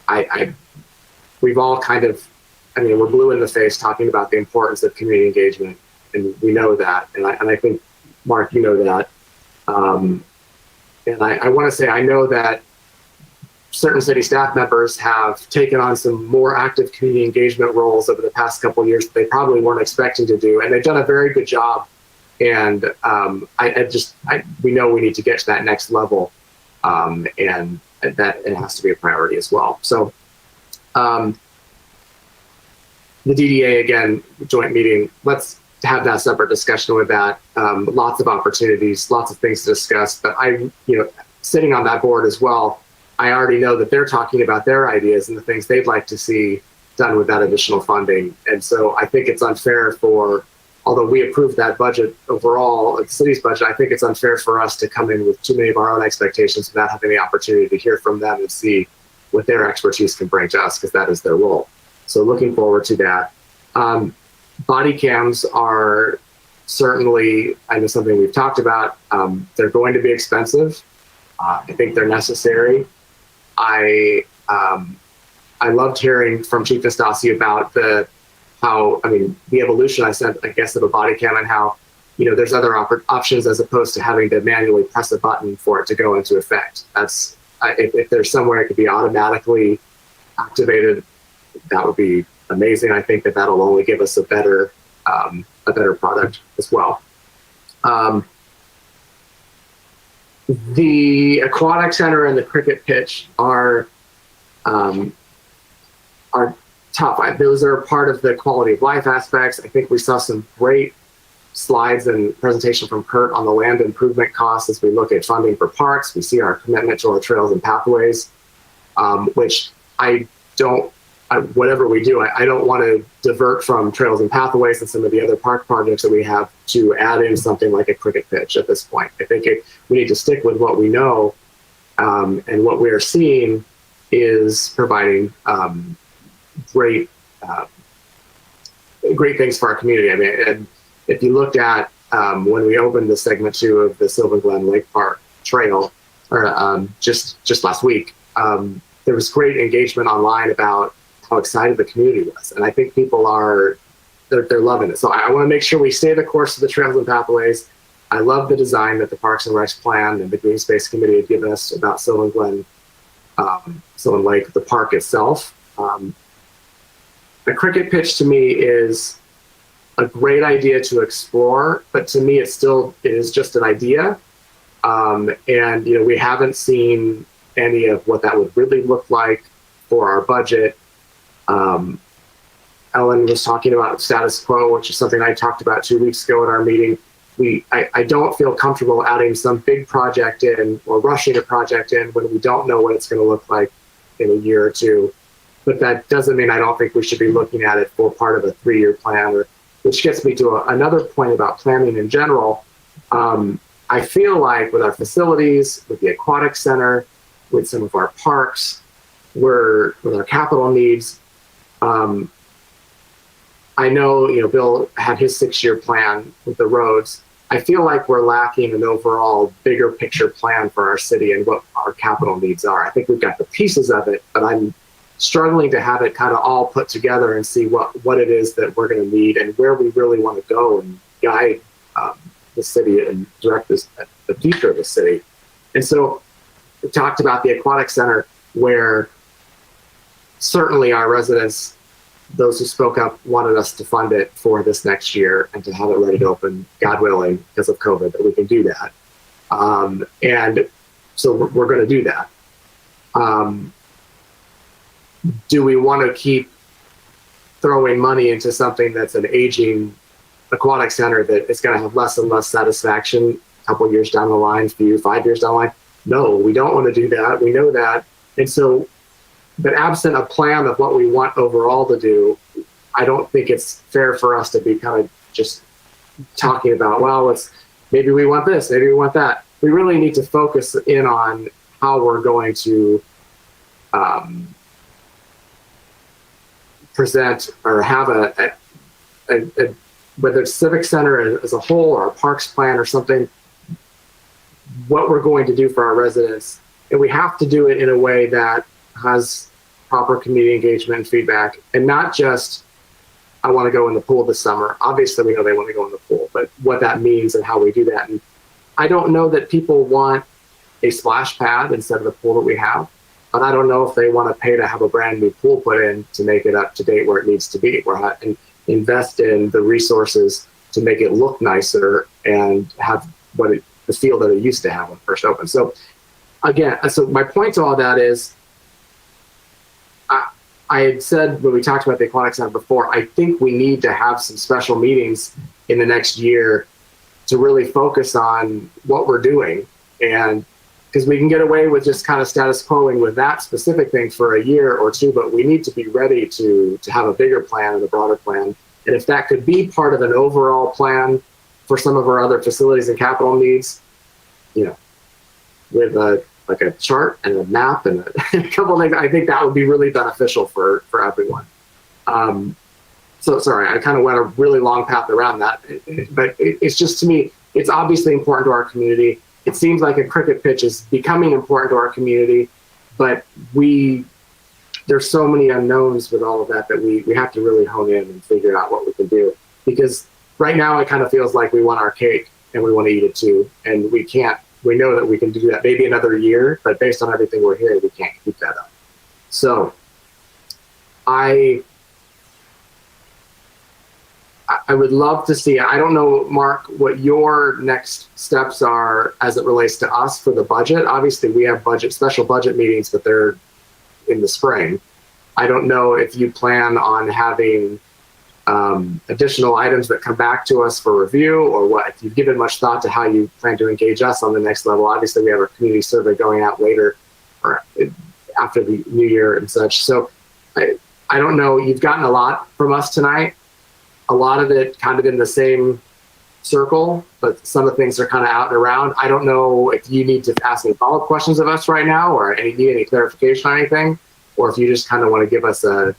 I we've all kind of, we're blue in the face talking about the importance of community engagement, and we know that. And I think, Mark, you know that. And I want to say, I know that certain city staff members have taken on some more active community engagement roles over the past couple of years that they probably weren't expecting to do. And they've done a very good job. And we know we need to get to that next level. And that it has to be a priority as well. So the DDA, again, joint meeting, let's have that separate discussion with that. Lots of opportunities, lots of things to discuss. But sitting on that board as well, I already know that they're talking about their ideas and the things they'd like to see done with that additional funding. And so I think it's unfair although we approved that budget overall, the city's budget, I think it's unfair for us to come in with too many of our own expectations without having the opportunity to hear from them and see what their expertise can bring to us, because that is their role. So looking forward to that. Body cams are certainly, I know, something we've talked about. They're going to be expensive. I think they're necessary. I loved hearing from Chief Nastasi about the evolution, I guess, of a body cam, and how, there's other options as opposed to having to manually press a button for it to go into effect. That's, if there's somewhere it could be automatically activated, that would be amazing. I think that'll only give us a better product as well. The aquatic center and the cricket pitch are tough. Those are part of the quality of life aspects. I think we saw some great slides and presentation from Kurt on the land improvement costs as we look at funding for parks. We see our commitment to our trails and pathways, which whatever we do, I don't want to divert from trails and pathways and some of the other park projects that we have to add in something like a cricket pitch at this point. I think we need to stick with what we know, and what we are seeing is providing great things for our community. And if you looked at when we opened the segment 2 of the Sylvan Glen Lake Park Trail, or just last week, there was great engagement online about how excited the community was, and I think people they're loving it. So I want to make sure we stay the course of the trails and pathways. I love the design that the Parks and Recs plan and the Green Space Committee had given us about Sylvan Glen, Sylvan Lake, the park itself. The cricket pitch to me is a great idea to explore, but to me it is just an idea. And we haven't seen any of what that would really look like for our budget. Ellen was talking about status quo, which is something I talked about 2 weeks ago at our meeting. I don't feel comfortable adding some big project in or rushing a project in when we don't know what it's going to look like in a year or two. But that doesn't mean I don't think we should be looking at it for part of a 3-year plan, which gets me to another point about planning in general. I feel like with our facilities, with the aquatic center, with some of our parks, with our capital needs, I know, Bill had his 6-year plan with the roads. I feel like we're lacking an overall bigger picture plan for our city and what our capital needs are. I think we've got the pieces of it, but I'm struggling to have it kind of all put together and see what it is that we're going to need and where we really want to go and guide the city and direct the future of the city. And so we talked about the aquatic center, where certainly our residents, those who spoke up, wanted us to fund it for this next year and to have it ready to open, God willing, because of COVID, that we can do that. And so we're going to do that. Do we want to keep throwing money into something that's an aging aquatic center that is going to have less and less satisfaction a couple of years down the line, 5 years down the line? No, we don't want to do that. We know that. And so, but absent a plan of what we want overall to do, I don't think it's fair for us to be kind of just talking about, well, maybe we want this, maybe we want that. We really need to focus in on how we're going to present or have a whether it's Civic Center as a whole or a parks plan or something, what we're going to do for our residents. And we have to do it in a way that has proper community engagement and feedback, and not just, I want to go in the pool this summer. Obviously, we know they want to go in the pool, but what that means and how we do that. And I don't know that people want a splash pad instead of the pool that we have, but I don't know if they want to pay to have a brand new pool put in to make it up to date where it needs to be, and invest in the resources to make it look nicer and have the feel that it used to have when it first opened. So again, so my point to all that is, I had said when we talked about the Aquatic Center before, I think we need to have some special meetings in the next year to really focus on what we're doing. And because we can get away with just kind of status quoing with that specific thing for a year or two, but we need to be ready to have a bigger plan and a broader plan. And if that could be part of an overall plan for some of our other facilities and capital needs, with a chart and a map and a couple of things, I think that would be really beneficial for everyone. So sorry, I kind of went a really long path around that, but it's just, to me, it's obviously important to our community. It seems like a cricket pitch is becoming important to our community, but there's so many unknowns with all of that we have to really hone in and figure out what we can do. Because right now it kind of feels like we want our cake and we want to eat it too, and we can't. We know that we can do that maybe another year, but based on everything we're hearing, we can't keep that up. So I would love to see, I don't know, Mark, what your next steps are as it relates to us for the budget. Obviously, we have special budget meetings, but they're in the spring. I don't know if you plan on having additional items that come back to us for review, or what, if you've given much thought to how you plan to engage us on the next level. Obviously, we have our community survey going out later or after the new year and such. So I don't know, you've gotten a lot from us tonight. A lot of it kind of in the same circle, but some of the things are kind of out and around. I don't know if you need to ask any follow-up questions of us right now, or need any clarification on anything, or if you just kind of want to give us a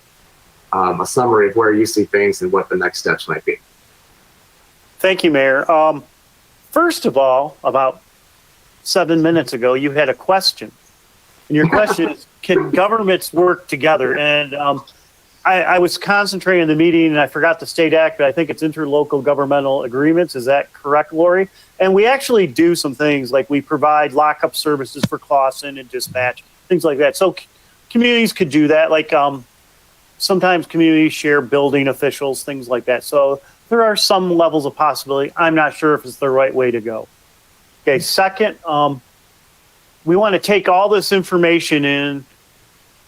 summary of where you see things and what the next steps might be. Thank you, Mayor. First of all, about 7 minutes ago, you had a question. And your question is, can governments work together? And I was concentrating on the meeting and I forgot the state act, but I think it's interlocal governmental agreements. Is that correct, Lori? And we actually do some things, like we provide lockup services for Clausen and dispatch, things like that. So communities could do that. Like sometimes communities share building officials, things like that. So there are some levels of possibility. I'm not sure if it's the right way to go. Okay, second, we want to take all this information and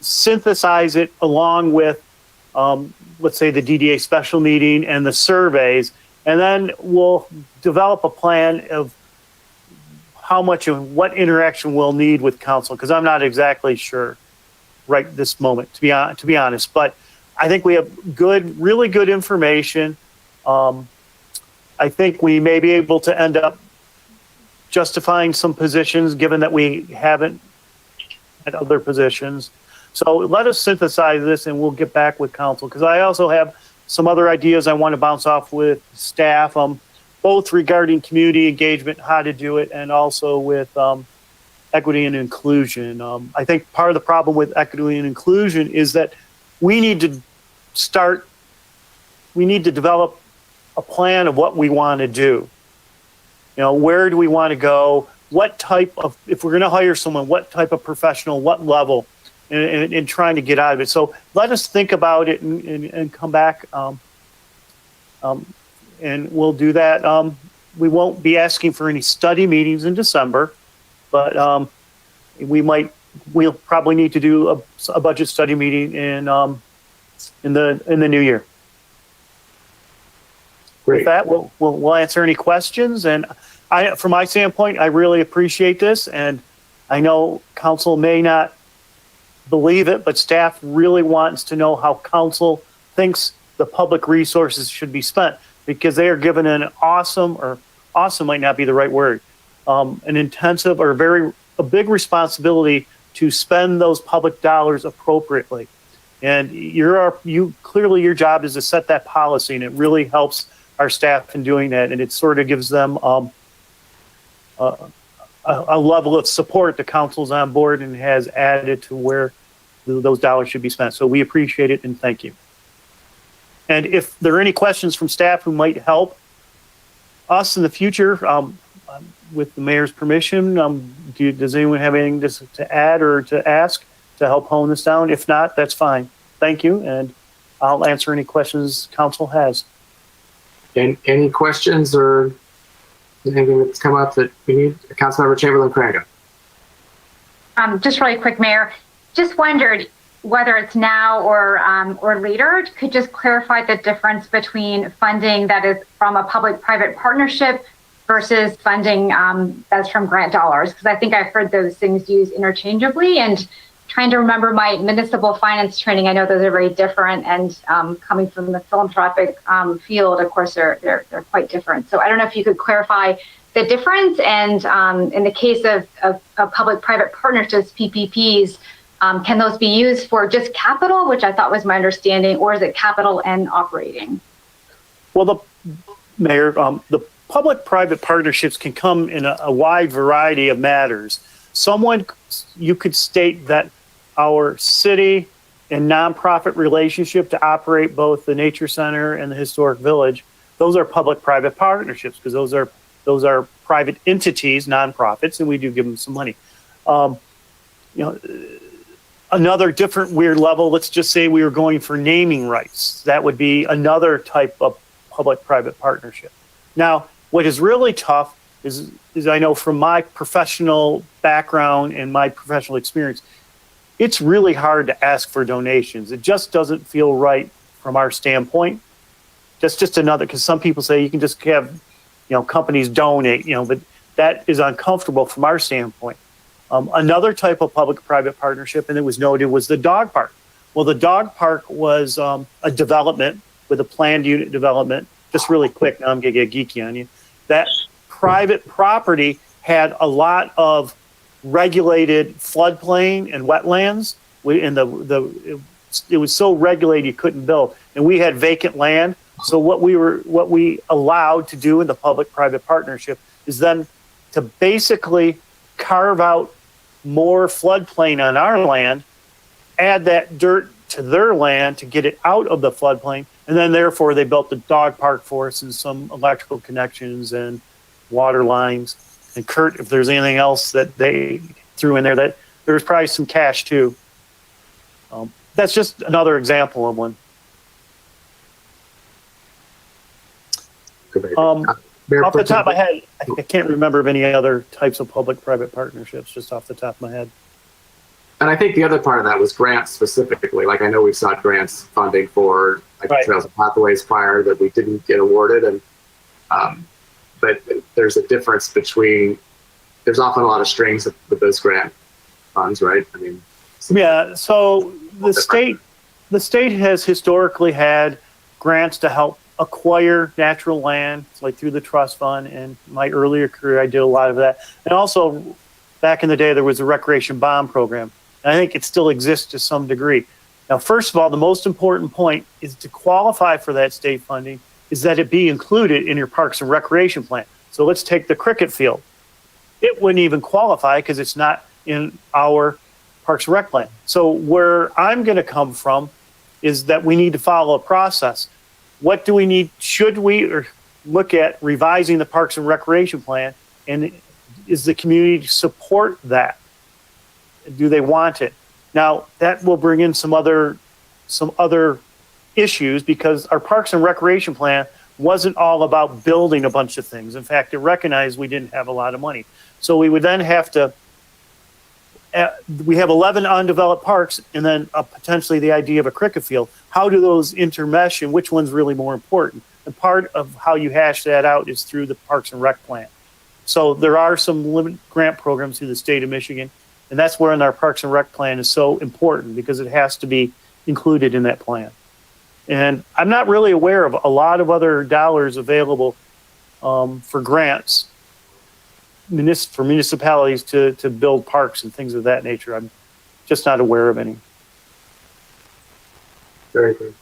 synthesize it along with let's say the DDA special meeting and the surveys, and then we'll develop a plan of how much of what interaction we'll need with council, because I'm not exactly sure right this moment, to be honest. But I think we have really good information. I think we may be able to end up justifying some positions, given that we haven't had other positions. So let us synthesize this and we'll get back with council, because I also have some other ideas I want to bounce off with staff, both regarding community engagement, how to do it, and also with equity and inclusion. I think part of the problem with equity and inclusion is that we need to develop a plan of what we want to do. Where do we want to go? What type of, if we're going to hire someone, what type of professional, what level? And trying to get out of it. So let us think about it and come back, and we'll do that. We won't be asking for any study meetings in December, but we'll probably need to do a budget study meeting in the new year. Great. With that, we'll answer any questions. And from my standpoint, I really appreciate this, and I know council may not believe it, but staff really wants to know how council thinks the public resources should be spent, because they are given an awesome might not be the right word, an intensive or a big responsibility to spend those public dollars appropriately. And clearly your job is to set that policy, and it really helps our staff in doing that. And it sort of gives them a level of support. The council's on board and has added to where those dollars should be spent. So we appreciate it and thank you. And if there are any questions from staff who might help us in the future, with the mayor's permission, does anyone have anything to add or to ask to help hone this down? If not, that's fine. Thank you, and I'll answer any questions council has. And any questions or anything that's come up that we need? Councilmember Chamberlain Craig. Just really quick, Mayor. Just wondered whether it's now or later, could just clarify the difference between funding that is from a public-private partnership versus funding that's from grant dollars, because I think I've heard those things used interchangeably, and trying to remember my municipal finance training, I know those are very different, and coming from the philanthropic field, of course, they're quite different. So I don't know if you could clarify the difference, and in the case of public-private partnerships, PPPs, can those be used for just capital, which I thought was my understanding, or is it capital and operating? Well, Mayor, the public-private partnerships can come in a wide variety of matters. You could state that our city and nonprofit relationship to operate both the nature center and the historic village, those are public-private partnerships because those are private entities, nonprofits, and we do give them some money. Another different weird level, let's just say we were going for naming rights. That would be another type of public-private partnership. Now, what is really tough is I know from my professional background and my professional experience, it's really hard to ask for donations. It just doesn't feel right from our standpoint. That's just another, because some people say you can just have, companies donate, but that is uncomfortable from our standpoint. Another type of public-private partnership, and it was noted, was the dog park. Well, the dog park was a development with a planned unit development. Just really quick, now I'm going to get geeky on you. That private property had a lot of regulated floodplain and wetlands. It was so regulated you couldn't build, and we had vacant land. So what we allowed to do in the public-private partnership is then to basically carve out more floodplain on our land, add that dirt to their land to get it out of the floodplain, and then therefore they built the dog park for us and some electrical connections and water lines. And Kurt, if there's anything else that they threw in there, that there's probably some cash too. That's just another example of one. Off the top of my head, I can't remember of any other types of public-private partnerships, just off the top of my head. And I think the other part of that was grants specifically. Like I know we sought grants funding for Trails and Pathways prior that we didn't get awarded, and but there's a difference between. There's often a lot of strings with those grant funds, right? I mean, yeah. So the state has historically had grants to help acquire natural land, like through the trust fund. And my earlier career, I did a lot of that. And also, back in the day, there was a recreation bond program. And I think it still exists to some degree. Now, first of all, the most important point is to qualify for that state funding is that it be included in your parks and recreation plan. So let's take the cricket field. It wouldn't even qualify because it's not in our parks and rec plan. So where I'm going to come from is that we need to follow a process. What do we need? Should we look at revising the parks and recreation plan? And is the community support that? Do they want it? Now that will bring in some other issues because our parks and recreation plan wasn't all about building a bunch of things. In fact, it recognized we didn't have a lot of money. So we would then have to, we have 11 undeveloped parks and then potentially the idea of a cricket field. How do those intermesh and which one's really more important? And part of how you hash that out is through the Parks and Rec plan. So there are some limited grant programs through the state of Michigan, and that's where in our Parks and Rec plan is so important because it has to be included in that plan. And I'm not really aware of a lot of other dollars available for grants for municipalities to build parks and things of that nature. I'm just not aware of any. Very good.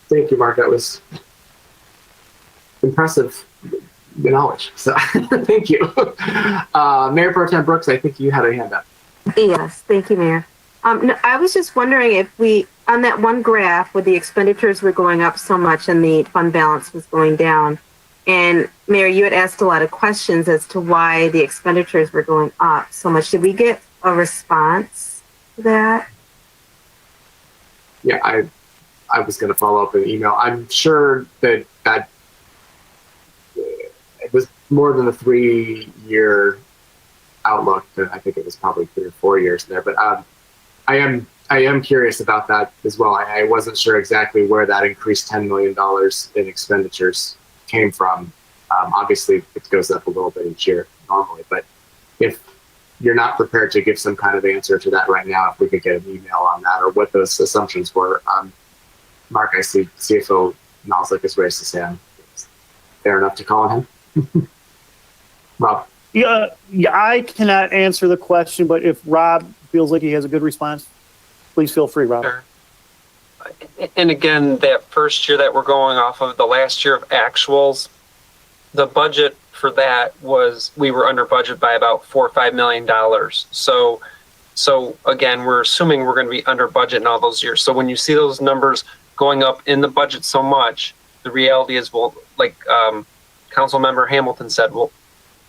Thank you, Mark. That was impressive knowledge. So thank you. Mayor Pro Tem Brooks, I think you had a hand up. Yes, thank you, Mayor. No, I was just wondering if on that one graph where the expenditures were going up so much and the fund balance was going down, and Mayor, you had asked a lot of questions as to why the expenditures were going up so much. Did we get a response to that? Yeah, I was going to follow up with an email. I'm sure that it was more than a 3-year outlook. I think it was probably 3 or 4 years there, but I am curious about that as well. I wasn't sure exactly where that increased $10 million in expenditures came from. Obviously, it goes up a little bit each year normally, but if you're not prepared to give some kind of answer to that right now, if we could get an email on that or what those assumptions were. Mark, I see CFO Nozick has raised his hand. Fair enough to call on him? Rob? Yeah, I cannot answer the question, but if Rob feels like he has a good response, please feel free, Rob. Sure. And again, that first year that we're going off of, the last year of actuals, the budget for that was, we were under budget by about $4 or $5 million. So again, we're assuming we're going to be under budget in all those years. So when you see those numbers going up in the budget so much, the reality is, well, like Councilmember Hamilton said, well,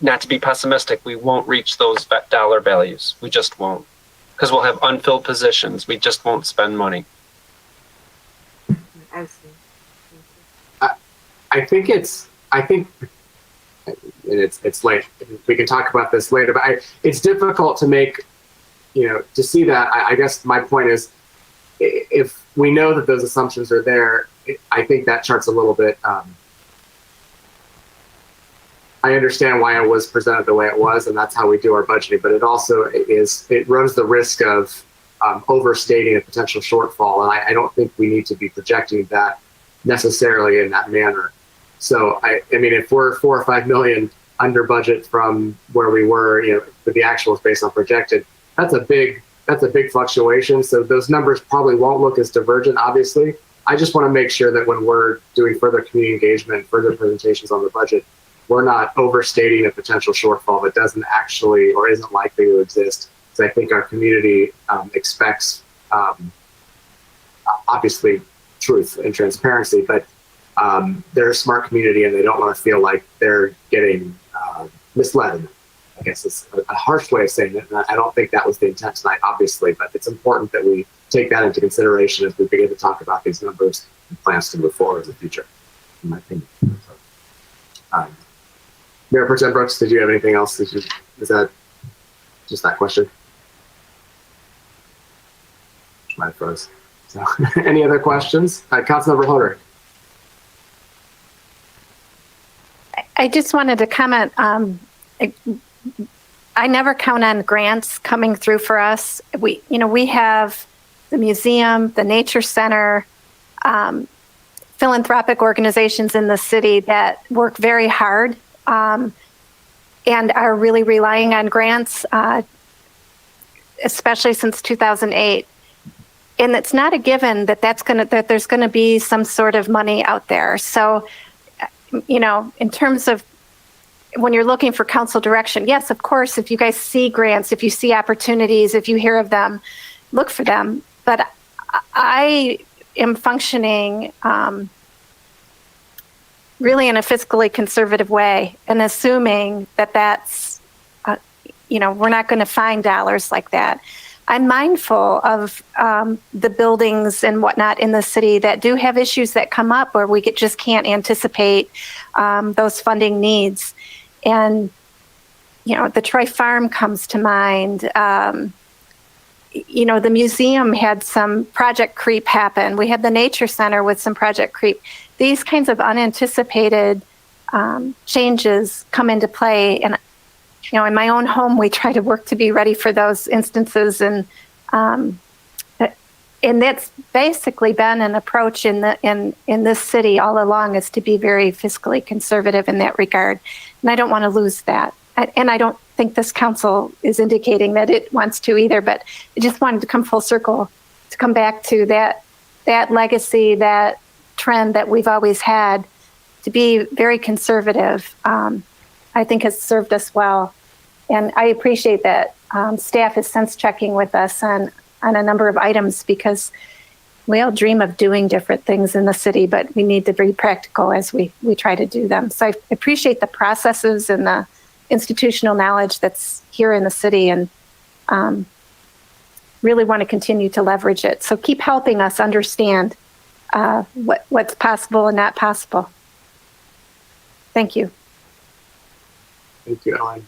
not to be pessimistic, we won't reach those dollar values. We just won't, because we'll have unfilled positions. We just won't spend money. I see. I think it's late. We can talk about this later, but it's difficult to make, to see that. I guess my point is, if we know that those assumptions are there, I think that chart's a little bit, I understand why it was presented the way it was, and that's how we do our budgeting, but it also it runs the risk of overstating a potential shortfall, and I don't think we need to be projecting that necessarily in that manner. So I mean, if we're $4 or $5 million under budget from where we were, for the actuals based on projected, that's a big fluctuation. So those numbers probably won't look as divergent, obviously. I just want to make sure that when we're doing further community engagement, further presentations on the budget, we're not overstating a potential shortfall that doesn't actually or isn't likely to exist. So I think our community expects, obviously, truth and transparency, but they're a smart community and they don't want to feel like they're getting misled. I guess it's a harsh way of saying it, and I don't think that was the intent tonight, obviously, but it's important that we take that into consideration as we begin to talk about these numbers and plans to move forward in the future, in my opinion. Mayor Pro Tem Brooks, did you have anything else? Is that just that question? Mine froze. So, any other questions? Councilmember Hoderick. I just wanted to comment. I never count on grants coming through for us. We have the museum, the nature center, philanthropic organizations in the city that work very hard and are really relying on grants, especially since 2008. And it's not a given that that there's going to be some sort of money out there. So, in terms of when you're looking for council direction, yes, of course, if you guys see grants, if you see opportunities, if you hear of them, look for them. But I am functioning really in a fiscally conservative way and assuming that that's, we're not going to find dollars like that. I'm mindful of the buildings and whatnot in the city that do have issues that come up where we just can't anticipate those funding needs. And, the Troy Farm comes to mind. The museum had some project creep happen. We had the nature center with some project creep. These kinds of unanticipated changes come into play. And, in my own home, we try to work to be ready for those instances. And that's basically been an approach in this city all along, is to be very fiscally conservative in that regard. And I don't want to lose that. And I don't think this council is indicating that it wants to either, but I just wanted to come full circle to come back to that legacy, that trend that we've always had to be very conservative. I think has served us well. And I appreciate that staff is sense checking with us on on a number of items because we all dream of doing different things in the city, but we need to be practical as we try to do them. So I appreciate the processes and the institutional knowledge that's here in the city, and really want to continue to leverage it. So keep helping us understand what's possible and not possible. Thank you. Thank you, Ellen.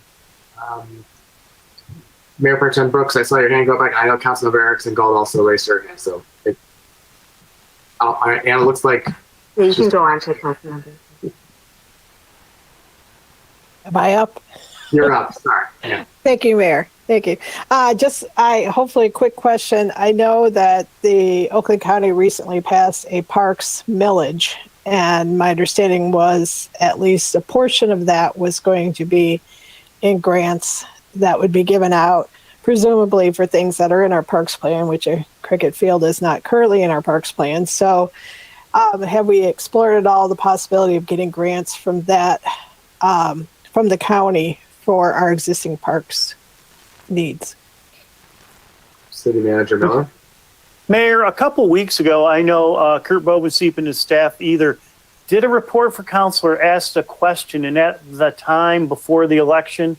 Mayor Pro Tem Brooks, I saw your hand go back. I know Councilmember Erickson Gold also raised her hand, so and it looks like You can go on to Councilmember. Am I up? you're up. Sorry. Yeah. Thank you, Mayor. Thank you. Hopefully a quick question. I know that the Oakland County recently passed a parks millage, and my understanding was at least a portion of that was going to be in grants that would be given out, presumably for things that are in our parks plan, which a cricket field is not currently in our parks plan. So have we explored at all the possibility of getting grants from that, from the county for our existing parks needs? City Manager Miller. Mayor, a couple weeks ago, I know Kurt Bobenseep and his staff either did a report for council or asked a question, and at the time before the election,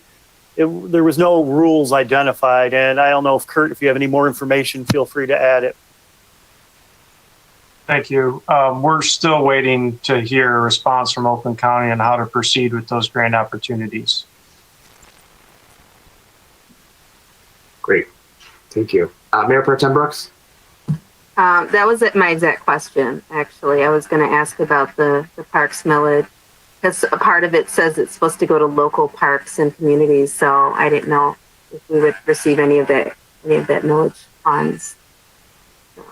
there was no rules identified. And I don't know if Kurt, if you have any more information, feel free to add it. Thank you. We're still waiting to hear a response from Oakland County on how to proceed with those grant opportunities. Great. Thank you. Mayor Pro Tem Brooks. That was my exact question, actually. I was going to ask about the parks millage, because a part of it says it's supposed to go to local parks and communities, so I didn't know if we would receive any of that millage funds. So.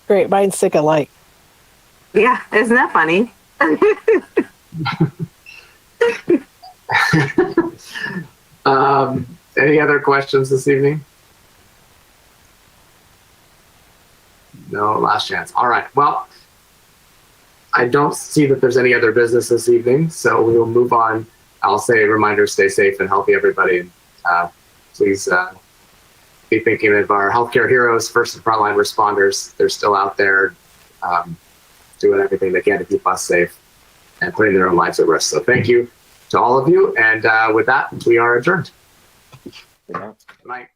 Great, mine's sick alike. Yeah, isn't that funny? Any other questions this evening? No, last chance. All right. Well, I don't see that there's any other business this evening, so we will move on. I'll say a reminder, stay safe and healthy, everybody. Please be thinking of our healthcare heroes, first and frontline responders. They're still out there doing everything they can to keep us safe and putting their own lives at risk. So thank you to all of you. And with that, we are adjourned. Good night.